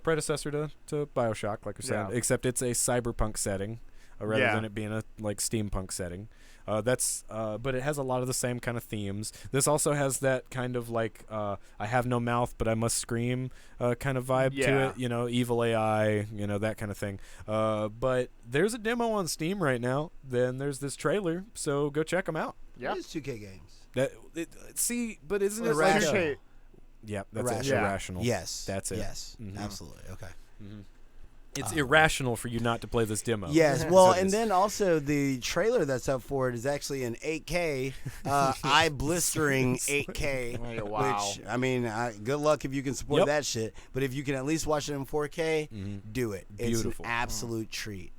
predecessor to BioShock, like I said, Yeah. except it's a cyberpunk setting rather Yeah. than it being a like steampunk setting. But it has a lot of the same kind of themes. This also has that kind of like I have no mouth but I must scream kind of vibe to Yeah. it. Evil AI, that kind of thing. But there's a demo on Steam right now. Then there's this trailer, so go check them out. Yeah. It is 2K games. But isn't it Irrational. like yeah, that's it. Irrational. Irrational. Yes. That's it. Yes. Mhm. Absolutely. Okay. It's irrational for you not to play this demo. Yes. Well, So it and is. then also the trailer that's up for it is actually in 8K, eye blistering 8K. Oh, wow. Which I mean, good luck if you can support Yep. that shit. But if you can at least watch it in 4K, do it. It's Beautiful. an absolute treat.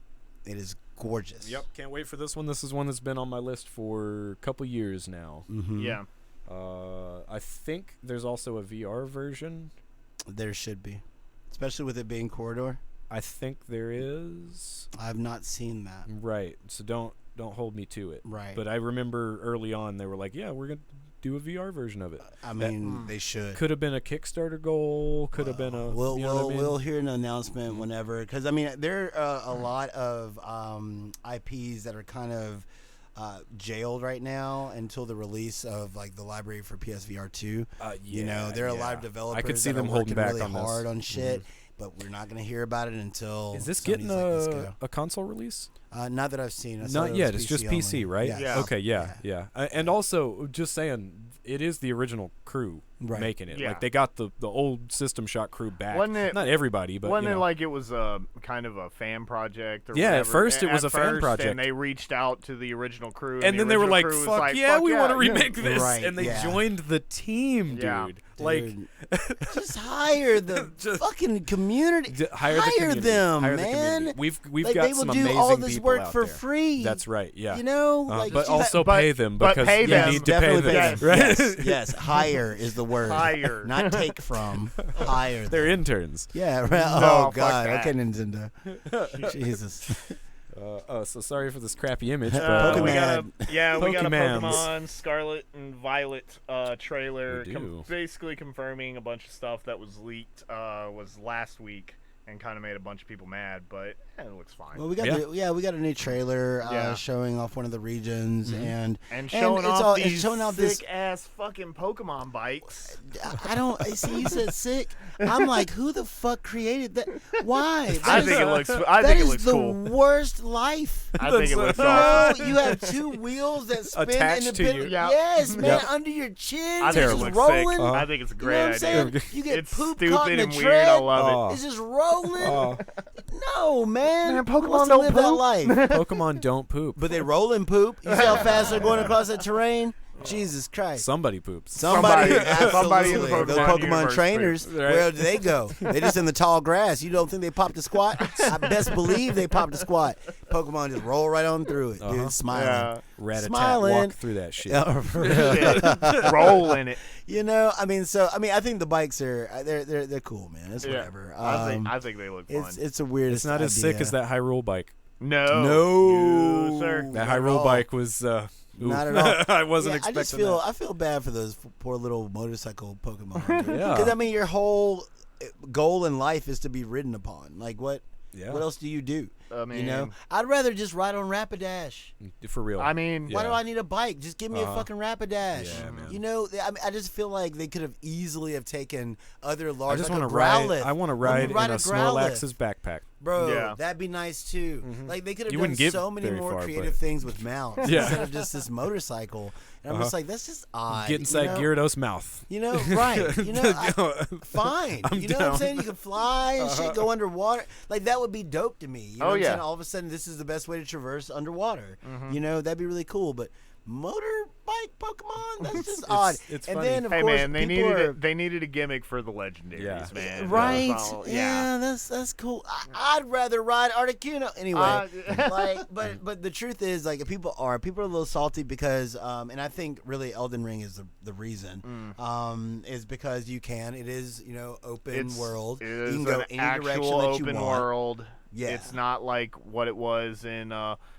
It is gorgeous. Yep, can't wait for this one. This is one that's been on my list for a couple years now. Mm-hmm. Yeah. I think there's also a VR version. There should be, especially with it being corridor. I think there is. I've not seen that. Right. So don't hold me to it. Right. But I remember early on they were like, "Yeah, we're gonna do a VR version of it." I mean, they should. Could have been a Kickstarter goal. Could have been a. We'll you know what I mean? we'll hear an announcement whenever, because I mean there are a lot of IPs that are kind of jailed right now until the release of like the library for PSVR 2. You know, there are a lot of developers I could see that them are holding working back really on this. hard on shit, but we're not going to hear about it until. Is this Sony's getting like, "Let's go." a console release? Not that I've seen. I saw Not it yet. was It's just PC, only. right? Yes. Yeah. Okay. Yeah. And also, just saying, it is the original crew Right. making it. Yeah. Like they got the old System Shock crew back. Wasn't it- Not everybody, but Wasn't you it know. like it was kind of a fan project? Or Yeah, at whatever? first it was a fan first, project. and they reached out to the original crew. and the then they were original like, crew was "Fuck like, yeah, fuck we yeah, want to yeah." remake this," Right, and they yeah. joined the team, Yeah. dude. Like, Dude, just hire the Just- fucking community. hire the community. them, Hire the man. community. We've Like, got they will some do amazing all this people work out for there. free. That's right. Yeah. You know, like but just- also but- pay them but because pay you them. need to pay definitely them, Yes. right? Yes, yes. Hire is the word. Hire. Not take from. Hire. They're them. interns. Yeah. Right. No, Oh fuck God. that. Okay, Nintendo. Jesus. So sorry for this crappy image, but we got Pokemon. we got a Pokemans. Pokemon Scarlet and Violet trailer, We do. basically confirming a bunch of stuff that was leaked was last week, and kind of made a bunch of people mad, but it looks fine. Well, we got we got a new trailer showing off one of the regions and showing it's off it's these showing off this. sick ass fucking Pokemon bikes. I don't see. You said sick. I'm like, who the fuck created that? Why? I think it looks. I think it looks cool. That is the worst life. I think it looks Bro, awesome. you have two wheels that spin Attached in the to bit. you. Yep. Yes, man, Yep. under your chin. I It's think it just looks rolling. sick. I think it's a You know great what I'm saying? idea. You get It's poop stupid caught in and the weird. tread. I love it. It's just rolling. Oh. No, man. Man, Who Pokemon wants to don't live that poop. life? Pokemon don't poop. But they roll and poop. You see how fast they're going across that terrain? Jesus Christ. Somebody poops. Somebody Somebody in the absolutely. Those Pokemon Pokemon universe trainers, poops. Right. where do they go? They just in the tall grass. You don't think they popped a squat? I best believe they popped a squat. Pokemon just roll right on through it, dude. Smiling. Yeah. Rat-a-tat, Smiling. walk through that shit. Yeah, for real. Roll in it. You know, I mean, I think the bikes are they're cool, man. It's whatever. I think they look fun. It's a weird. It's not as sick as that Hyrule bike. No. No. sir. That Not at Hyrule all. bike was. Not at all. I wasn't I expecting just feel that. I feel bad for those poor little motorcycle Pokemon. Yeah. Because I mean, your whole goal in life is to be ridden upon. Like what? Yeah. What else do you do? I mean, You know, I'd rather just ride on Rapidash. For real. I mean, Why do Yeah. I need a bike? Just give me a fucking Rapidash. Yeah, man. You know, I just feel like they could have easily have taken other I large. just like want a to ride. Growlithe. I want to Let me ride ride in a a Growlithe. Snorlax's backpack. Bro, Yeah. that'd be nice too. Like they could have You done wouldn't get so many very more far, creative but- things with mounts Yeah. instead of just this motorcycle. And I'm just like, that's just odd. Get inside you know? Gyarados' mouth. You know, right? You know, fine. I'm You know what I'm down. saying? You can fly and shit, go underwater. Like that would be dope to me. You know Oh, what I'm yeah. saying? All of a sudden, this is the best way to traverse underwater. You know, that'd be really cool. But motorbike Pokemon, that's just odd. it's and funny. then of hey course, man, people they needed a gimmick for the legendaries, Yeah. man. Right? That's all- Yeah, that's cool. I'd rather ride Articuno anyway. Like, but the truth is, like, people are a little salty because, and I think really Elden Ring is the reason, is because you can. It is open world. It You is can go an any actual direction that you open want. world. Yeah. It's not like what it was in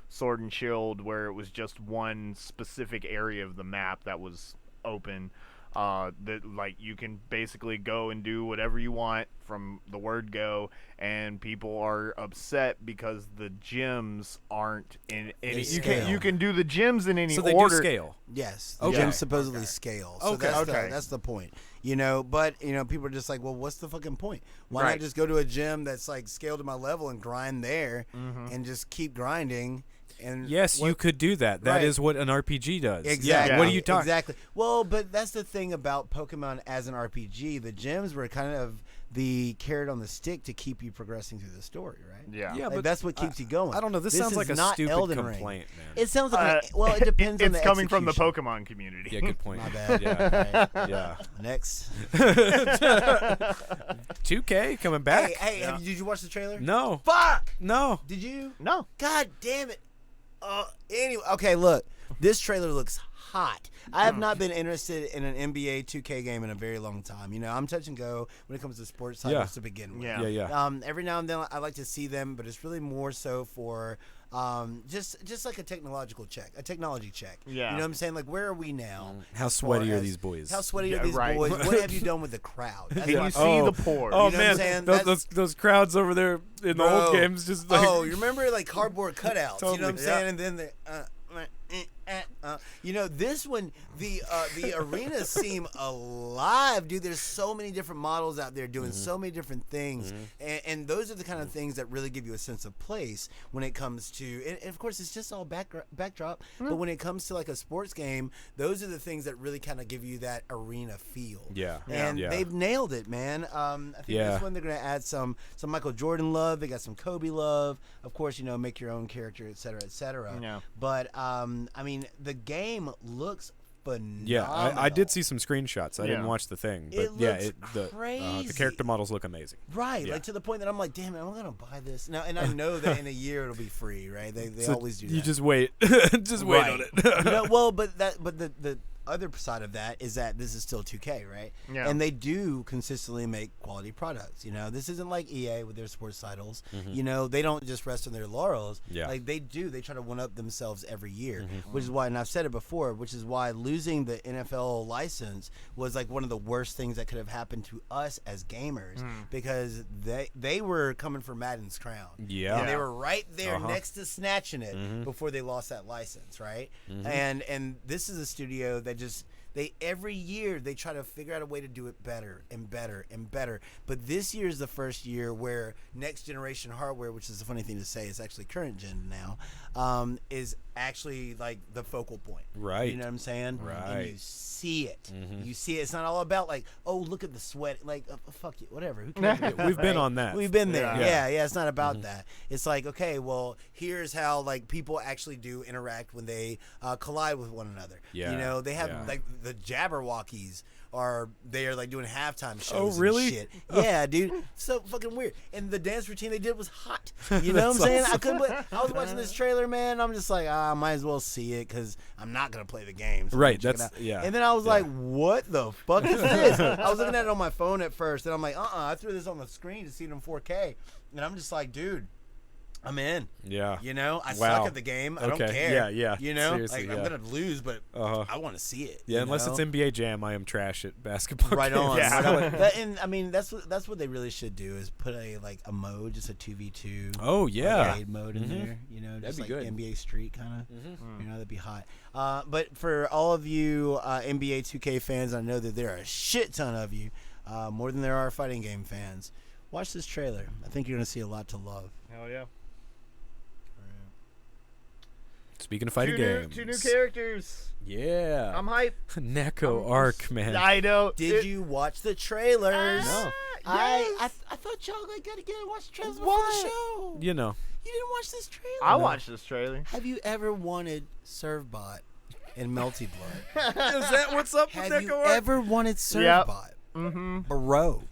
Sword and Shield, where it was just one specific area of the map that was open. That like you can basically go and do whatever you want from the word go, and people are upset because the gyms aren't in any. scale. You can do the gyms in any So they order. do scale. Yes, Okay. gyms supposedly scale. So Okay. that's the point. But people are just like, well, what's the fucking point? Why not Right. just go to a gym that's like scaled to my level and grind there, and just keep grinding? And Yes, you could do that. That Right. is what an RPG does. Exactly. Yeah. What are you talking? Exactly. Well, but that's the thing about Pokemon as an RPG. The gyms were kind of the carrot on the stick to keep you progressing through the story, right? Yeah. Yeah, Like, but that's what keeps you going. I don't know. This This sounds is like a not stupid Elden Ring. complaint, man. It sounds like well, it depends on It's the coming from the execution. Pokemon community. Yeah, good point. My bad. Yeah. Right. Yeah. Next. 2K coming back. Hey, did you watch the trailer? No. Fuck. No. Did you? No. God damn it. Anyway, okay, look. This trailer looks hot. I have not been interested in an NBA 2K game in a very long time. I'm touch and go when it comes to sports titles Yeah. to begin with. Yeah. Yeah. Every now and then I like to see them, but it's really more so for just like a technology check. Yeah. You know what I'm saying? Like, where are we now? How as sweaty far are as- these boys? How sweaty Yeah, are these right. boys? What have you done with the crowd? That's Can what you I'm see saying. the pores? Oh You know what I'm man, saying? those crowds over there in the old Bro. games just like. Oh, you remember like cardboard cutouts? You know what I'm Totally. saying? And then this one, the arenas seem alive, dude. There's so many different models out there doing so many different things, and those are the kind of things that really give you a sense of place when it comes to. And of course, it's just all backdrop. But when it comes to like a sports game, those are the things that really kind of give you that arena feel. Yeah. And Yeah. they've nailed it, man. I think Yeah. this one they're gonna add some Michael Jordan love. They got some Kobe love. Of course, make your own character, et cetera, et cetera. Yeah. But I mean, the game looks phenomenal. Yeah, I did see some screenshots. I didn't Yeah. watch the thing, but It yeah, looks the crazy. character models look amazing. Right, Yeah. like to the point that I'm like, damn it, I'm gonna buy this now, and I know that in a year it'll be free, right? They So always do that. You just wait, just wait on Right. it. Well, but the other side of that is that this is still 2K, right? Yeah. And they do consistently make quality products. You know, this isn't like EA with their sports titles. You know, they don't just rest on their laurels. Yeah. Like they do. They try to one up themselves every year, which is why, and I've said it before, which is why losing the NFL license was like one of the worst things that could have happened to us as gamers because they were coming for Madden's crown. Yeah. And they were right there next to snatching it before they lost that license, right? And this is a studio that just every year they try to figure out a way to do it better and better and better. But this year is the first year where next generation hardware, which is a funny thing to say, it's actually current gen now, is actually like the focal point. Right. You know what I'm saying? Right. And you see it. You see it. It's not all about like, oh, look at the sweat. Like, fuck you, whatever. Who cares? We've been on that. We've been there. Yeah. Yeah. It's not about that. It's like, okay, well, here's how like people actually do interact when they collide with one another. Yeah. You know, they have Yeah. like the Jabberwockies are there like doing halftime shows. Oh, really? And shit. Yeah, dude. So fucking weird. And the dance routine they did was hot. You know what I'm saying? I couldn't believe, I was watching this trailer, man. I'm just like, I might as well see it because I'm not gonna play the game. So Right, I'm gonna check it that's- out. yeah. And then I was like, what the fuck is this? I was looking at it on my phone at first, and I'm like, I threw this on the screen to see it in 4K, and I'm just like, dude, I'm in. Yeah. You know, I Wow. suck at the game. I don't Okay. care. Yeah, yeah. You know, Seriously, like yeah. I'm gonna lose, but Uh-huh. I want to see it. Yeah, you unless know? it's NBA Jam, I am trash at basketball. Right on. games. Right on. And I mean, that's what they really should do is put a mode, just a 2v2. Oh, yeah. arcade mode in there. You know, just be like good. NBA Street kind of. You know, that'd be hot. But for all of you NBA 2K fans, I know that there are a shit ton of you, more than there are fighting game fans. Watch this trailer. I think you're gonna see a lot to love. Hell yeah. Speaking of fighting games. Two new characters. Yeah. I'm hype. Neko Arc, man. I know. Did you watch the trailers? No. I thought y'all gotta get and watch the trailers before the show. You know. You didn't watch this trailer? I watched this trailer. Have you ever wanted Servbot in Melty Blood? Is that what's up with Have you Neko Arc? ever wanted Yep. Servbot? Mm-hmm. Bro.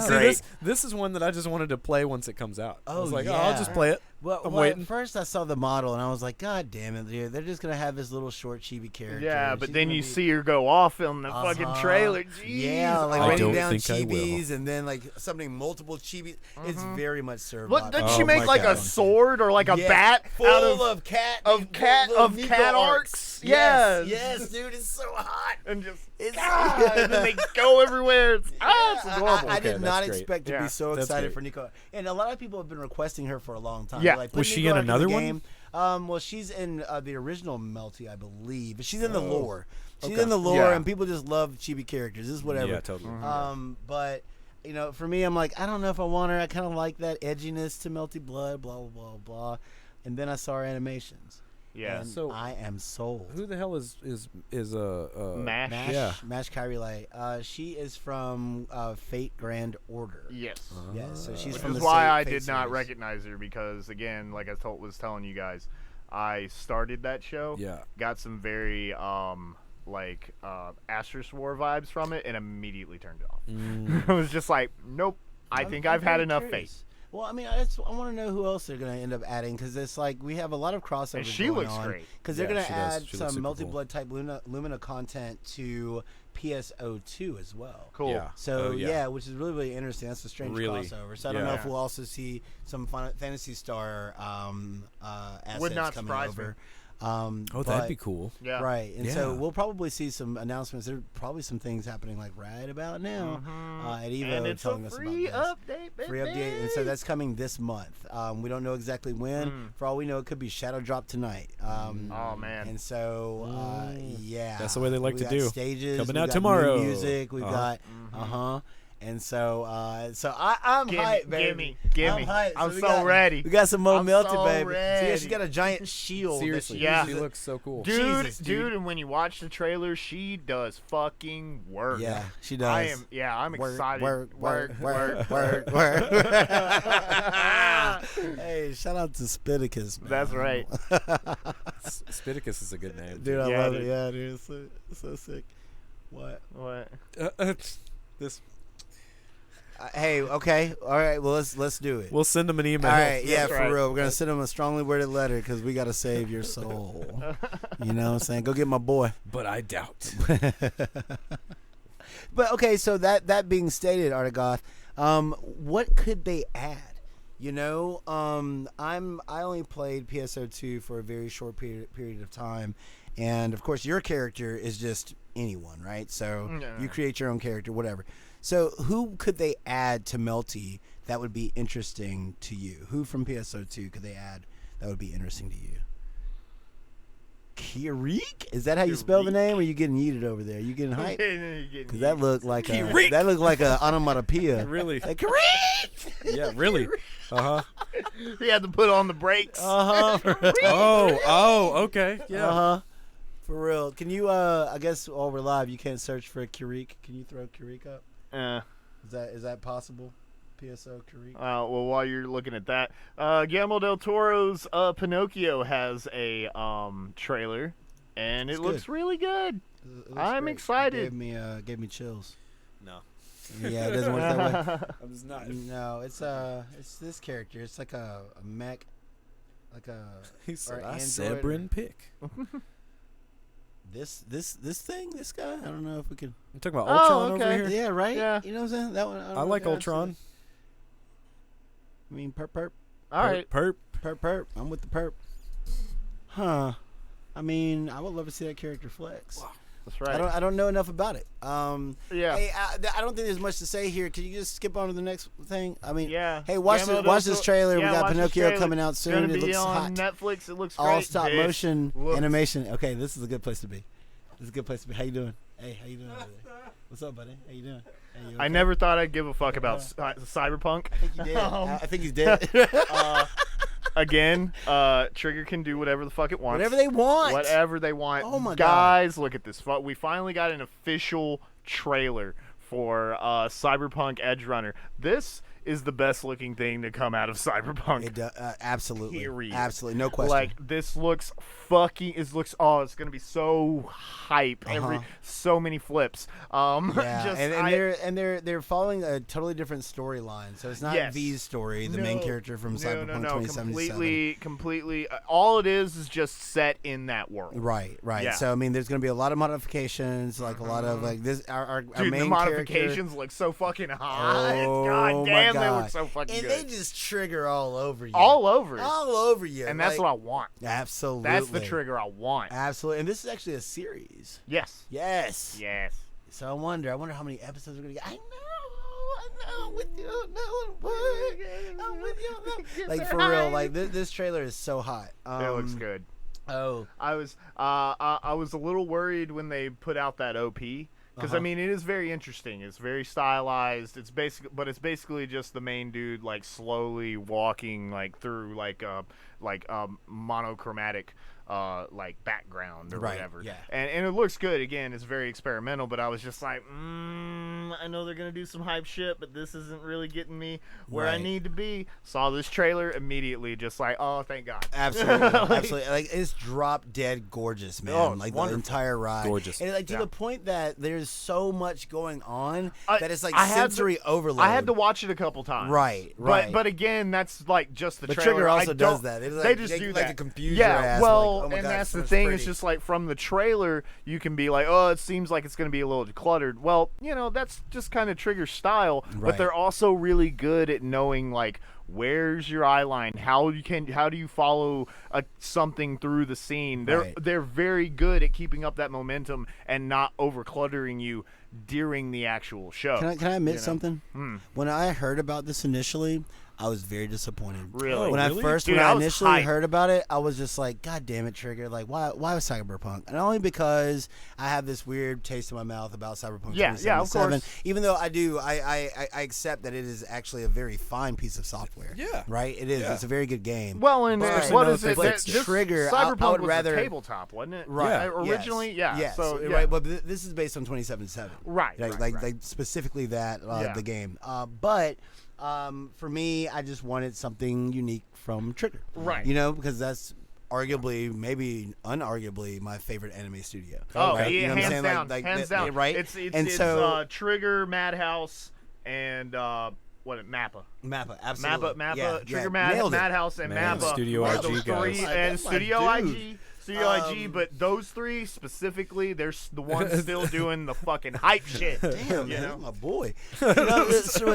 See, this is one that I just wanted to play once it comes out. I Oh, was like, yeah. I'll just play it. Well, I'm well, waiting. at first I saw the model and I was like, God damn it, dude. They're just going to have this little short chibi character. Yeah, but She's then gonna you be- see her go off in the fucking Uh-huh. trailer. Jeez. Yeah, like I raining don't down think I will. chibis and then like something multiple chibis. It's very much Servbot. Look, did Oh she make my like God. a sword or like a Yeah, bat full out of of cat little Nico arcs? Yes, Yes. yes, dude, it's so hot. and just It's and then they go everywhere. It's adorable. I did Okay, not that's great. expect to Yeah, be so that's excited great. for Nico. And a lot of people have been requesting her for a long time. Yeah. They're like, Was put she Nico in Arc the another one? game. Well, she's in the original Melty, I believe. But she's in the lore. She's Okay. in the lore, Yeah. and people just love chibi characters. This is whatever. Yeah, totally. But you know, for me, I'm like, I don't know if I want her. I kind of like that edginess to Melty Blood, blah blah blah blah. And then I saw her animations. Yeah. And So- I am sold. Who the hell is Mash. Mash, Yeah. Mash Kyrie. She is from Fate Grand Order. Yes. Yeah, so she's Which from is the why Fate I did not series. recognize her because, again, like I was telling you guys, I started that show. Yeah. Got some very Asterisk War vibes from it, and immediately turned it off. I was just like, nope. I think I've had very enough curious. Fate. Well, I mean, I want to know who else they're going to end up adding because it's like we have a lot of crossovers And she going looks on. great. Because they're Yeah, going she to does. add She looks some super Melty cool. Blood type Lumina content to PSO2 as well. Cool. Yeah. So Oh, yeah, which is really really interesting. That's a strange Really? crossover. So I don't know if Yeah. we'll also see some Fantasy Star assets Would not coming surprise me. over. Oh, but- that'd be cool. Yeah. Right, and so Yeah. we'll probably see some announcements. There's probably some things happening like right about now at Evo And it's telling a us free about this. update, baby. Free update, and so that's coming this month. We don't know exactly when. For all we know, it could be Shadow Drop tonight. Oh, man. And so, yeah, That's the way they like we to got do. Stages Coming we out got tomorrow. new music. We've got and so I'm hyped, baby. Gimme. I'm hyped. I'm we so got, ready. We got some more I'm Melty, so baby. So yeah, ready. she got a giant shield. Seriously, Yeah. she looks so cool. Dude, Jesus, dude. and when you watch the trailer, she does fucking work. Yeah, she does. I'm Work, excited. Work. Hey, shout out to Spiticus, man. That's right. Spiticus is a good name. Dude, I Yeah, love dude. it. Yeah, dude, it's so sick. What? What? This. Hey, okay, all right. Well, let's do it. We'll send him an email. All right, yeah, That's for right. real. We're gonna send him a strongly worded letter because we gotta save your soul. You know what I'm saying? Go get my boy. But I doubt. But okay, so that being stated, Artagoth, what could they add? You know, I only played PSO2 for a very short period of time, and of course your character is just anyone, right? So you create your own character, whatever. So who could they add to Melty that would be interesting to you? Who from PSO2 could they add that would be interesting to you? Kirik? Is that how you spell the name, or are you getting yeeted over there? You getting hyped? Because that looked like a onomatopoeia. Really? Like, Kirik! Yeah, really. Uh huh. He had to put on the brakes. Oh, okay. Yeah. For real. Can you? I guess while we're live, you can't search for Kirik. Can you throw Kirik up? Is that possible? PSO Kirik. Well, while you're looking at that, Guillermo del Toro's Pinocchio has a trailer, and it looks really good. It looks I'm great. excited. It gave me chills. No. Yeah, it doesn't work that way. I'm just not. No, it's this character. It's like a mech, like a. He said, or "I android Sebrin or- pick." This thing, this guy. I don't know if we can. I'm talking about Ultron okay. over here. Yeah, right. Yeah. You know what I'm saying? That one. I don't like know if Ultron. I mean, perp. All right. Perp. I'm with the perp. Huh. I mean, I would love to see that character flex. Wow. That's right. I don't know enough about it. Yeah. Hey, I don't think there's much to say here. Can you just skip on to the next thing? I mean, Yeah. Hey, watch this trailer. Yeah, we got watch this Pinocchio trailer. coming out It's soon. gonna It be looks on hot. Netflix. It looks All great. stop This motion looks- animation. Okay, this is a good place to be. This is a good place to be. How you doing? Hey, how you doing over there? What's up, buddy? How you doing? Hey, you I okay? never thought I'd give a fuck about Cyberpunk. I think you did. I think he's dead. Again, Trigger can do whatever the fuck it wants. Whatever they want. Whatever they want. Oh my God. Guys, look at this. We finally got an official trailer for Cyberpunk Edge Runner. This is the best looking thing to come out of Cyberpunk. Absolutely. Period. Absolutely. No question. Like, this looks it's gonna be so hype. So many flips. Yeah, and they're following a totally different storyline. So it's not Yes. V's story, the main character from Cyberpunk 2077. Completely. All it is just set in that world. Right. Yeah. So I mean, there's going to be a lot of modifications, like a lot of like this. Our Dude, main the modifications look so fucking hot. God damn, they look so fucking and good. they just trigger all over you. All over it. All over you. And that's what I want. Absolutely. That's the trigger I want. Absolutely. And this is actually a series. Yes. Yes. Yes. So I wonder how many episodes we're gonna get. I know, I'm with you on that one, boy. I'm with you on that. Like for real, like this trailer is so hot. It looks good. Oh, I was a little worried when they put out that OP because I mean it is very interesting. It's very stylized. It's basically just the main dude like slowly walking like through like monochromatic like background or Right, whatever. yeah. And it looks good. Again, it's very experimental, but I was just like, I know they're gonna do some hype shit, but this isn't really getting me where I Right. need to be. Saw this trailer immediately, just like, oh, thank God. absolutely, absolutely. Like it's drop dead gorgeous, man. Oh, it's like wonderful. the entire ride, Gorgeous. and like to Yeah. the point that there's so much going on that it's like I had to- sensory overload. I had to watch it a couple times. Right, right. But again, that's like just the But trailer. Trigger also I does don't- that. It's They like, just they do like that. to confuse yeah, your ass. well, like, oh my and God, that's the it's thing. pretty. It's just like from the trailer, you can be like, oh, it seems like it's going to be a little cluttered. Well, that's just kind of Trigger style. Right. But they're also really good at knowing like where's your eye line, how do you follow something through the scene. They're very good at keeping up that momentum and not over cluttering you during the actual show. Can I admit something? When I heard about this initially, I was very disappointed. Really? When really? when I I was initially hyped. heard about it, I was just like, God damn it, Trigger! Like, why was Cyberpunk? And only because I have this weird taste in my mouth about Cyberpunk. Yeah, 2077. of course. Even though I accept that it is actually a very fine piece of software. Yeah. Right. It is. Yeah. It's a very good game. Well, and But- what know is if it? they that- fixed This Trigger, Cyberpunk I would was rather- a tabletop, wasn't it? Right. Originally, yeah. Yes. So, yeah. Right. But this is based on 2077. Right, Like, right. like specifically that Yeah. the game. But for me, I just wanted something unique from Trigger. Right. Because that's arguably, maybe unarguably, my favorite anime studio. Oh, right? yeah, You know what I'm hands saying? down, Like, hands that- down. right? It's And so- Trigger, Madhouse, and Mappa. Mappa, absolutely. Mappa, yeah, Trigger nailed it. Madhouse, and Man, Mappa Studio are IG the guys. three, That's and my Studio dude. IG. Studio IG, but those three specifically, they're the ones still doing the fucking hype shit. Damn, you man, know? that's my boy.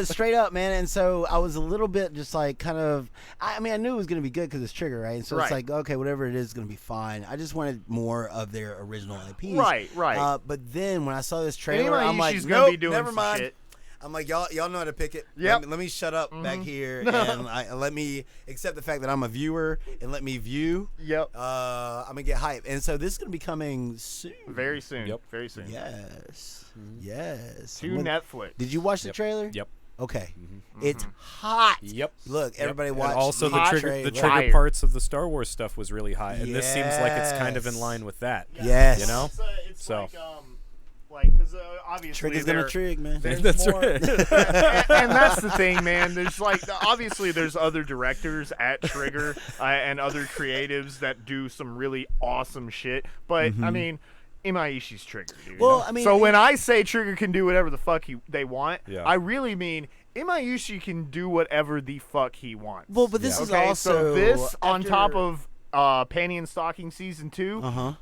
Straight up, man. And so I was a little bit just like kind of. I mean, I knew it was gonna be good because it's Trigger, right? And so it's Right. like, okay, whatever it is gonna be fine. I just wanted more of their original IPs. Right. But then when I saw this trailer, Anyway, I'm like, she's nope, gonna be doing never some mind. shit. I'm like, y'all know how to pick it. Yep. Let me shut up back here and let me accept the fact that I'm a viewer and let me view. Yep. I'm gonna get hype, and so this is gonna be coming soon. Very soon. Yep. Very soon. Yes. Yes. To Netflix. Did you watch the Yep. trailer? Yep. Okay. It's hot. Yep. Look, everybody Yep. watch. And also the hot trigger trailer. parts of the Star Wars stuff was really high, and this seems like it's kind of in Yes. line with that. Yes. You know? It's So. because obviously Trigger's gonna they're- trig, man. there's That's more, right. and that's the thing, man. There's obviously there's other directors at Trigger and other creatives that do some really awesome shit. But I mean, Imaishi's Trigger, dude. Well, I mean, so when I say Trigger can do whatever the fuck they want, Yeah. I really mean Imaishi can do whatever the fuck he wants. Well, but this is okay, also so this on after- top of Panty and Stocking season 2.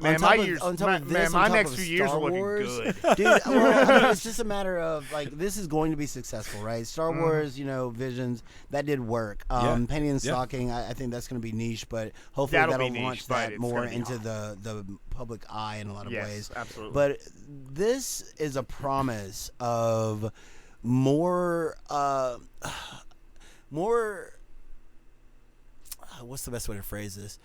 Man, On my top of- years, on top man, of this, my on top next of few years are Star looking Wars, good. dude. Well, I mean, it's just a matter of like this is going to be successful, right? Star Wars, Visions, that did work. Penny and Yeah. Stocking, I think that's going to be niche, but hopefully That'll that'll be niche, launch but that it's more gonna be into hot. the public eye in a lot of Yes, ways. absolutely. But this is a promise of more. What's the best way to phrase this?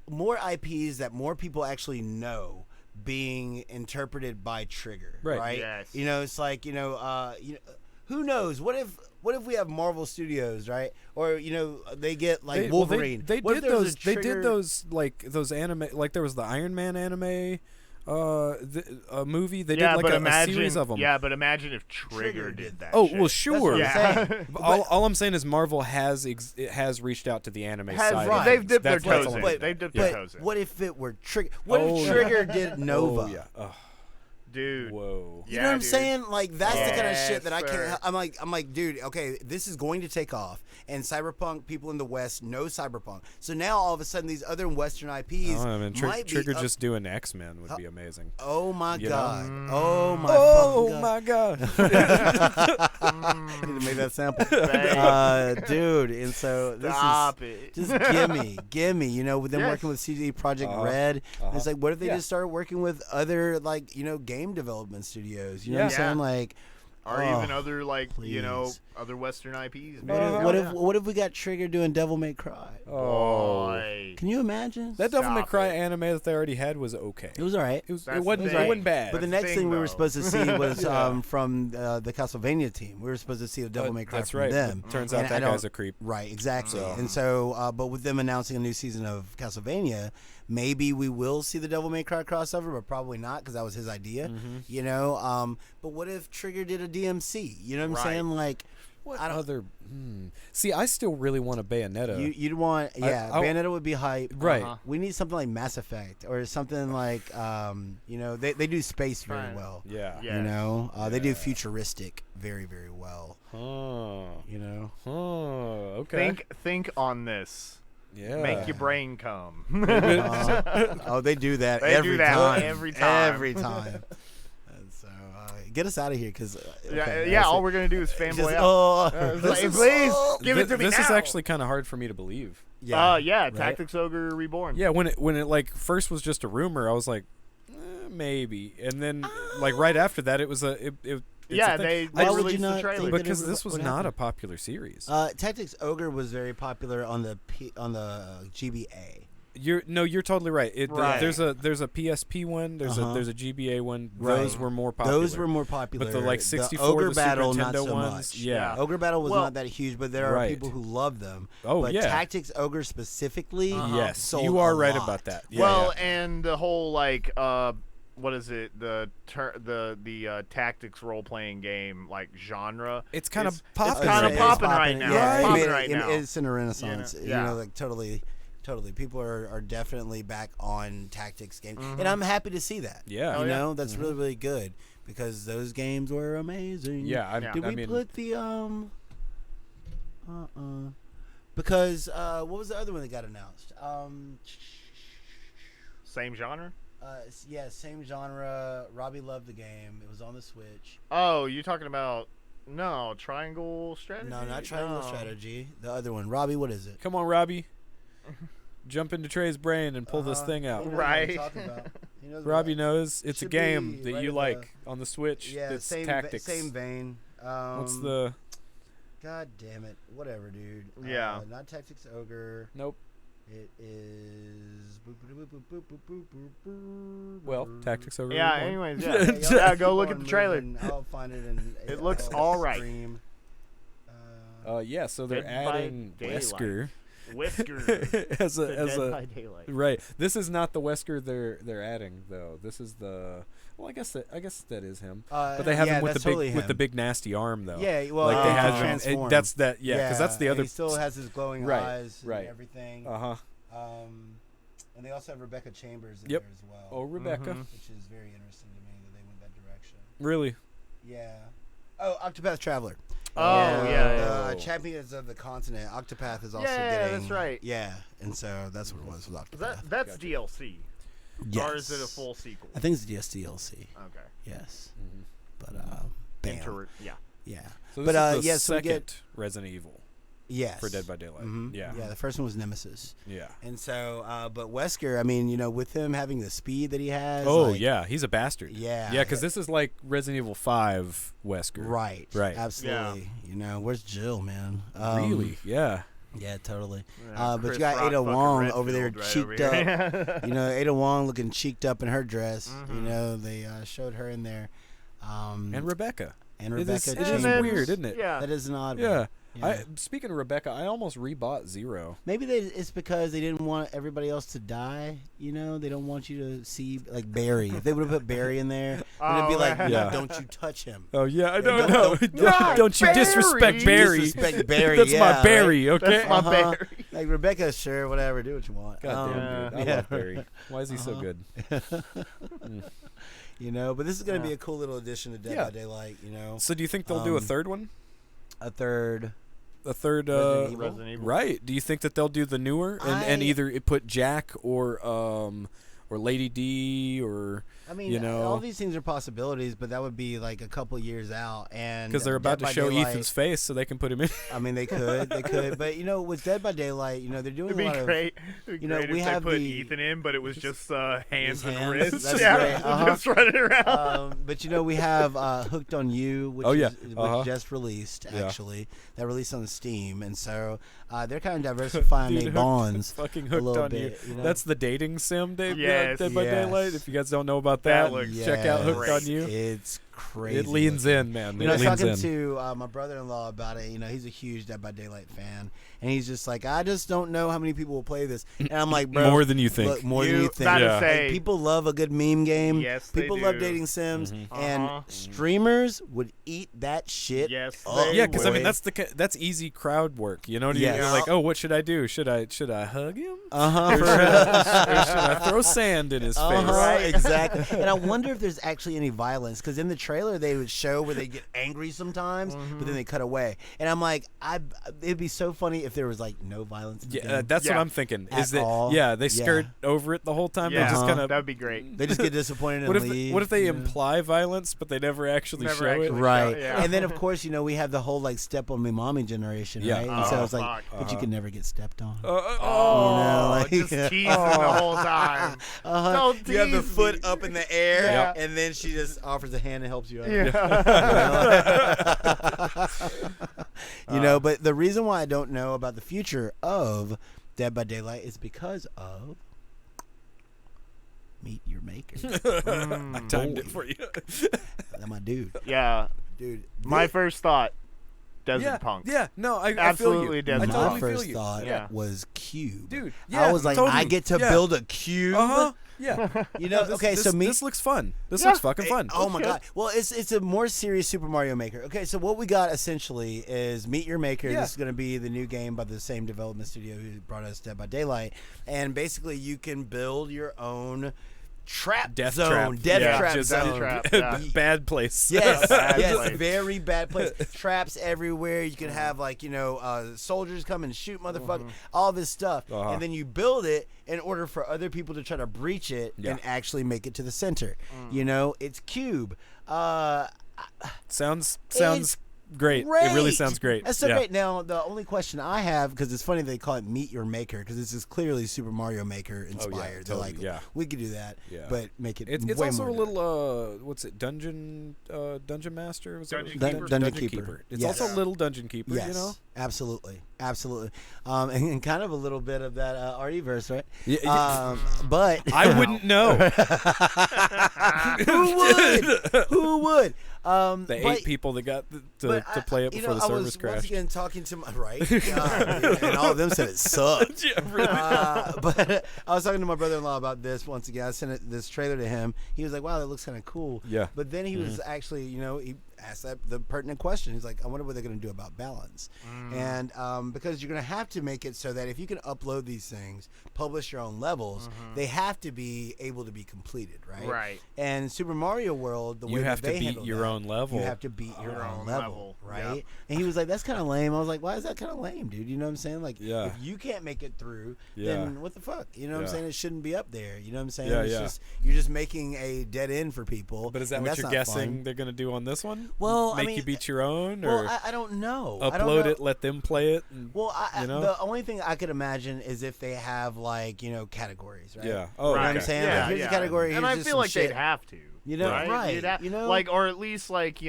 More IPs that more people actually know being interpreted by Trigger, Right. right? Yes. It's like who knows? What if we have Marvel Studios, right? Or they get like Wolverine. They What if did there's a those. They Trigger- did those anime. Like there was the Iron Man anime, movie. They did like a series of them. Yeah, but imagine if Trigger did that. Oh shit. well, sure. what I'm saying. All I'm saying is Marvel has reached out to the anime side. right. of They've things. dipped their That's all toes I'm in. saying. They've dipped their But toes in. what if it were Trigger? What Oh, if yeah. Trigger did Nova? Oh yeah. Ugh. Dude. Whoa. You know what I'm dude. saying? Like that's the kind of Yes, shit that I sir. can't. I'm like, dude. Okay, this is going to take off, and Cyberpunk people in the West know Cyberpunk. So now all of a sudden, these other Western IPs Oh, I mean, might be Trigger up- just doing X-Men would be amazing. Oh my You know? god! Oh my! Oh fucking god. my god. I need to make that sample, Thanks. dude. And so this Stop is it. just gimme. With them Yes. working with CD Projekt Red, it's like, what if they Yeah. just started working with other game development studios? You know what I'm Yeah. saying? Like. Or Oh, even other please. other Western IPs. What if we got Trigger doing Devil May Cry? Oh. Boy. Can you imagine? That Devil May Stop Cry it. anime that they already had was okay. It was all right. It was. That's It wasn't. the It thing. wasn't bad. But the That's next the thing thing, we were though. supposed to see was Yeah. from the Castlevania team. We were supposed to see the Devil May Cry That's from right. them. Turns And out I that guy's don't- a creep. Right, exactly. So- And so, but with them announcing a new season of Castlevania, maybe we will see the Devil May Cry crossover, but probably not because that was his idea. But what if Trigger did a DMC? You know what I'm Right. saying? Like, What I don't- other? See, I still really want a Bayonetta. you'd want, I- Bayonetta would be hype. Right. We need something like Mass Effect or something like, they do space very Fine. well. Yeah. Yeah. They do futuristic very, very well. Oh. Okay. Think on this. Yeah. Make your brain come. They do that They every do that time. every time. Every time. And so, get us out of here because. All we're gonna do is fanboy Just, out. this is- Please give it to me This now. is actually kind of hard for me to believe. right? Tactics Ogre Reborn. Yeah, when it like first was just a rumor, I was like, maybe, and then like right after that, it was it's Yeah, a thing. they Why would you released the not trailer. think that because it this was would not happen? a popular series. Tactics Ogre was very popular on the GBA. You're totally right. Right. There's a PSP one. There's a GBA one. Right. Those were more popular. Those were more popular. But the like 64, Ogre the Super Battle, not Nintendo so ones. much. Yeah. Ogre Battle was Well, not that huge, but there are right. people who love them. Oh, but yeah. Tactics Ogre specifically, Yes, sold you are a right lot. about that. Yeah, Well, yeah. and the whole what is it? The tactics role playing game genre. It's kind of It's popping. kind of It's popping right now. Yeah, It's it popping made it- right now. It's in a renaissance. Yeah. Like totally. People are definitely back on tactics games, and I'm happy to see that. Yeah. Oh, you yeah. know that's really, really good because those games were amazing. Yeah, Yeah. Did I we mean, put the Because what was the other one that got announced? Same genre? Yeah, same genre. Robbie loved the game. It was on the Switch. Oh, you talking about Triangle Strategy? No, not Triangle No. Strategy. The other one. Robbie, what is it? come on, Robbie. Jump into Trey's brain and pull this thing He out. knows what I'm Right. talking about. He knows Robbie what- knows it's a Should game be that right you in like on the Switch. Yeah, that's same tactics. same vein. What's the? God damn it! Whatever, dude. Yeah. Not Tactics Ogre. Nope. It is. Well, Tactics over. Yeah, one. anyways, Yeah, yeah. y'all Yeah, keep go look on at the trailer. moving. I'll find it in. It looks I'll all right. stream. Yeah, so they're Dead by adding Daylight. Wesker Whisker. as a Dead by Daylight. right. This is not the Wesker they're adding though. This is the I guess that is him. But they have yeah, him with that's the big totally with the him. big nasty arm though. Yeah, well, like they he had can him. transform. That's that. Yeah, because that's the and other. He still has his glowing Right, eyes and right. everything. Uh huh. And they also have Rebecca Chambers in Yep. there as well. Oh, Rebecca. Mhm. Which is very interesting to me that they went that direction. Really? Yeah. Oh, Octopath Traveler. Oh, yeah. The Champions of the Continent. Octopath is also Yeah, getting. that's right. Yeah, and so that's what it was with Octopath. That's DLC. Yes. Or is it a full sequel? I think it's DLC. Okay. Yes. Mhm. But bam. Yeah. Yeah. So But, this is the yeah, so we second get- Resident Evil Yes. for Dead by Daylight. Mhm. Yeah. Yeah. The first one was Nemesis, Yeah. and so but Wesker. I mean, with him having the speed that he has. Oh like, yeah, he's a bastard. Yeah. Yeah, because this is like Resident Evil 5 Wesker. Right. Right. Absolutely. Where's Jill, man? Really? Yeah. Yeah, totally. Yeah, But Chris you got Rock Ada fucking Wong over there Redfield right cheeked over up. here. Ada Wong looking cheeked up in her dress. Mhm. They showed her in there. And Rebecca. And It is- Rebecca it is Chambers. weird, isn't it? Yeah. That is an odd Yeah. one. Yeah. Speaking of Rebecca, I almost rebought Zero. Maybe it's because they didn't want everybody else to die. They don't want you to see like Barry. If they would have put Barry in there, then it'd be like, Oh, no, yeah. don't you touch him. Oh yeah, I don't- don't know. Not Don't you Barry! disrespect Barry? Disrespect Barry. That's yeah, my Barry, okay? That's my Uh-huh. Barry. Like Rebecca, sure, whatever, do what you want. God damn, dude. I yeah. love Barry. Why is he so Uh-huh. good? But this is gonna be Yeah. a cool little addition to Dead Yeah. by Daylight. So do you think they'll do a Um, third one? A third. A third Resident Evil? Resident Evil. right. Do you think that they'll do the newer and I- either put Jack or Lady D or I mean, all these things are possibilities, but that would be like a couple years out, and because they're about Dead to by show Daylight, Ethan's face so they can put him in. I mean, they could, but with Dead by Daylight, they're doing It'd be a lot of. great. It'd be great we if have they put the- Ethan in, but it was just hands and hands? wrists. That's yeah, great. Uh-huh. just running around. But we have Hooked on You, which Oh, yeah. which just released Yeah. actually. That released on Steam, and so they're kind of diversifying Dude, their Hooked- bonds. fucking a hooked little on bit, you. That's the dating sim, Dead Yes. by Daylight. Yes. If you guys don't know about That that, looks check out Hooked great. on You. It's crazy. It leans looking. in, man. I It was leans talking in. to my brother-in-law about it. He's a huge Dead by Daylight fan, and he's just like, I just don't know how many people will play this. And I'm like, bro, More than you think. look, more than you think. Gotta Yeah. say, People love a good meme game. Yes, they people love do. dating sims, Mhm. and Uh-huh. streamers would eat that shit. yes, Oh, they Yeah, because I mean would. that's easy crowd work. You know, Yes. you're like, oh, what should I do? Should I hug him? Uh Or should huh. I throw sand in his face? Right, exactly. And I wonder if there's actually any violence, because in the trailer they would show where they get angry sometimes, but then they cut away. And I'm like, it'd be so funny if there was like no violence. in the Yeah, game. that's what Yeah. I'm thinking. At Is that all? yeah, they Yeah. skirt over it the whole time. Yeah, They just kind of. that'd be great. They just get disappointed What and if leave. what if they you know? imply violence but they never actually Never show actually it? show Right. Yeah. And then of course, we have the whole like step on me mommy generation, Yeah. right? And so Oh, it's like, fuck. but you can never get stepped on. Oh, like- just teasing the whole time. Uh-huh. Don't You have the tease foot me. up in the air, Yeah. and then she just offers a hand and helps you out. Yeah. But the reason why I don't know about the future of Dead by Daylight is because of Meet Your Maker. I timed it for you. That's my dude. Yeah. Dude. My first thought, Desert yeah, Punk. yeah, no, I Absolutely feel you. Desert I Punk. My totally feel first you. thought Yeah. was Cube. Dude, yeah, I was like, totally. I get to Yeah. build a cube. Uh-huh. Yeah. Okay, this, so me. this looks fun. This Yeah. looks fucking fun. Oh my Okay. god! Well, it's a more serious Super Mario Maker. Okay, so what we got essentially is Meet Your Maker. Yeah. This is going to be the new game by the same development studio who brought us Dead by Daylight, and basically you can build your own trap Death zone, trap. death Yeah, trap just zone. trap, yeah. Bad place. Yes, Bad yes, place. very bad place. Traps everywhere. You can have like soldiers come and shoot motherfuckers, all this stuff, and then you build it in order for other people to try to breach it and actually make it to the center. You know, it's cube. Sounds It's great. great. It really sounds great. That's so yeah. great. Now, the only question I have, because it's funny they call it Meet Your Maker, because this is clearly Super Mario Maker inspired. They're totally, like, we could do that, Yeah. but make it It's way also more a little what's it? Dungeon Master? Was Dungeon it? Keeper? Dungeon Keeper. It's Yes. also a little Dungeon Keeper. Yes, You know. absolutely. And kind of a little bit of that RE-verse, right? Yeah, But I wouldn't know. who would? Who would? The 8 people that got to play it before the servers I was crashed. once again talking to my and all of them said it sucked. Yeah, really. But I was talking to my brother-in-law about this once again. I sent this trailer to him. He was like, "Wow, that looks kind of cool." Yeah. But then he was actually, he asked the pertinent question. He's like, "I wonder what they're going to do about balance," and because you're going to have to make it so that if you can upload these things, publish your own levels, they have to be able to be completed, right? Right. And Super Mario World, the You way have that to they beat handle your that, own level. You have to beat your own level, right? Yep. And he was like, "That's kind of lame." I was like, "Why is that kind of lame, dude?" You know what I'm saying? Like, Yeah. if you can't make it through, Yeah. then what the fuck? You know what I'm Yeah. saying? It shouldn't be up there. You know what I'm saying? Yeah, It's yeah. just you're just making a dead end for people. But is that and what that's you're not guessing fun. they're going to do on this one? Well, I Make mean, you beat your own, or Well, I don't know. I don't upload know. it, let them play it? And, Well, you know? the only thing I could imagine is if they have like categories, right? Yeah. Oh, You know what okay. I'm saying? Yeah, Like, here's yeah. a category. And here's I just feel some like shit. they'd have to. You know, right, You'd have- you know? like, or at least like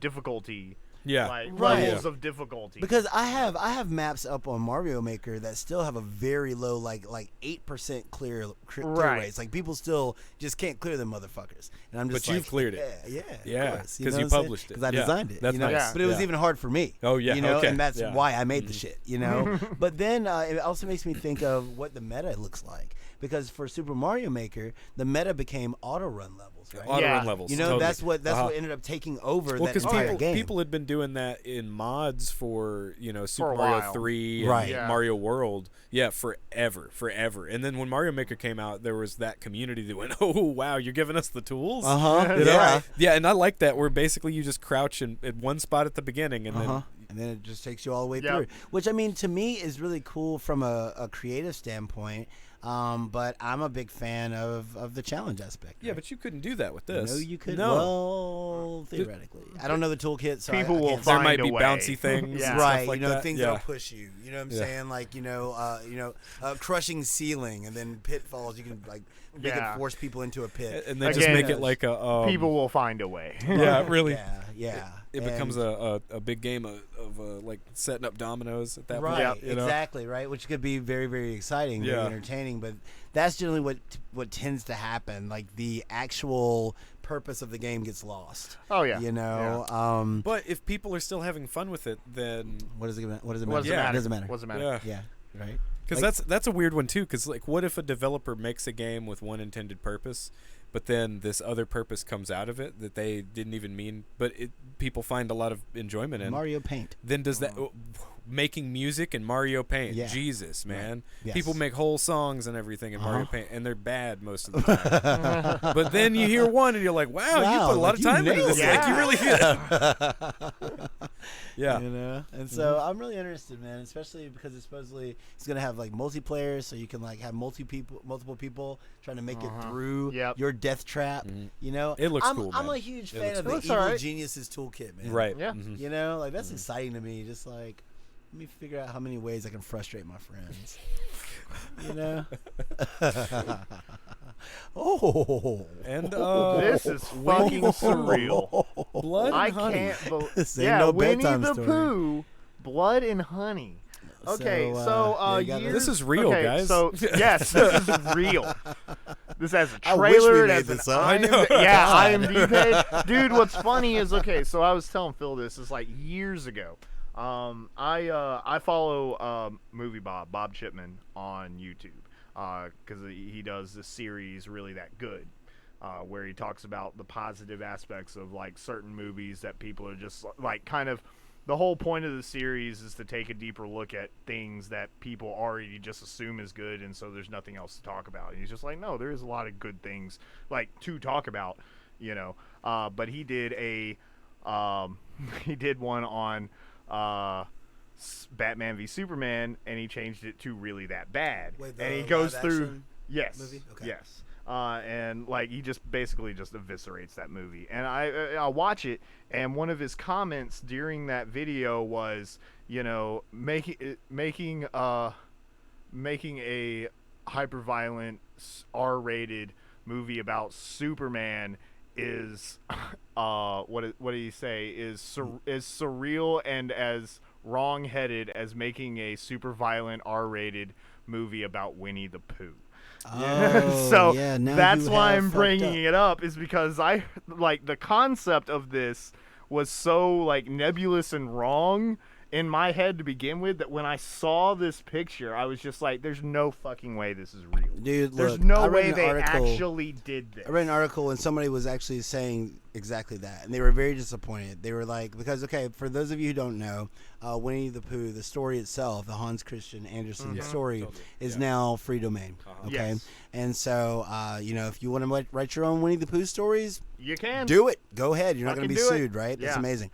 difficulty. Yeah. Like Right. levels of difficulty. Because I have maps up on Mario Maker that still have a very low like 8% clear Right. rates. Like people still just can't clear them motherfuckers. And I'm just But like, you've cleared it. Yeah, Yeah, because 'cause you published it. Because I Yeah, designed it. that's you know? nice. But it was Yeah. even hard for me. Oh, yeah, You know, okay, and that's yeah. why I made the shit. You know. But then it also makes me think of what the meta looks like. Because for Super Mario Maker, the meta became auto run levels, right? Auto Yeah. run levels. You know, totally. that's what ended up taking over Well, that because entire game. people had been doing that in mods for Super a Mario while. 3 and Right. Yeah. Mario World, forever. And then when Mario Maker came out, there was that community that went, "Oh wow, you're giving us the tools." Uh huh. You know? Yeah. Yeah, and I like that where basically you just crouch at one spot at the beginning and then And then it just takes you all the way Yep. through, which I mean to me is really cool from a creative standpoint. But I'm a big fan of the challenge aspect. yeah, right? but you couldn't do that with this. No, you could. No. Well, theoretically, I don't know the toolkit, so People I will can't there find might a be way. bouncy things, Yeah. and right. stuff like you know, that. things yeah. that'll push you. You know what I'm Yeah. saying? Like crushing ceiling and then pitfalls. You can like make Yeah. it force people into a pit. And then just Again, make it like a People will find a way. yeah, really. Yeah. It becomes a big game of like setting up dominoes at that Right, point. You know? exactly, right, which could be very, very exciting, very Yeah. entertaining, but that's generally what tends to happen. Like the actual purpose of the game gets lost. Oh yeah. You know, But if people are still having fun with it, then what does it matter? What does it It matter? doesn't matter. What does it matter? yeah. Yeah, right. Because Like- that's a weird one too. Because like, what if a developer makes a game with one intended purpose, but then this other purpose comes out of it that they didn't even mean, but people find a lot of enjoyment in? Mario Paint. Then does that making music in Mario Paint? Yeah. Jesus, man! Yes. People make whole songs and everything in Mario Paint, and they're bad most of the time. But then you hear one, and you're like, "Wow, you Wow, put a lot like of you time into nailed this. it. Like you really did." Yeah. You know, and so I'm really interested, man, especially because it's supposedly it's gonna have like multiplayer, so you can like have multiple people trying to make it through Yep. your death trap. You know, It looks I'm, cool, I'm man. a huge It fan looks of cool. the Looks Evil alright. Geniuses toolkit, man. Right. Yeah. Mhm. You know, like that's exciting to me. Just like let me figure out how many ways I can frustrate my friends. You know. Oh. And This is fucking surreal. blood and I honey. can't believe. This ain't Yeah, no Winnie bedtime the story. Pooh, blood and honey. Okay, so yeah, you got years, This is real, okay, guys. So yes, this is real. This has a I wish we trailer. It made has this an up. I know. Yeah, IMDb page. Dude, what's funny is so I was telling Phil this is like years ago. I follow Movie Bob Chipman on YouTube because he does this series Really That Good. Where he talks about the positive aspects of like certain movies that people are just like kind of the whole point of the series is to take a deeper look at things that people already just assume is good, and so there's nothing else to talk about. And he's just like, no, there is a lot of good things like to talk about, you know. But he did he did one on Batman v Superman, and he changed it to Really That Bad. Wait, and he the goes live through action yes, movie? Okay. yes. And like he just basically just eviscerates that movie, and I watch it, and one of his comments during that video was, you know, making a hyper-violent R-rated movie about Superman is what did he say is surreal and as wrong-headed as making a super violent R-rated movie about Winnie the Pooh. Oh, So yeah, now that's you why have I'm fucked bringing up. it up, is because I like the concept of this was so like nebulous and wrong in my head to begin with, that when I saw this picture, I was just like, there's no fucking way this is real. Dude, There's look, no I read way an they article- actually did this. I read an article and somebody was actually saying exactly that, and they were very disappointed. They were like, because, okay, for those of you who don't know, Winnie the Pooh, the story itself, the Hans Christian Andersen Yeah, story, totally. is Yeah. now free domain. Uh-huh. Okay, Yes. and so you know, if you want to write your own Winnie the Pooh stories, You can. do it. Go ahead. You're not going to be Fucking do it. sued, right? That's Yeah. amazing.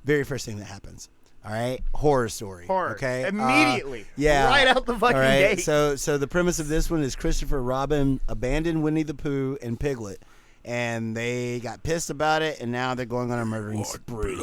Very first thing that happens. All right, horror story. Horror. Okay, Immediately. yeah, Right out the fucking all right, gate. So the premise of this one is Christopher Robin abandoned Winnie the Pooh and Piglet, and they got pissed about it, and now they're going on a murdering spree.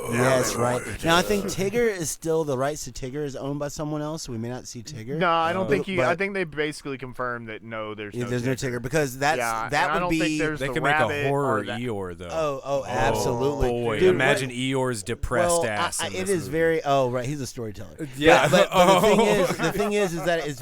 Yes, right. Now I think Tigger is still, the rights to Tigger is owned by someone else, so we may not see Tigger. No, I don't think he. But- I think they basically confirmed that no, there's Yeah, no. there's no Tigger because that Yeah, and I would don't be. think there's They the could make a rabbit horror or that- Eeyore though. Oh, absolutely. Boy, Dude, imagine what- Eeyore's depressed well, ass. in it this is movie. very. Oh, right. He's a storyteller. Yeah. But Oh. the thing is that it's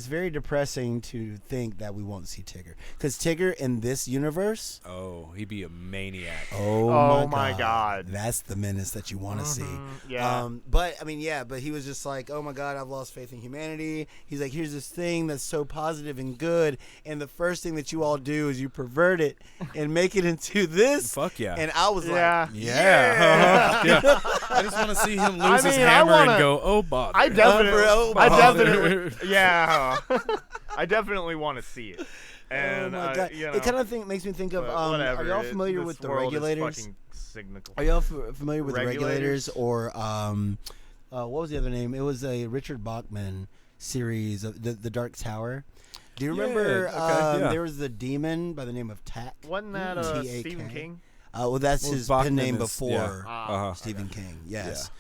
very depressing to think that we won't see Tigger, because Tigger in this universe. Oh, he'd be a maniac. Oh, my God. That's the menace that you want to see. Yeah. But I mean, yeah. But he was just like, oh my God, I've lost faith in humanity. He's like, here's this thing that's so positive and good, and the first thing that you all do is you pervert it and make it into this. Fuck yeah. And I was Yeah. like, Yeah. Yeah. I just want to see him lose his mean, I hammer wanna- and go, oh, bother. I definitely. I bother. definitely. Yeah. I definitely want to see it. And oh my God. you know, It kind of makes me think of. but whatever. Are y'all familiar This with the world is regulators? fucking cynical. Are y'all familiar with the Regulators? regulators or what was the other name? It was a Richard Bachman series of the Dark Tower. Do you remember okay, yeah. there was the demon by the name of Tak? Wasn't that T-A-K? Stephen King? Well, that's Well, his Bachman pen name is- before yeah. Uh-huh. Stephen King. Yes.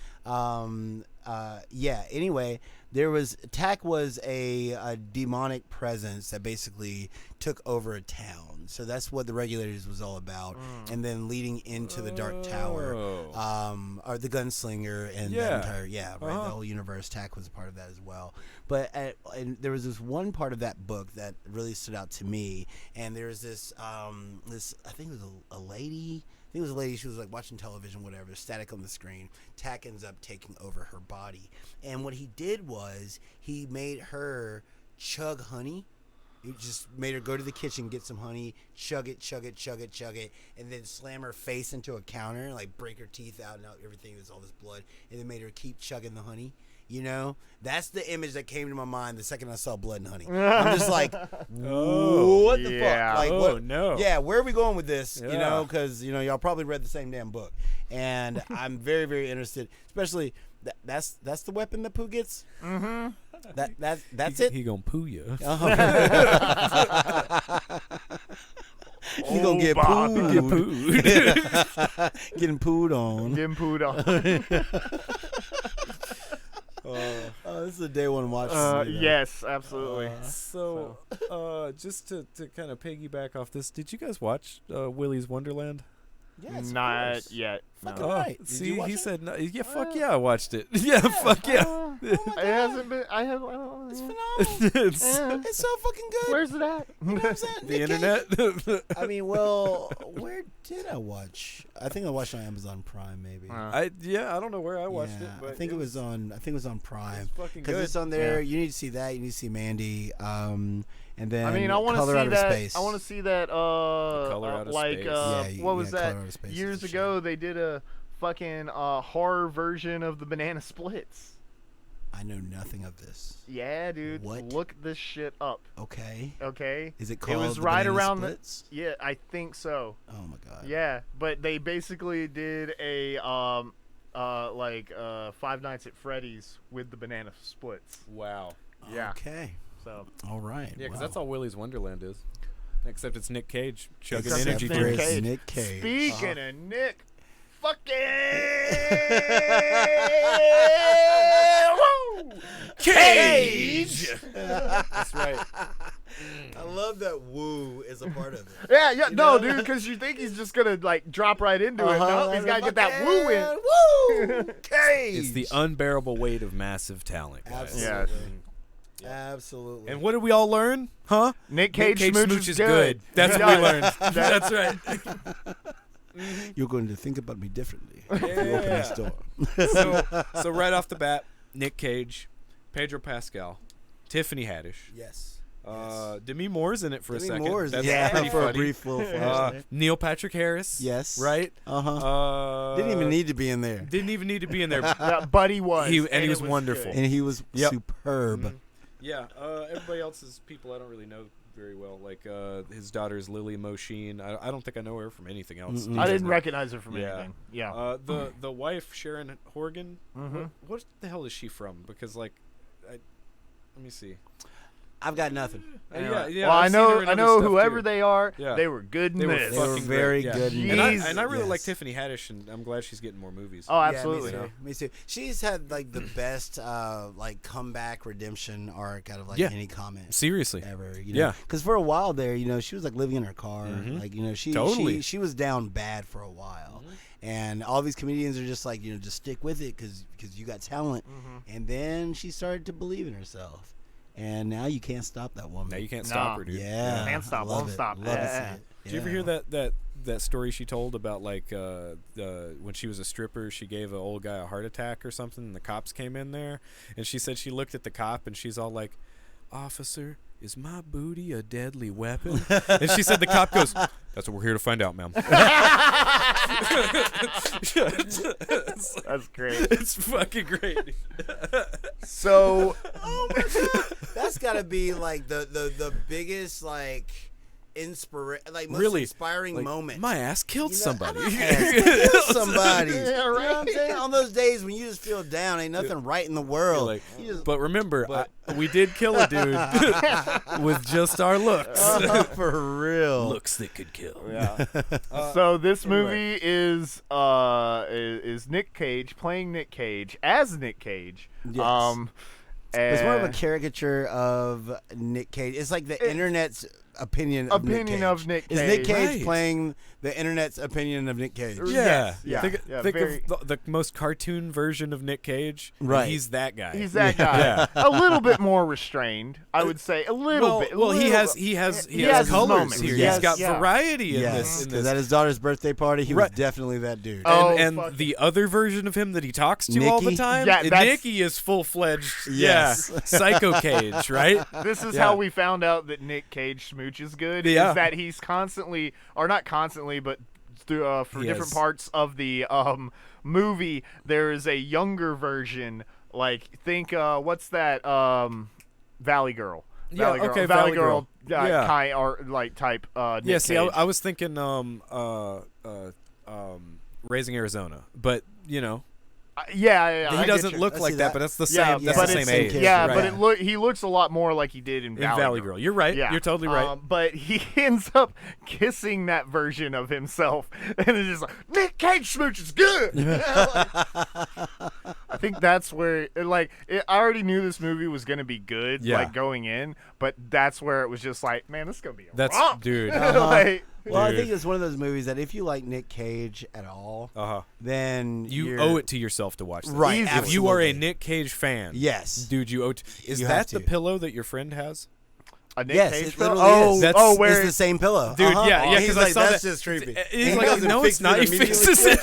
Yeah. Anyway, there was Tak was a demonic presence that basically took over a town. So that's what the Regulators was all about. And then leading into the Dark Tower, Oh. or the Gunslinger, and Yeah. that entire right, the Uh-huh. whole universe. Tak was a part of that as well. But and there was this one part of that book that really stood out to me. And there was this I think it was a lady. I think it was a lady. She was like watching television, whatever, static on the screen. Tak ends up taking over her body, and what he did was he made her chug honey. He just made her go to the kitchen, get some honey, chug it, and then slam her face into a counter, like break her teeth out and out everything. There's all this blood, and then made her keep chugging the honey. You know, that's the image that came to my mind the second I saw blood and honey. I'm just like, what the yeah. fuck? Like, Oh, what? no. Yeah, where are we going with this? You Yeah. know, because y'all probably read the same damn book, and I'm very, very interested. Especially that's the weapon that Pooh gets. Mm-hmm. That's it. He gonna poo you. He gonna get Bob. pooed. Get pooed. Getting pooed on. Getting pooed on. Oh, this is a day one watch. for me, though. Yes, absolutely. So, just to kind of piggyback off this, did you guys watch Willy's Wonderland? Yes, of Not course. yet. Fuck No. Right. Did See, you watch he it? said, no, yeah, fuck yeah, I watched it. Yeah, fuck yeah. It hasn't been. I don't. It's phenomenal. It's It's so fucking good. Where's it at? You know what I'm saying? the Nick internet. I mean, well, where did I watch? I think I watched on Amazon Prime, maybe. I don't know where I watched yeah, it, but I think it was on. I think it was on Prime. fucking Because good. it's on there. You need to see that. You need to see Mandy. And then I mean, I want to Color see Out of that. Space. I want to see that. Color Out of like, Space. Yeah, what was Color that? Out of Space is Years the shit. ago, they did a fucking horror version of the Banana Splits. I know nothing of this. Yeah, dude. What? Look this shit up. Okay. Okay. Is it called? It was the right Banana around Splits? Yeah, I think so. Oh my god. Yeah, but they basically did a Five Nights at Freddy's with the Banana Splits. Wow. Yeah. Okay. So All right. Yeah, because wow. that's all Willy's Wonderland is. Except it's Nick Cage chugging Except energy it's drinks. Cage. Nick Cage. Speaking of Nick, fucking woo! Cage. That's right. I love that woo is a part of it. Yeah, You no, know? dude, because you think he's just gonna like drop right into it. Uh-huh, No, he's that's gotta get that woo in. Woo! Cage. It's the unbearable weight of massive talent, guys. Absolutely. Yeah. Absolutely. And what did we all learn? Huh? Nick Cage, Smooch is good. That's He what we does. learned. That's right. You're going to think about me differently if you open this door. So right off the bat, Nick Cage, Pedro Pascal, Tiffany Haddish. Yes. Demi Moore's in it for Demi a second. Moore's That's yeah, pretty for funny. a brief little flash. Neil Patrick Harris. Yes. Right? Uh-huh. Didn't even need to be in there. Didn't even need to be in there. But he was. He it was wonderful. good. And he was Yep. superb. Yeah. Everybody else's people I don't really know very well. Like his daughter's Lily Mosheen. I don't think I know her from anything else. Mm-mm. I didn't recognize her from Yeah. anything. Yeah. The wife Sharon Horgan. Mhm. What the hell is she from? Because let me see. I've got nothing. Yeah. Well, I've I seen her know. in I other know stuff, whoever too. they are. Yeah. They were good in They were this. They were fucking very great, good. yeah. in Jeez. And I really yes. like Tiffany Haddish, and I'm glad she's getting more movies. Oh, Yeah, absolutely. me too. Me too. She's had like the best like comeback redemption arc out of like Yeah. any comment Seriously. ever. You know? Yeah. Because for a while there, she was like living in her car. Mhm. Like she Totally. she was down bad for a while. And all these comedians are just like just stick with it because you got talent. And then she started to believe in herself. And now you can't stop that woman. Now you can't No. stop her, dude. Yeah. Can't stop, love won't it, stop. Love to see Yeah. it. Did you ever hear that story she told about like when she was a stripper, she gave an old guy a heart attack or something, and the cops came in there, and she said she looked at the cop and she's all like, "Officer, is my booty a deadly weapon?" And she said the cop goes, "That's what we're here to find out, ma'am." That's great. It's fucking great. So That's got to be like the biggest like most Really, inspiring like, moment. my ass killed somebody. Kill somebody. Yeah, You know what I'm right. saying? On those days when you just feel down, ain't nothing right in the world. Like, You just- but remember, we did kill a dude with just our looks. for real. Looks that could kill. yeah. So this anyway. movie is Nick Cage playing Nick Cage as Nick Cage. Yes. It's more of a and- caricature of Nick Cage. It's like the internet's opinion of Nick Cage. of Nick Is Nick Cage. Cage Right. playing the internet's opinion of Nick Cage? Yeah, yeah, Think, yeah, think very- of the most cartoon version of Nick Cage. and Right. he's that guy. He's that guy. Yeah. A little bit more restrained, I would say. A little bit. Well, he little has bit. he has He has his colors moments. here. Yes. He's got Yeah. variety in Yes, this. In because this. at his daughter's birthday party, he was Right. definitely that dude. Oh, and fuck the other version of him that he talks to all the Nicky? time, Yeah, that's- Nicky is full fledged. Yes. Yeah, Psycho Cage, right? This is Yeah. how we found out that Nick Cage smooch is good. Yeah. Is that he's constantly, or not constantly, but through for He different is. parts of the movie, there is a younger version. Like think, what's that? Valley Girl. Yeah, Valley Girl. okay, Valley Valley Girl. Girl. Yeah. Kind or like type. Nick Yeah, see, I Cage. was thinking Raising Arizona, but yeah. he doesn't look I like see that, that. but that's the Yeah, same. That's but the it's- same age. Yeah, right. but he looks a lot more like he did in In Valley Girl. You're right. Yeah. You're totally right. But he ends up kissing that version of himself, and it's just like Nick Cage smooch is good. I think that's where, I already knew this movie was gonna be good, Yeah. like going in, but that's where it was just like, man, this is gonna be a That's romp. dude. Like, Well, I Dude. think it's one of those movies that if you like Nick Cage at all, then You you're- owe it to yourself to watch this. Right, Easily. If you are a absolutely. Nick Cage fan, Yes. dude, you owe. Is You have that the to. pillow that your friend has? a Nick Yes, Cage it film? literally is. That's- where It's the same pillow. Dude, Uh-huh. yeah, He's because I like, saw that's that. just creepy. He's And like, doesn't no, fix it's not. it He immediately. fixes it.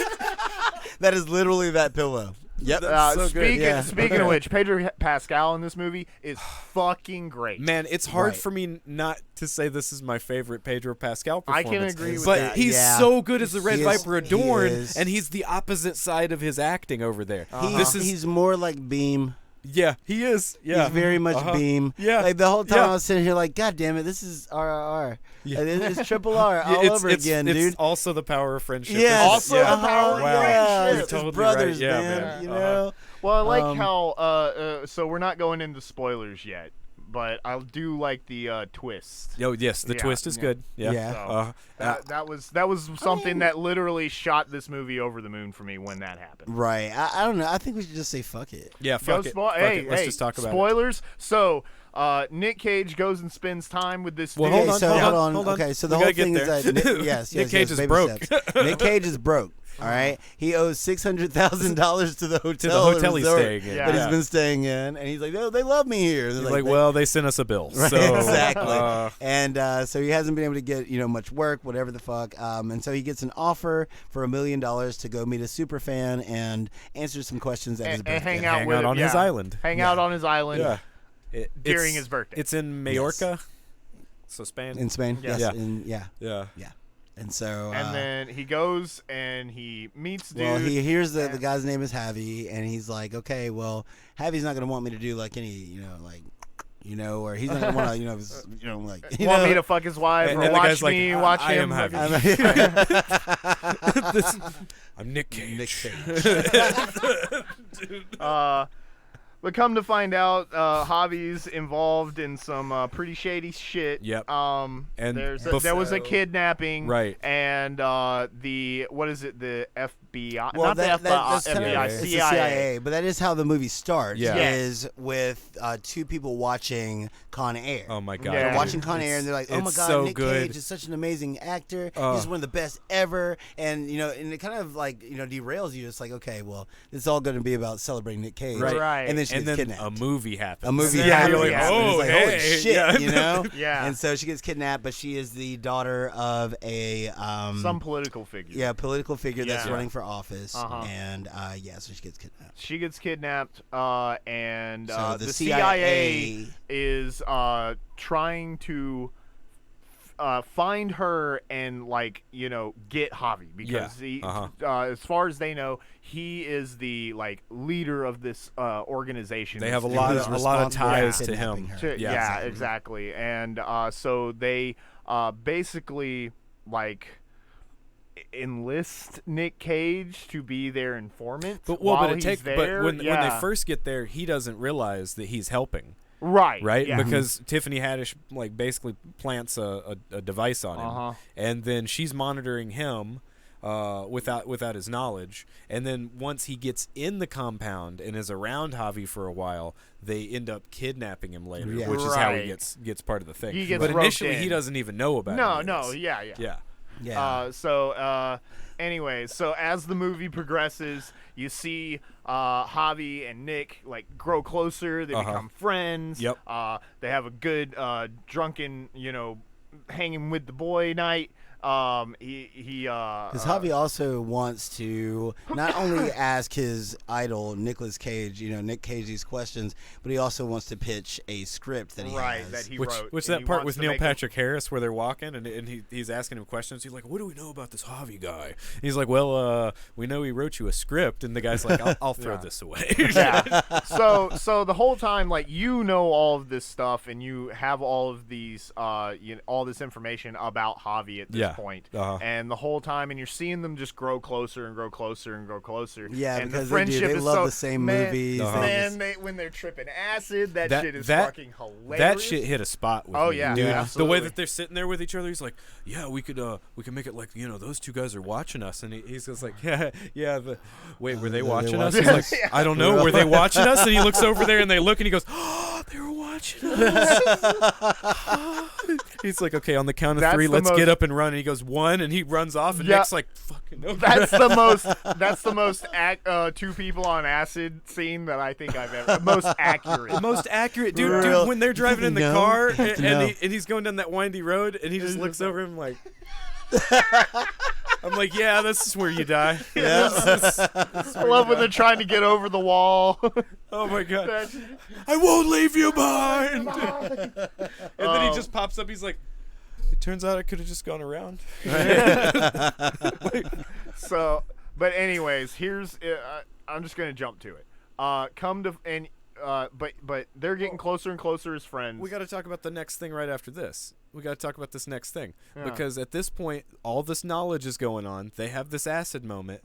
That is literally that pillow. Yep. That's so good. Speaking of which, Pedro Pascal in this movie is fucking great. Man, it's hard Right. for me not to say this is my favorite Pedro Pascal I performance. can agree with but that. he's Yeah. so good as the Red He is- Viper he Adorn, is. and he's the opposite side of his acting over there. He's more like Beam. Yeah, he is. Yeah, He's very much Beam. Yeah. Like the whole time Yeah. I was sitting here like, God damn it, this is RRR. Yeah. And it's triple R Yeah, all over again, it's dude. also the power of friendship. Yeah, isn't it? Also yeah. the power of Wow. friendship. You're It's totally brothers, right. Yeah, man. You Uh-huh. know. Well, I like Um, how so we're not going into spoilers yet, but I do like the twist. Oh yes, the Yeah, twist is yeah. good. Yeah. Yeah. So, that was something that literally shot this movie over the moon for me when that happened. Right. I don't know. I think we should just say fuck it. Yeah, Go fuck it. spo- Fuck hey, it. Let's hey, just talk about it. spoilers. So, Nick Cage goes and spends time with this. Well, dude. hold Okay, on, so hold on, on. hold on. Okay, so the We whole gotta get thing is there. that yes, Nick Cage is baby broke. steps. Nick Cage is broke. All right, he owes $600,000 to the hotel he's resort staying in. Yeah. that Yeah. he's been staying in, and he's like, "Oh, they love me here." And He's they're like, "They-" well, they sent us a bill. Right, So, exactly. And so he hasn't been able to get much work, whatever the fuck. And so he gets an offer for $1 million to go meet a super fan and answer some questions at his and birthday. hang out Hang with out on yeah. his island. Hang out on his island. Yeah. During It's- his birthday. It's in Majorca. So Spain. in Spain. Yeah. Yes. Yeah. Yeah. Yeah. And so. And then he goes and he meets dude. Well, he hears the and- guy's name is Javi, and he's like, okay, well, Javi's not gonna want me to do like any, or he's not gonna want to, want me to fuck his wife And or then the watch guy's like, me I- watch I him. am fucking- I'm Nick Cage. But come to find out, Javi's involved in some pretty shady shit. Yep. And And there was a kidnapping. Right. And the what is it? The FBI? Well, Not the FBI. that's kind of, FBI. it's the CIA. CIA, but that is how the movie starts. Yeah. Yes. Is with two people watching Con Air. Oh my god. Yeah. They're watching Con Air, and they're like, "Oh my it's God, so Nick good. Cage is such an amazing actor. He's one of the best ever." And and it kind of like derails you. It's like, okay, well, it's all going to be about celebrating Nick Cage, Right. And then she And gets then kidnapped. a movie happens. A movie, Yeah, happens, you're like, and it's oh, like, holy hey, shit, yeah. Yeah. And so she gets kidnapped, but she is the daughter of a Some political figure. political figure that's Yeah. running for office, Uh-huh. and so she gets kidnapped. She gets kidnapped, and So the CIA is trying to find her and get Javi because as far as they know, he is the leader of this organization. They have a Who's lot of responsible ties for to kidnapping him. her. Yeah, exactly. And so they basically enlist Nick Cage to be their informant. But while it he's takes. there. But when Yeah. they first get there, he doesn't realize that he's helping. right, yeah. Because Tiffany Haddish basically plants a device on him, Uh-huh. and then she's monitoring him without his knowledge. And then once he gets in the compound and is around Javi for a while, they end up kidnapping him later, Yeah. which is how he Right. gets part of the thing. He gets but roped initially, he in. doesn't even know about No, it. no, yeah. Yeah. Anyways, so as the movie progresses, you see Javi and Nick grow closer. They become friends. Yep. They have a good drunken, hanging with the boy night. Because Javi also wants to not only ask his idol Nicolas Cage, Nick Cage, these questions, but he also wants to pitch a script that he has. that he Which wrote. which and that he part wants with to Neil make him- Patrick Harris where they're walking and he's asking him questions. He's like, "What do we know about this Javi guy?" And he's like, "Well, we know he wrote you a script." And the guy's like, "I'll throw this away." Yeah. So the whole time, all of this stuff, and you have all of these, all this information about Javi at this point. And the whole time, and you're seeing them just grow closer and grow closer and grow closer. Yeah, and because the friendship they is love so, the same man, movies. Man, when they're tripping acid, that shit is fucking hilarious. That shit hit a spot with Oh, me, yeah, dude. absolutely. The way that they're sitting there with each other, he's like, "Yeah, we could make it those two guys are watching us," and he's just like, "Yeah." Wait, were they watching us? He's like, "I don't know. Were they watching us?" And he looks over there and they look and he goes, "Oh, they were watching us." He's like, "Okay, on the count of That's 3, the let's most- get up and run." And he goes 1, and he runs off, and Yeah. Nick's like, "Fucking no." That's the most two people on acid scene that I think I've ever most accurate. The most accurate, dude. Real- When they're driving in the No. car You have to know. and he's going down that windy road, and he just looks over him like, I'm like, yeah, this is where you die. Yeah. I love when they're trying to get over the wall. Oh my god. I won't leave you behind. And then he just pops up. He's like, it turns out I could have just gone around. So, but anyways, here's I'm just gonna jump to it. But they're getting closer and closer as friends. We got to talk about the next thing right after this. We got to talk about this next thing Yeah. because at this point, all this knowledge is going on. They have this acid moment.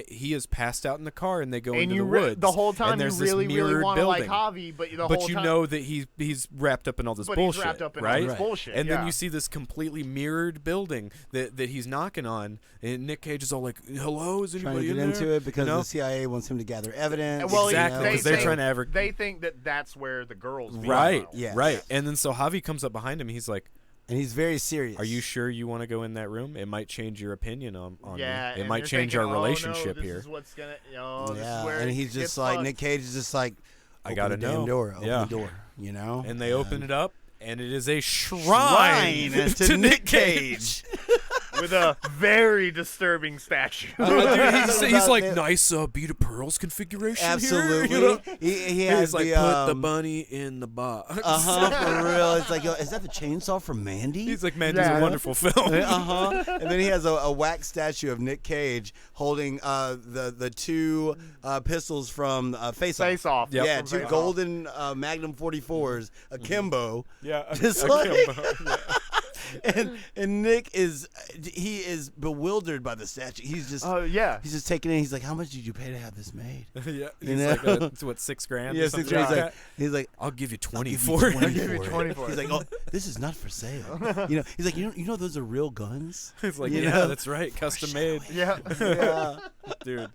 He is passed out in the car, and they go into the woods. The whole time and you there's really, this really mirrored want to like building. Javi, but the But whole you time, know that he's wrapped up in all this bullshit, he's wrapped up in right? all this bullshit. And yeah. then you see this completely mirrored building that he's knocking on, and Nick Cage is all like, "Hello, is Trying to anybody get in into there?" it because You know? the CIA wants him to gather evidence. Well, Exactly, because they're trying to They think that that's where the girls be. Right, Yes. right. And then so Javi comes up behind him. He's like, And he's very serious. "Are you sure you want to go in that room? It might change your opinion on Yeah, me. It and might they're change thinking, our relationship oh, no, here." This is what's gonna, this Yeah, is where and it he's gets just like fucked. Nick Cage is just like, I open gotta the damn know. door, open Yeah. the door, you know. And they open it up, and it is a shrine, to Nick Cage. with a very disturbing statue. Dude, he's About like, it. nice bead of pearls configuration Absolutely. here. You know? He has He's like, the, put the bunny in the box. for real. It's like, yo, is that the chainsaw from Mandy? He's like, Mandy's Yeah. a wonderful film. And then he has a wax statue of Nick Cage holding the two pistols from Face Off. Face Off. Yep. Yeah, From two Face Off. golden Magnum 44s, akimbo. Yeah. Just A like- Kimbo. And Nick is bewildered by the statue. He's just Yeah. he's just taking it. He's like, how much did you pay to have this made? Yeah. You He's know? like, it's what, $6,000? Yeah, or $6 something grand. like that? He's like, I'll give you I'll 20 give for you it. 20 for it. He's like, oh, this is not for sale. You know, he's like, you know those are real guns. He's like, You yeah, know? that's right, custom made, Yeah. Yeah. dude.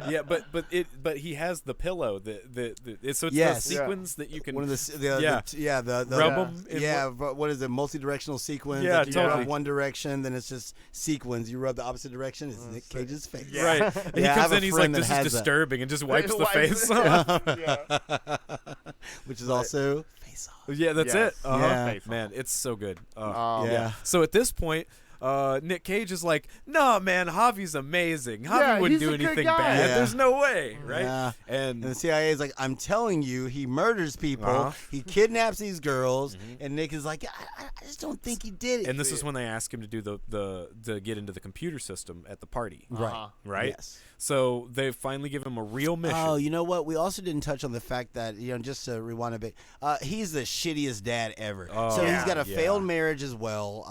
Yeah, but he has the pillow so it's Yes. the sequence that you can. One of the Yeah. the Rub 'em in yeah, but what is it? Multi-directional sequence. Yeah, like you totally. rub one direction, then it's just sequence. You rub the opposite direction. It's Nick Cage's face. Yeah. Right. And he Yeah, I have comes a in, he's friend like, that this is has that. disturbing, and just wipes the Wipes face it. off. Yeah. Which is also Face Off. Yeah, that's Yes. it. Uh-huh. Yeah. Face Off. Man, it's so good. Yeah. So at this point, Nick Cage is like, "No, man, Javi's amazing. Javi Yeah, wouldn't he's do a good anything guy." bad. Yeah. There's no way, right?" Yeah. And And the CIA is like, I'm telling you, he murders people. Uh-huh. He kidnaps these girls. And Nick is like, I just don't think he did it. and this is when they ask him to do the get into the computer system at the party, right. right? Yes. So they finally give him a real mission. Oh, you know what? We also didn't touch on the fact that, just to rewind a bit, he's the shittiest dad ever. Oh, so he's got a yeah. failed marriage as well.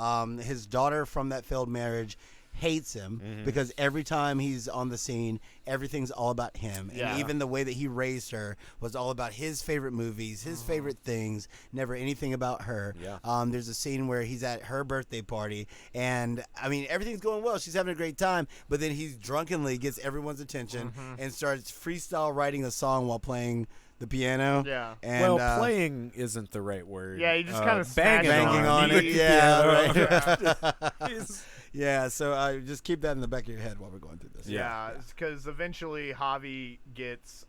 His daughter from that failed marriage hates him because every time he's on the scene, everything's all about him. And Yeah. even the way that he raised her was all about his favorite movies, his favorite things, never anything about her. Yeah. There's a scene where he's at her birthday party, and I mean, everything's going well. She's having a great time, but then he drunkenly gets everyone's attention and starts freestyle writing a song while playing the piano. Yeah. And, well, playing isn't the right word. Yeah, he just kinda banging banging on it. He- Yeah, right. He's- Yeah, so just keep that in the back of your head while we're going through this. Yeah, because eventually Javi gets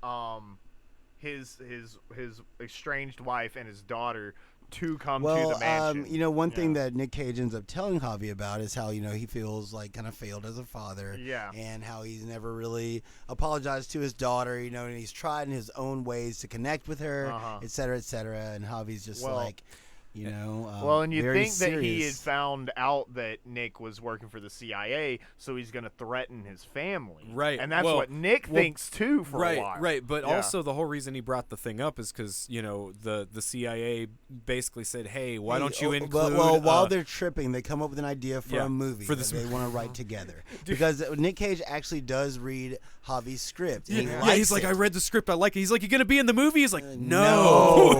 his estranged wife and his daughter to come to the mansion. One thing that Nick Cage ends up telling Javi about is how, he feels like kind of failed as a father. Yeah. And how he's never really apologized to his daughter, and he's tried in his own ways to connect with her, et cetera, et cetera. And Javi's just well, and you very think that he had serious. found out that Nick was working for the CIA, so he's going to threaten his family. Right. And that's Well- what Nick thinks, too, for a while. Right, but Yeah. also the whole reason he brought the thing up is because, the CIA basically said, hey, why don't you include... while they're tripping, they come up with an idea for Yeah, a movie for that this they want to write together. Because Nick Cage actually does read Javi's script. And he Yeah, likes he's like, it. I read the script, I like it. He's like, you going to be in the movie? He's like, no.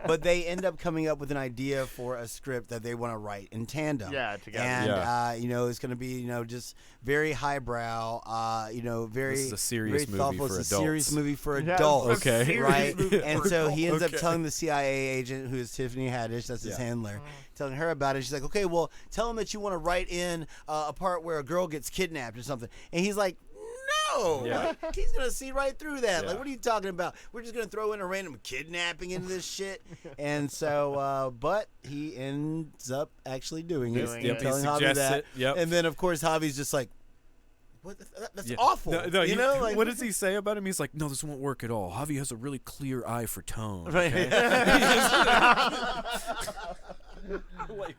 But they end up coming up with an idea for a script that they want to write in tandem. Yeah, together. And it's going to be just very highbrow. Very This is a serious very movie thoughtful. for It's a adults. serious movie for Yeah, adults. it's a Okay. serious Right, movie and for so he ends up Okay. telling the CIA agent, who is Tiffany Haddish, that's his handler, telling her about it. She's like, okay, well, tell him that you want to write in a part where a girl gets kidnapped or something. And he's like, no, Yeah. like, he's gonna see right through that. Yeah. Like, what are you talking about? We're just gonna throw in a random kidnapping into this shit. And so, but he ends up actually doing it. Doing and it. He telling Javi suggests that. it. Yep. And then, of course, Javi's just like, what? That's Yeah. awful. No, you know, like, what does he say about him? He's like, no, this won't work at all. Javi has a really clear eye for tone. Right. Okay? Like,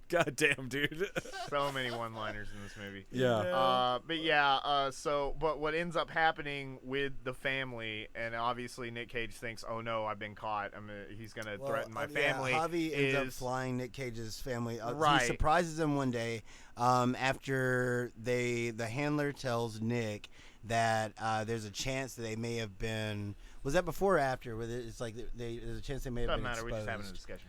goddamn, dude. So many one-liners in this movie. Yeah. But what ends up happening with the family, and obviously Nick Cage thinks, oh no, I've been caught. He's gonna threaten my family. Yeah, Javi ends up is- flying Nick Cage's family. Right. He surprises him one day after the handler tells Nick that there's a chance that they may have been. Was that before or after? Where it's like there's a chance they may have Doesn't been matter. exposed. We're just having a discussion.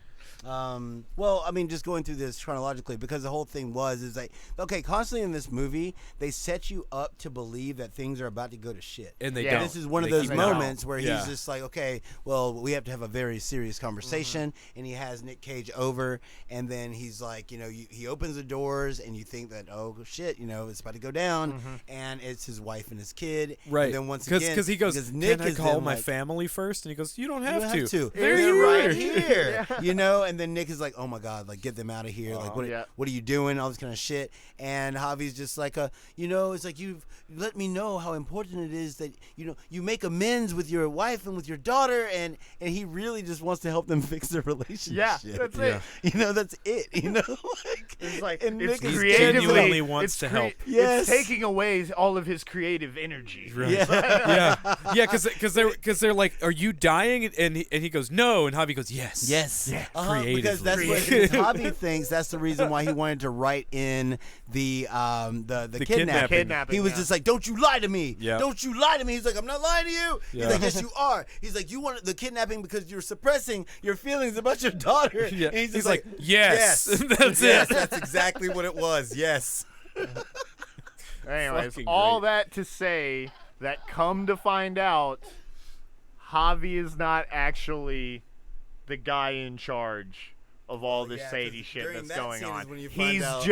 Well, I mean, just going through this chronologically, because the whole thing is like, okay, constantly in this movie, they set you up to believe that things are about to go to shit. And they Yeah. don't. This is one of They those keep- moments where Yeah. he's just like, okay, well, we have to have a very serious conversation, and he has Nick Cage over, and then he's like, he opens the doors, and you think that, oh shit, it's about to go down, and it's his wife and his kid, Right. And then once again, because he goes, Nick can I is call then my like, family first? And he goes, you don't You have don't to. have to. They're They're right here. here. And then Nick is like, oh my god, like get them out of here. Like Yeah. what are you doing? All this kind of shit. And Javi's just like it's like you've let me know how important it is that you make amends with your wife and with your daughter, and he really just wants to help them fix their relationship. Yeah, that's it. That's it. Like It's like and it's Nick is creatively genuinely wants it's to help. Yes. It's taking away all of his creative energy. Right. Yeah. yeah, because they're like, are you dying? And he goes, no, and Javi goes, yes, Yes. yeah, Because that's what creatively. Javi thinks. That's the reason why he wanted to write in the kidnapping. Kidnapping, He was yeah. just like, "Don't you lie to me! Yeah. Don't you lie to me!" He's like, "I'm not lying to you." Yeah. He's like, "Yes, you are." He's like, "You wanted the kidnapping because you're suppressing your feelings about your daughter." Yeah. And he's He's just like, yes. That's yes, it. that's exactly what it was. Yes. Anyways, Fucking all great. that to say that come to find out, Javi is not actually the guy in charge of all this yeah, shady 'cause shit during that's that going scene is on. when you find He's out-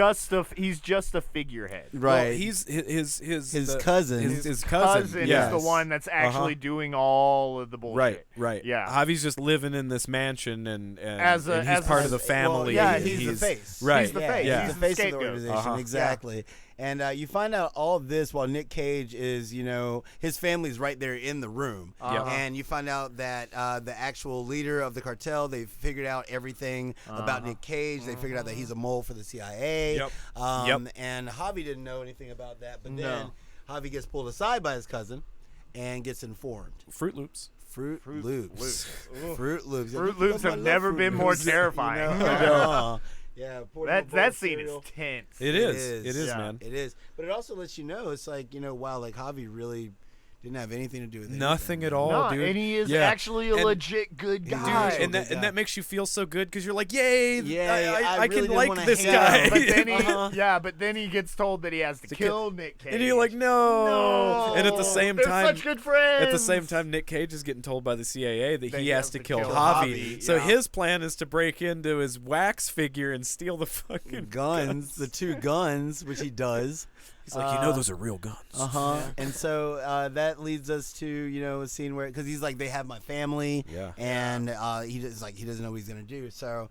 just a figurehead. Right. Well, he's his cousin. His Cousin yes. is the one that's actually doing all of the bullshit. Right. Yeah. Javi's just living in this mansion, and As he's a- part of the well, family. yeah, he's the face. Right. He's the face. Yeah. He's He's the face the of the scapegoat. organization. Uh-huh. Exactly. And you find out all of this while Nick Cage is, his family's right there in the room. Uh-huh. And you find out that the actual leader of the cartel, they've figured out everything about Nick Cage. They figured out that he's a mole for the CIA. Yep. Yep. And Javi didn't know anything about that. But then Javi gets pulled aside by his cousin and gets informed. Fruit Loops. Fruit Loops. Loops. Fruit Loops. Fruit Loops have never been more terrifying. Yeah, That scene is tense. It is. It is, Yeah. man. It is, but it also lets you know it's like wow, like Javi really didn't have anything to do with it. Nothing at all, No, dude. and he is Yeah. actually a And- legit good Dude, guy. and and guy. that makes you feel so good because you're like, yay! Yeah, I really can didn't like wanna this hate guy. him, but then he, Uh-huh. but then he gets told that he has to kill Nick Cage. And you're like, no. And at the same They're time, such good friends. at the same time, Nick Cage is getting told by the CIA that That he has to kill kill Javi. Javi, So yeah. his plan is to break into his wax figure and steal the fucking guns, the two guns, which he does. He's like, those are real guns. And so that leads us to a scene where because he's like they have my family. Yeah. And he doesn't know what he's gonna do. So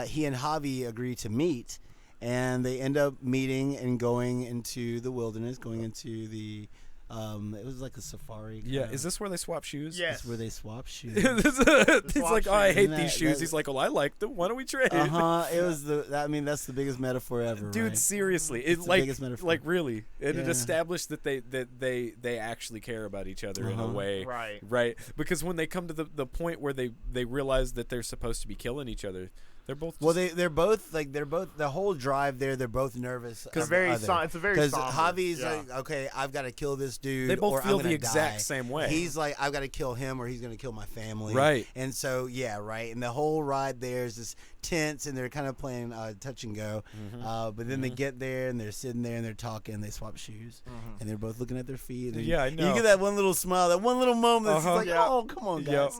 he and Javi agree to meet, and they end up meeting and going into the wilderness, going into the. It was like a safari. Yeah, kinda. is this where they swap shoes? Yes. This where they swap shoes? He's like, oh, I hate Isn't these that- shoes. He's like, well, I like them. Why don't we trade? It was that's the biggest metaphor ever. Dude, right? seriously, It's it the like biggest metaphor. like really, and it Yeah. established that they actually care about each other in a way, Right. Because when they come to the point where they realize that they're supposed to be killing each other, they're both Well, they're both the whole drive there. They're both nervous. It's very because somber, Javi's yeah. like, okay, I've got to kill this dude. They both or feel I'm the gonna exact die. same way. He's like, I've got to kill him, or he's gonna kill my family. Right. And so yeah, right. And the whole ride there is this tense and they're kind of playing touch and go. But then they get there and they're sitting there and they're talking. They swap shoes and they're both looking at their feet. And Yeah, I know. You get that one little smile, that one little moment. It's like, Yeah. oh, come on, guys.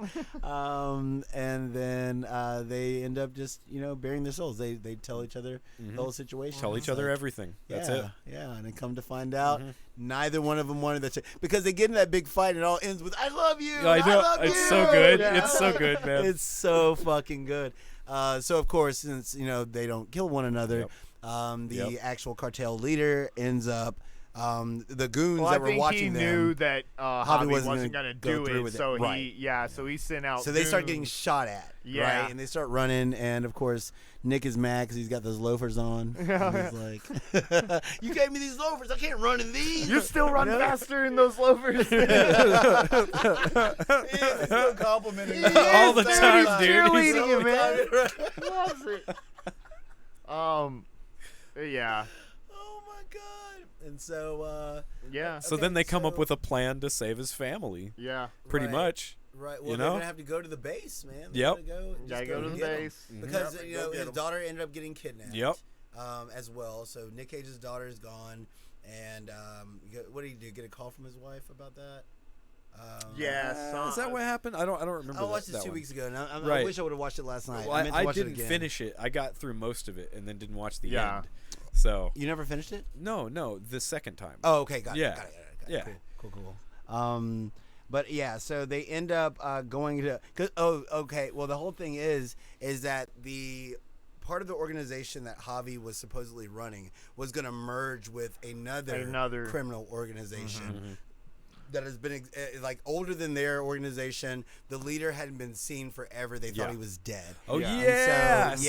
And then they end up just bearing their souls. They tell each other the whole situation. Tell each It's other like, everything. That's yeah, it. Yeah, and then come to find out, neither one of them wanted that because they get in that big fight and it all ends with "I love you." I know. love It's you. so good. Yeah. It's so good, man. It's so fucking good. So of course, since they don't kill one another, the actual cartel leader ends up. The goons Well, that I were think watching he them. knew that Javi Javi wasn't going gonna to go do through it, with it. so Right. so he sent out. So they start goons. getting shot at, Yeah. right? And they start running, and of course, Nick is mad because he's got those loafers on. And he's like, "You gave me these loafers. I can't run in these." You still run faster in those loafers. He's still complimenting me. All the He's time, so dude. cheerleading so him, man. excited. Loves it. Yeah. Oh my god! And so, Yeah. So Okay, then they come up so- with a plan to save his family. Yeah. Pretty Right. much. right. Well, you they're know? gonna have to go to the base, man. They Yep. gotta go, just Gotta go to the get 'em. base. Because Yep, you go know get his 'em. daughter ended up getting kidnapped. Yep. As well. So Nick Cage's daughter is gone, and what did he do? Get a call from his wife about that? Yes. Is that what happened? I don't remember. I watched that it 2 one. weeks ago. And I Right. wish I would have watched it last night. Well, I meant to I watch didn't it again. finish it. I got through most of it and then didn't watch the Yeah. end. So You never finished it? no, the second time. Oh, okay, got Yeah. it. Got it. Yeah. Cool. But yeah, so they end up going to. Okay. Well, the whole thing is that the part of the organization that Javi was supposedly running was going to merge with another criminal organization. That has been like older than their organization. The leader hadn't been seen forever. They thought he was dead. Oh Yeah. yeah. And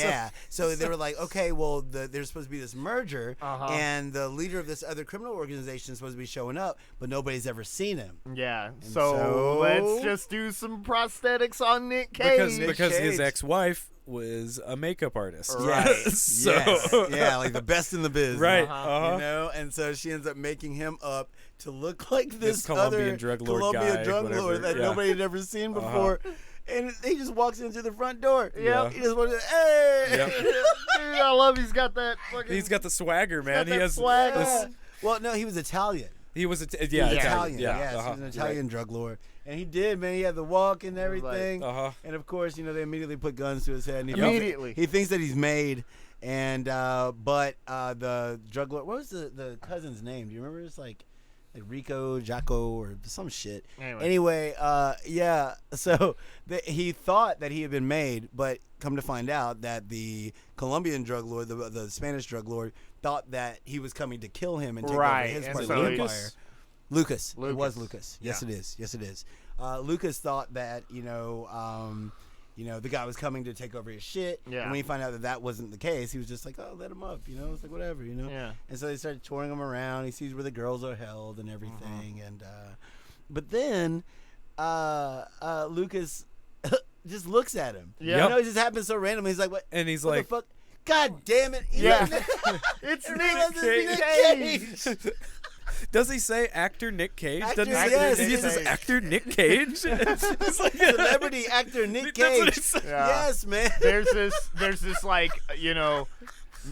so, so they were like, okay, well, there's supposed to be this merger, Uh-huh. and the leader of this other criminal organization is supposed to be showing up, but nobody's ever seen him. Yeah. so- So let's just do some prosthetics on Nick Cage. because his Cage. ex-wife was a makeup artist. Right. so Yes. Yeah, like the best in the biz. right. Uh-huh. Uh-huh. You know, and so she ends up making him up to look like this Colombian other drug lord Colombian guy, drug whatever. lord that Yeah. nobody had ever seen before. And he just walks in through the front door. Yeah. He just wants to, hey! Yep. Dude, I love he's got that fucking. He's got the swagger, man. got He that has swagger. Yeah. Well, no, he was Italian. He was He was Italian. Yeah, Yeah. he Uh-huh. was an Italian drug lord. And he did, man. He had the walk and everything. Uh-huh. And of course, they immediately put guns to his head. And he Immediately. he thinks that he's made. And but the drug lord, what was the cousin's name? Do you remember? It's like Rico, Jacko, or some shit. Anyway, yeah. So he thought that he had been made, but come to find out that the Colombian drug lord, the Spanish drug lord, thought that he was coming to kill him and take Right, over his and part of so the he- empire. Lucas. It was Lucas. Lucas. Yes, Yeah. it is. Yes, it is. Lucas thought that the guy was coming to take over his shit. Yeah. And when he found out that wasn't the case, he was just like, "Oh, let him up." It's like whatever. Yeah. And so they started touring him around. He sees where the girls are held and everything. And but then Lucas just looks at him. Yeah. It just happens so randomly. He's like, "What?" And he's What like, the fuck? God damn it! Yeah. It's It's Nick Nick Cage. does he say actor Nick Cage? Actor- Doesn't he? yes, He yes. says actor Nick Cage. It's like Celebrity actor Nick That's what Cage. he said. Yeah. Yes, man. There's this like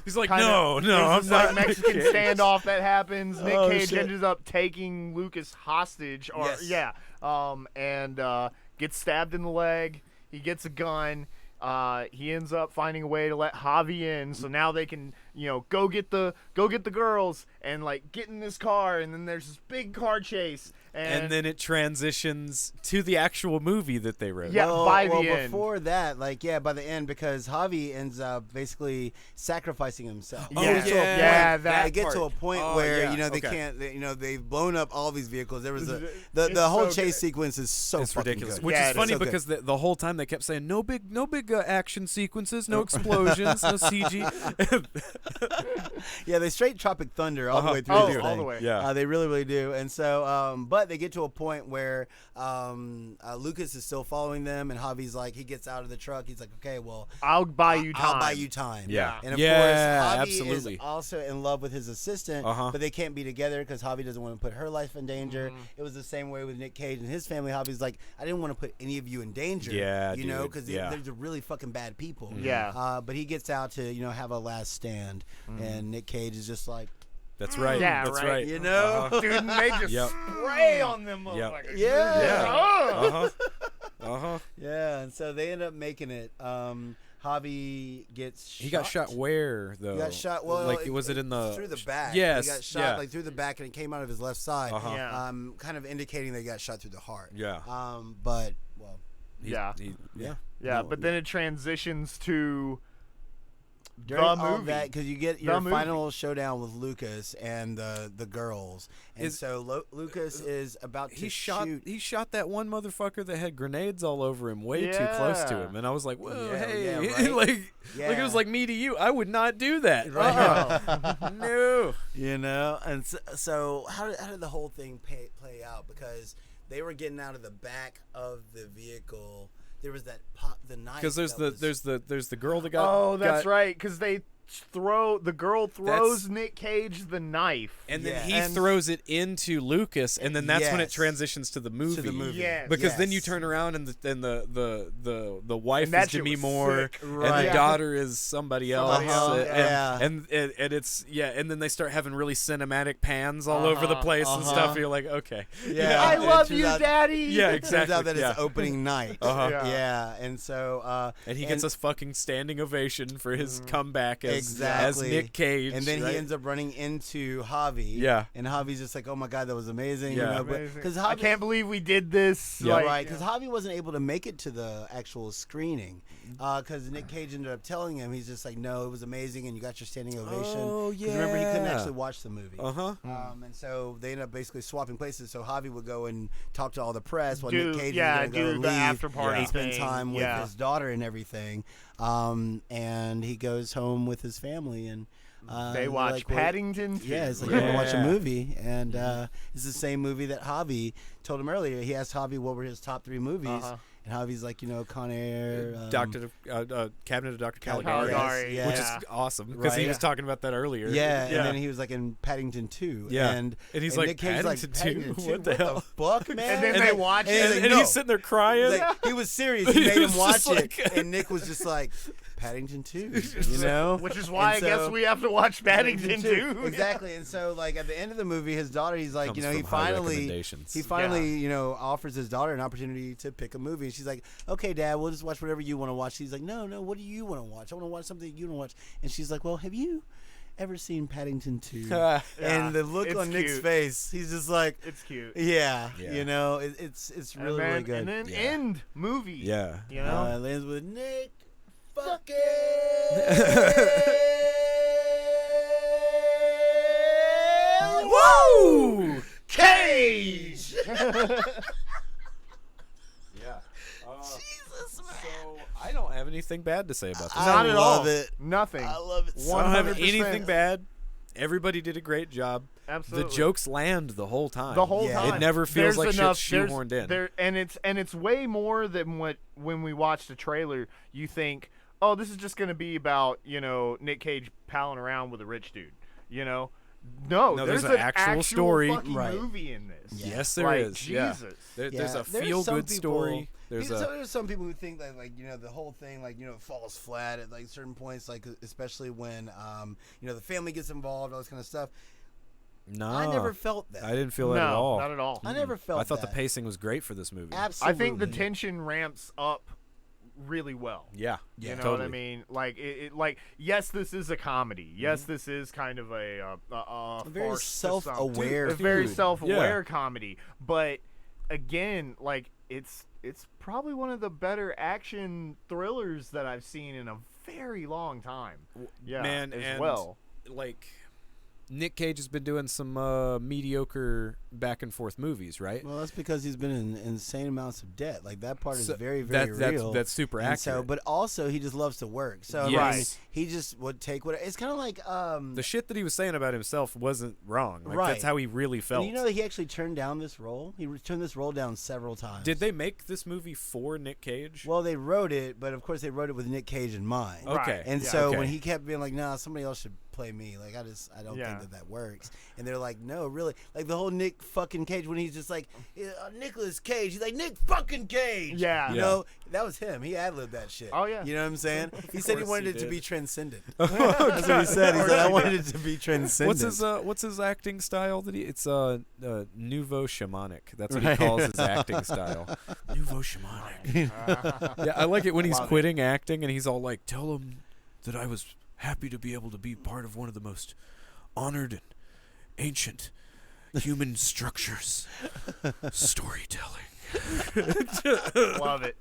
He's like, kinda- no, there's I'm this, not like Mexican Nick Cage. standoff that happens. Nick Oh, Cage shit. ends up taking Lucas hostage, or Yes. and gets stabbed in the leg. He gets a gun. He ends up finding a way to let Javi in, so now they can, go get the girls and like get in this car, and then there's this big car chase, And then it transitions to the actual movie that they wrote. Yeah. by the end. Before that, by the end, because Javi ends up basically sacrificing himself. Oh, They get to a yeah, point- that they get to a part. point Oh, where yeah, they okay. can't. They've blown up all these vehicles. There was the It's whole so chase good. sequence is so It's fucking ridiculous. good. Which Yeah, is it funny So good. because the whole time they kept saying no big action sequences, no explosions, no CG. Yeah, they straight Tropic Thunder all the way through Oh, this all thing. the way. Yeah. They really, really do. And so, but they get to a point where Lucas is still following them, and Javi's like, he gets out of the truck. He's like, okay, well, I'll buy you time. I'll buy you time. Yeah. And of Yeah, course, Javi absolutely. is also in love with his assistant, but they can't be together because Javi doesn't want to put her life in danger. It was the same way with Nick Cage and his family. Javi's like, I didn't want to put any of you in danger. Yeah, you know, dude. because Yeah. they're really fucking bad people. Yeah. But he gets out to have a last stand, and Nick Cage is just like, That's right. Yeah, That's right. right. you know. Dude, and they just Yep. spray on them Yep. motherfuckers. Yeah. Uh huh. Yeah, and so they end up making it. Javi gets shot. He got shot where though? He got shot. Well, like was it in the through the back? Yes. He got shot Yeah. like through the back, and it came out of his left side. Yeah. Kind of indicating they got shot through the heart. Yeah. But well, Yeah. Yeah. Yeah, No, but then it transitions to during the all movie. that, because you get The your movie. final showdown with Lucas and the girls, and so Lucas is about to shoot. He shot that one motherfucker that had grenades all over him way too close to Yeah. him, and I was like, "Whoa, Yeah, hey!" yeah, right? like it Yeah. was like me to you. I would not do that. Right. No. And so how did the whole thing play out? Because they were getting out of the back of the vehicle. There was that the knife. Because there's the girl that got. Oh, that's got- right. Because the girl throws Nick Cage the knife, And then Yeah. he throws it into Lucas, and then that's when it Yes. transitions to the movie. To the movie. Yes. Because then you Yes. turn around and the wife And that is shit Demi was Moore, sick. and Right. the daughter is somebody else. Somebody else, yeah. And it's and then they start having really cinematic pans all over the place and stuff. You're like, okay, Yeah, I and it love turns you, out- Daddy. yeah, It turns exactly. out that yeah. it's opening night. Yeah. Yeah, and so And he gets us fucking standing ovation for his comeback as Exactly. Nick Cage, and then right? he ends up running into Javi. Yeah. and Javi's just like, "Oh my god, that was amazing." Yeah. You know, Amazing. because I Javi, can't believe we did this. Yeah. Like, right? Because Javi wasn't able to make it to the actual screening. Because Nick Cage ended up telling him, he's just like, "No, it was amazing, and you got your standing ovation." Oh, 'Cause remember, he couldn't yeah. actually watch the movie. And so they ended up basically swapping places. So Javi would go and talk to all the press while Nick Cage was going to go do leave the after party and spend thing. time with Yeah. his daughter and everything. And he goes home with his family, and They they're watch like, "Well, Paddington 2. yeah, it's like, we're gonna watch a Yeah. movie, and it's the same movie that Javi told him earlier. He asked Javi what were his top 3 movies, and Javi's like, Con Air, Cabinet of Dr. Caligari, Caligari, yes, which yeah. is awesome because he Right. was talking about that earlier. Yeah, and then he was like in Paddington 2. Yeah. And he's and like, Nick Cage's like, Paddington 2? Paddington 2? What the hell? fuck, man? And then And they then- watch and it. he's like, and no. he's sitting there crying. Like, he was serious. He He made him was watch just it, like- and Nick was just like, Paddington 2, you know? Which is why And I guess so- we have to watch Paddington 2. Exactly. And so, like, at the end of the movie, his daughter, he's like, Comes he from high finally, recommendations. offers his daughter an opportunity to pick a movie. And she's like, okay, Dad, we'll just watch whatever you want to watch. He's like, no, what do you want to watch? I want to watch something you want to watch. And she's like, well, have you ever seen Paddington 2? And the look it's on Nick's cute. face, he's just like, It's cute. yeah, Yeah. it's really, really good. And then Yeah. end movie. Yeah. You know? It lands with Nick fucking Woo! Cage! Yeah. So I don't have anything bad to say about this. Not at love all. it. Nothing. I love it so I don't have 100%. anything bad. Everybody did a great job. Absolutely. The jokes land the whole time. The whole Yeah. time. It never feels There's like enough, shit's shoehorned in. And it's way more than what when we watch the trailer you think, oh, this is just gonna be about Nick Cage palling around with a rich dude. No, there's an an actual story. fucking Right. movie in this. Yes, there like, is. Yeah. Jesus. There's Yeah, a there's feel some good people- story. There's There's some people who think that the whole thing falls flat at like certain points, like especially when the family gets involved, all this kind of stuff. no. I never felt that. I didn't feel that No, at all. not at all. I never felt. I thought the that. pacing was great for this movie. Absolutely. I think the tension ramps up really well. Yeah. You know totally. what I mean? Like like yes, this is a comedy. Yes, this is kind of a very farce to self-aware some- a very dude. self-aware Yeah. comedy. But again, like it's probably one of the better action thrillers that I've seen in a very long time. Yeah, Man, as and well. like Nick Cage has been doing some mediocre back and forth movies, right? Well, that's because he's been in insane amounts of debt. Like that part is So very, very real. That's super And accurate. So, but also he just loves to work. So I mean, Yes. he just would take what it's kind of like. The shit that he was saying about himself wasn't wrong. Like, That's Right. how he really felt. And you know that he actually turned down this role. He turned this role down several times. Did they make this movie for Nick Cage? Well, they wrote it, but of course they wrote it with Nick Cage in mind. Okay. And Yeah. so Okay. when he kept being like, "Nah, somebody else should play me," like I don't Yeah. think that works. And they're like, "No, really." Like the whole Nick fucking Cage when he's just like Nicolas Cage. He's like Nick fucking Cage. Yeah. You Yeah. know that was him. He ad-libbed that shit. Oh, yeah. You know what I'm saying? He said he course wanted he it to did. be transcendent. That's what he said. He said I wanted it to be transcendent. What's his acting style? It's nouveau shamanic. That's what he Right. calls his acting style. Nouveau shamanic. Yeah, I like it when he's Love it. quitting acting and he's all like, "Tell him that I was happy to be able to be part of one of the most honored and ancient human structures, storytelling." Love it.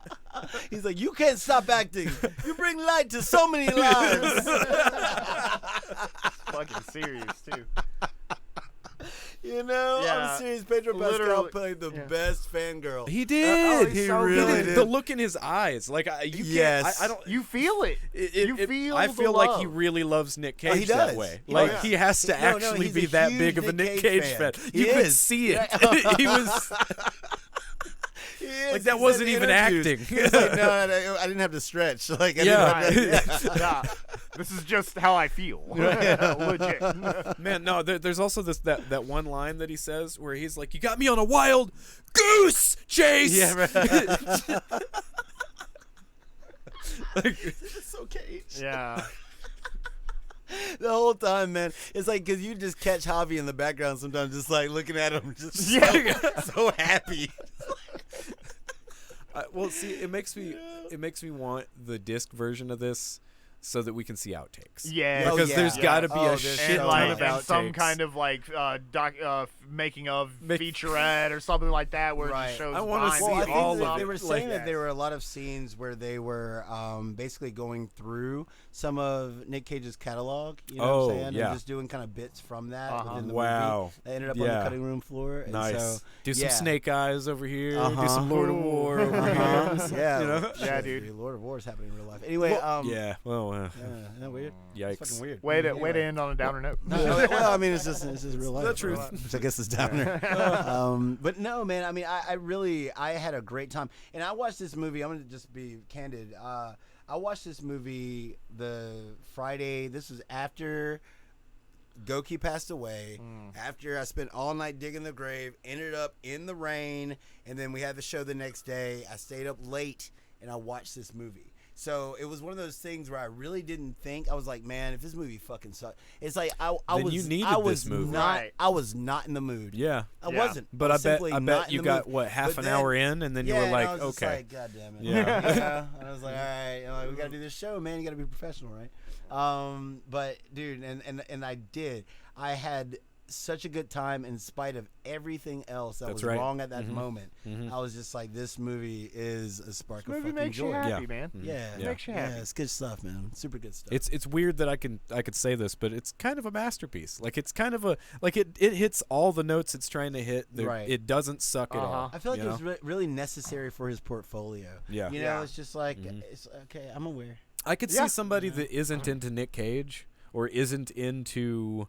He's like, "You can't stop acting. You bring light to so many lives." Fucking serious too. You know, Yeah, I'm serious. Pedro Pascal literally, played the yeah. best fangirl. He did. he so really good. did. The look in his eyes, like you can't. Yes. I don't. You feel it. It, I the feel like he love. really loves Nick Cage he that does. way. Oh, Like yeah. he has to No, actually he's be a that huge big of a Nick Nick Cage Cage fan. fan. He You could is. see it. He was He is. like that He wasn't said even interviews. acting. He was like, no, I didn't have to stretch. Like, I Yeah. didn't- Yeah. This is just how I feel. Legit. Man, no. There's also that one line that he says where he's like, "You got me on a wild goose chase." Yeah, right. Like, It's so Cage. Yeah. The whole time, man. It's like, because you just catch Javi in the background sometimes, just like looking at him, just so happy. well, see, it makes me want the disc version of this so that we can see outtakes. Yeah. Because there's yeah. got to be Oh, a there's shit And so ton like of and some outtakes. kind of like making of featurette or something like that where it Right. just shows I wanna behind see Well, I the think all that of they it. were Like saying that that. there were a lot of scenes where they were basically going through some of Nick Cage's catalog. You know Oh, what I'm saying? yeah. And just doing kind of bits from that Uh-huh. within the Wow. movie. They ended up on Yeah. the cutting room floor. And Nice. So, Do some yeah. Snake Eyes over here. Do Uh-huh. some Lord of War over Uh-huh. here. Yeah. You know? Yeah, Shit, dude. Lord of War is happening in real life. Anyway, Yeah. Well, isn't that weird? yikes. It's fucking weird. Way to Anyway. end on a downer note. Well, I mean, it's just real life. the truth. Which I guess is downer. But no, man. I mean, I had a great time, and I watched this movie. I'm gonna just be candid. I watched this movie the Friday. This was after Goki passed away. After I spent all night digging the grave, ended up in the rain, and then we had the show the next day. I stayed up late and I watched this movie. So it was one of those things where I really didn't think. I was like, man, if this movie fucking sucked, it's like I Then was you needed I was this movie. not Right. I was not in the mood. Yeah. I Yeah. wasn't. But was I simply not bet in you the got mood. what half But an hour in, and then you were and like, I was just okay. like, God damn it. Yeah. And I was like, all right, we gotta do this show, man. You gotta be professional, right? But dude, and I did. I had such a good time in spite of everything else that That's was right. wrong at that Mhm. moment. Mhm. I was just like, this movie is a spark of Movie fucking makes joy. you happy, Yeah. man. Yeah, Yeah. Makes you happy. it's good stuff, man. Super good stuff. It's weird that I could say this, but it's kind of a masterpiece. Like it's kind of a it hits all the notes it's trying to hit. Right. It doesn't suck at all. I feel like you it was know? really necessary for his portfolio. Yeah. You know, Yeah. it's just like, Mhm. it's okay, I'm aware. I could Yeah. see somebody that isn't into Nick Cage or isn't into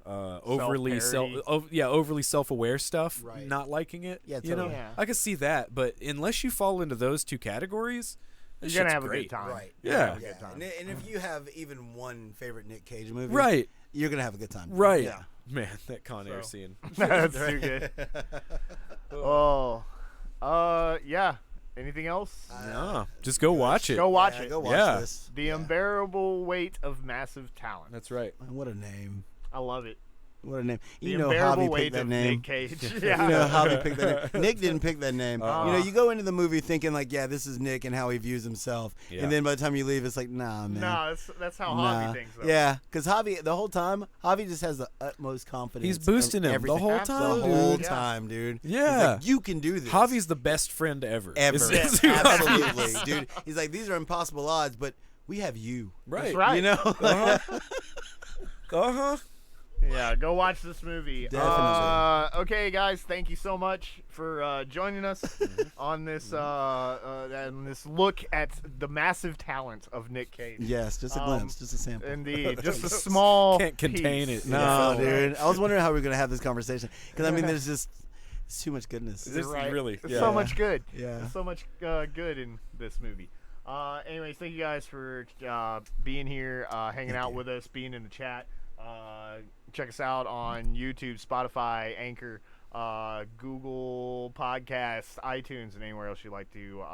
overly Self-parody. overly self-aware stuff, Right. not liking it. Yeah, you know, totally. Yeah. I could see that, but unless you fall into those two categories, You're this gonna shit's have a great. good time. Right. You're gonna Yeah. have a Yeah. good time. And if you have even one favorite Nick Cage movie, Right, you're gonna have a good time. right. Yeah. Man, that Con Air So- scene. That's too good. Oh, yeah. Anything else? No, just go watch it. Go watch it. Go watch Yeah. this. The Unbearable Weight of Massive Talent. That's right. Man, what a name. I love it. What a name. The You know Unbearable Javi Weight picked that of name. Nick Cage. You Yeah. know Javi picked that name. Nick didn't pick that name. Uh-uh. You know, you go into the movie thinking like, yeah, this is Nick and how he views himself. Yeah. And then by the time you leave, it's like, nah, man. No, that's how Nah. Javi thinks. Though. Yeah, because Javi, the whole time, Javi just has the utmost confidence. He's boosting in him the everything. whole The time, whole dude. time, dude. Yeah. He's like, you can do this. Javi's the best friend ever. ever. Is Yeah. who Javi is. Absolutely, dude. He's like, these are impossible odds, but we have you. Right. That's right. You know? Uh-huh. Uh-huh. Yeah, go watch this movie. Definitely. Okay, guys, thank you so much for joining us on this look at the massive talent of Nick Cage. Yes, just a glimpse, just a sample. Indeed, just a small Can't contain piece. it. No, No. dude. I was wondering how we were gonna have this conversation because I mean, there's just it's too much goodness. This is Right. really, There's yeah. so much good. Yeah. There's so much good in this movie. Anyways, thank you guys for being here, hanging out with us, being in the chat. Check us out on YouTube, Spotify, Anchor, Google Podcasts, iTunes, and anywhere else you'd like to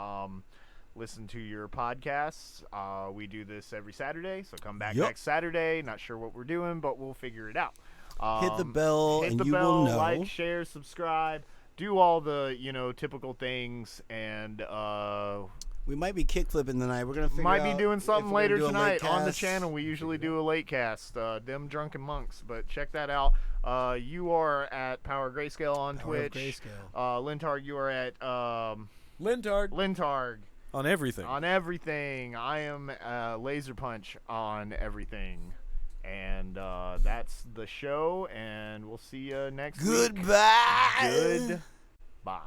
listen to your podcasts. We do this every Saturday, so come back Yup. next Saturday. Not sure what we're doing, but we'll figure it out. Hit the bell, hit and the you bell, will know. like, share, subscribe, do all the typical things, and We might be kickflipping tonight. We're gonna figure might out be doing if something we're gonna later do a late tonight on the cast. channel. We usually do a late cast, them drunken monks, but check that out. You are at Power Grayscale on Power of Twitch. Grayscale. Lentarg, you are at Lentarg on on everything. everything. I am LazerPunch on everything. And that's the show, and we'll see you next week. Goodbye. Goodbye.